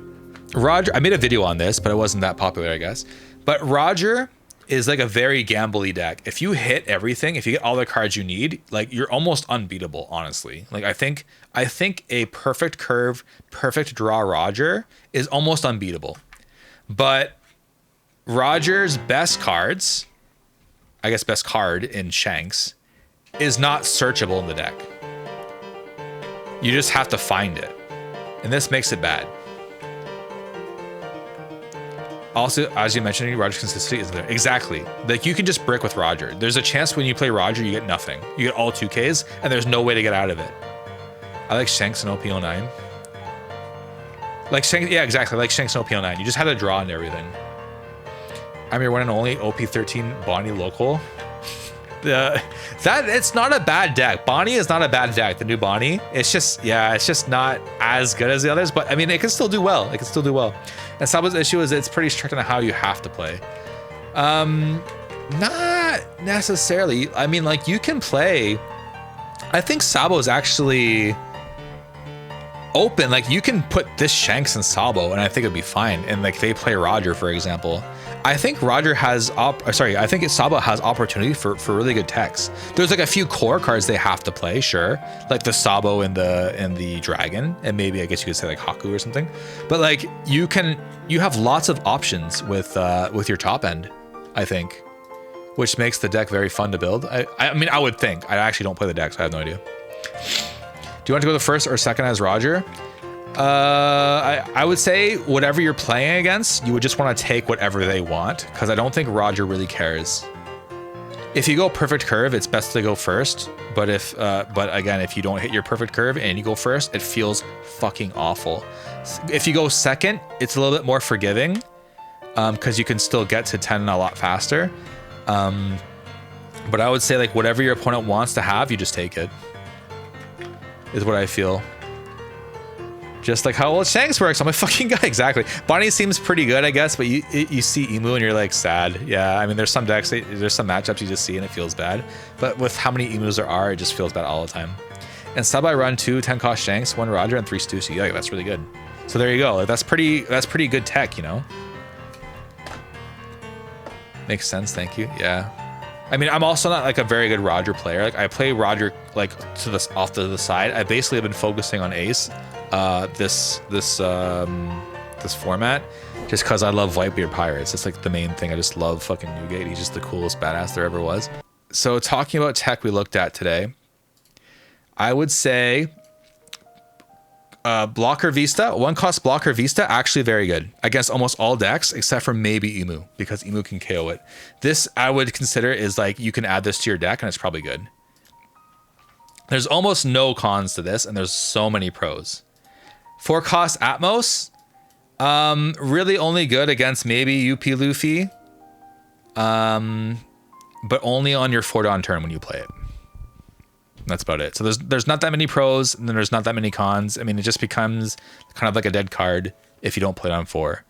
I made a video on this, but it wasn't that popular, I guess. But Roger is like a very gambly deck. If you hit everything, if you get all the cards you need, like you're almost unbeatable, honestly. Like I think a perfect curve, perfect draw Roger is almost unbeatable. But Roger's best cards, I guess best card in Shanks, is not searchable in the deck. You just have to find it. And this makes it bad. Also, as you mentioned, Roger's consistency isn't there. Exactly. Like you can just brick with Roger. There's a chance when you play Roger, you get nothing. You get all 2Ks and there's no way to get out of it. I like Shanks and OP09. Like Shanks, yeah, exactly. Like Shanks and OP09. You just had to draw and everything. I'm your one and only OP13 Bonnie local. It's not a bad deck. Bonnie is not a bad deck. The new Bonnie, it's just not as good as the others. But I mean, it can still do well. And Sabo's issue is it's pretty strict on how you have to play. Not necessarily. I mean, like you can play. I think Sabo is actually open. Like you can put this Shanks in Sabo, and I think it'd be fine. And like they play Roger, for example. I think Sabo has opportunity for really good techs. There's like a few core cards they have to play, sure, like the Sabo and the Dragon, and maybe I guess you could say like Haku or something. But like you have lots of options with your top end, I think, which makes the deck very fun to build. I mean, I would think. I actually don't play the deck, so I have no idea. Do you want to go the first or second as Roger? I would say whatever you're playing against, you would just want to take whatever they want, because I don't think Roger really cares. If you go perfect curve, it's best to go first. But again, if you don't hit your perfect curve and you go first, it feels fucking awful. If you go second, it's a little bit more forgiving, because you can still get to 10 a lot faster. But I would say like whatever your opponent wants to have, you just take it, is what I feel. Just like how old Shanks works. I'm a fucking guy. Exactly. Bonnie seems pretty good, I guess, but you see Emu and you're like sad. Yeah, I mean, there's some decks, there's some matchups you just see and it feels bad. But with how many Emus there are, it just feels bad all the time. And sub I run 2 10 cost Shanks, 1 Roger, and 3 Stussy. Yeah, that's really good. So there you go. Like, that's pretty good tech, you know? Makes sense, thank you. Yeah. I mean, I'm also not like a very good Roger player. Like, I play Roger like to this off to the side. I basically have been focusing on Ace, this format, just because I love Whitebeard Pirates. It's like the main thing. I just love fucking Newgate. He's just the coolest badass there ever was. So talking about tech we looked at today, I would say blocker Vista, 1 cost blocker Vista, actually very good against almost all decks except for maybe Emu, because Emu can KO it. This I would consider is like you can add this to your deck and it's probably good. There's almost no cons to this and there's so many pros. 4 cost Atmos, really only good against maybe UP Luffy, but only on your 4-Dawn turn when you play it. That's about it. So there's not that many pros and then there's not that many cons. I mean, it just becomes kind of like a dead card if you don't play it on 4.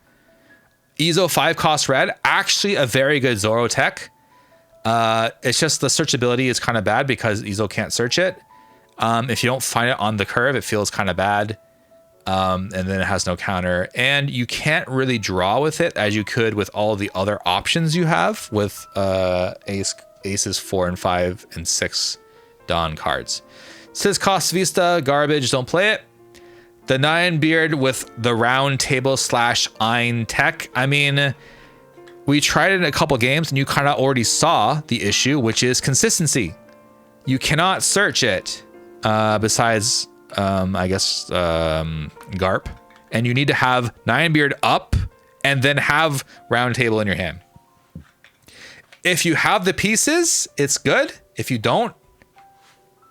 Izo 5 cost red, actually a very good Zoro tech. It's just the searchability is kind of bad because Izo can't search it. If you don't find it on the curve, it feels kind of bad. And then it has no counter. And you can't really draw with it as you could with all the other options you have with Aces 4 and 5 and 6 Dawn cards. Says cost Vista, garbage, don't play it. The 9 beard with the round table / Ein tech. I mean, we tried it in a couple games and you kind of already saw the issue, which is consistency. You cannot search it besides, I guess, Garp. And you need to have 9 beard up and then have round table in your hand. If you have the pieces, it's good. If you don't,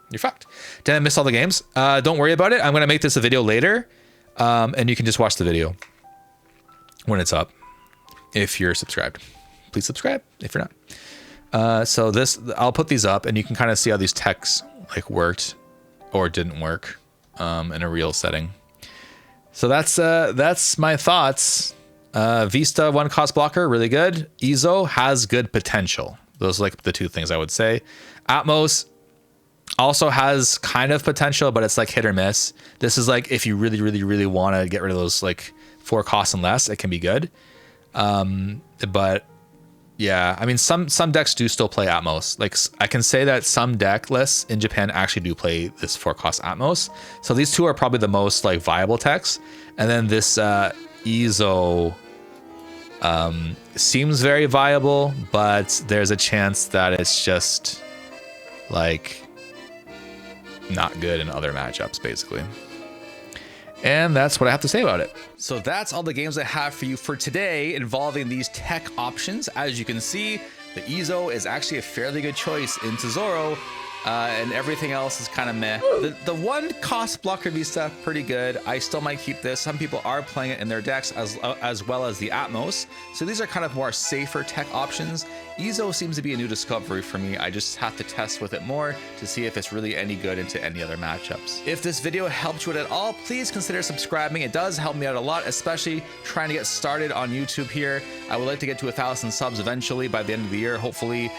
you're fucked. Did I miss all the games? Don't worry about it. I'm going to make this a video later. And you can just watch the video when it's up. If you're subscribed, please subscribe if you're not. So this, I'll put these up and you can kind of see how these techs like worked or didn't work in a real setting. So that's my thoughts. Vista 1 cost blocker, really good. Izo has good potential. Those are like the 2 things I would say. Atmos also has kind of potential, but it's like hit or miss. This is like if you really want to get rid of those like 4 costs and less, it can be good. But yeah, I mean, some decks do still play Atmos. Like I can say that some deck lists in Japan actually do play this 4 cost Atmos. So these 2 are probably the most like viable techs. And then this Izo seems very viable, but there's a chance that it's just like not good in other matchups, basically. And that's what I have to say about it. So that's all the games I have for you for today involving these tech options. As you can see, the Izo is actually a fairly good choice into Zoro, and everything else is kind of meh. The 1 cost blocker Vista, pretty good. I still might keep this. Some people are playing it in their decks as well as the Atmos. So these are kind of more safer tech options. Izo seems to be a new discovery for me. I just have to test with it more to see if it's really any good into any other matchups. If this video helped you at all, please consider subscribing. It does help me out a lot, especially trying to get started on YouTube here. I would like to get to 1,000 subs eventually by the end of the year, hopefully,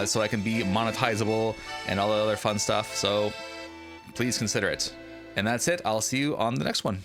so I can be monetizable and all the other fun stuff. So please consider it. And that's it. I'll see you on the next one.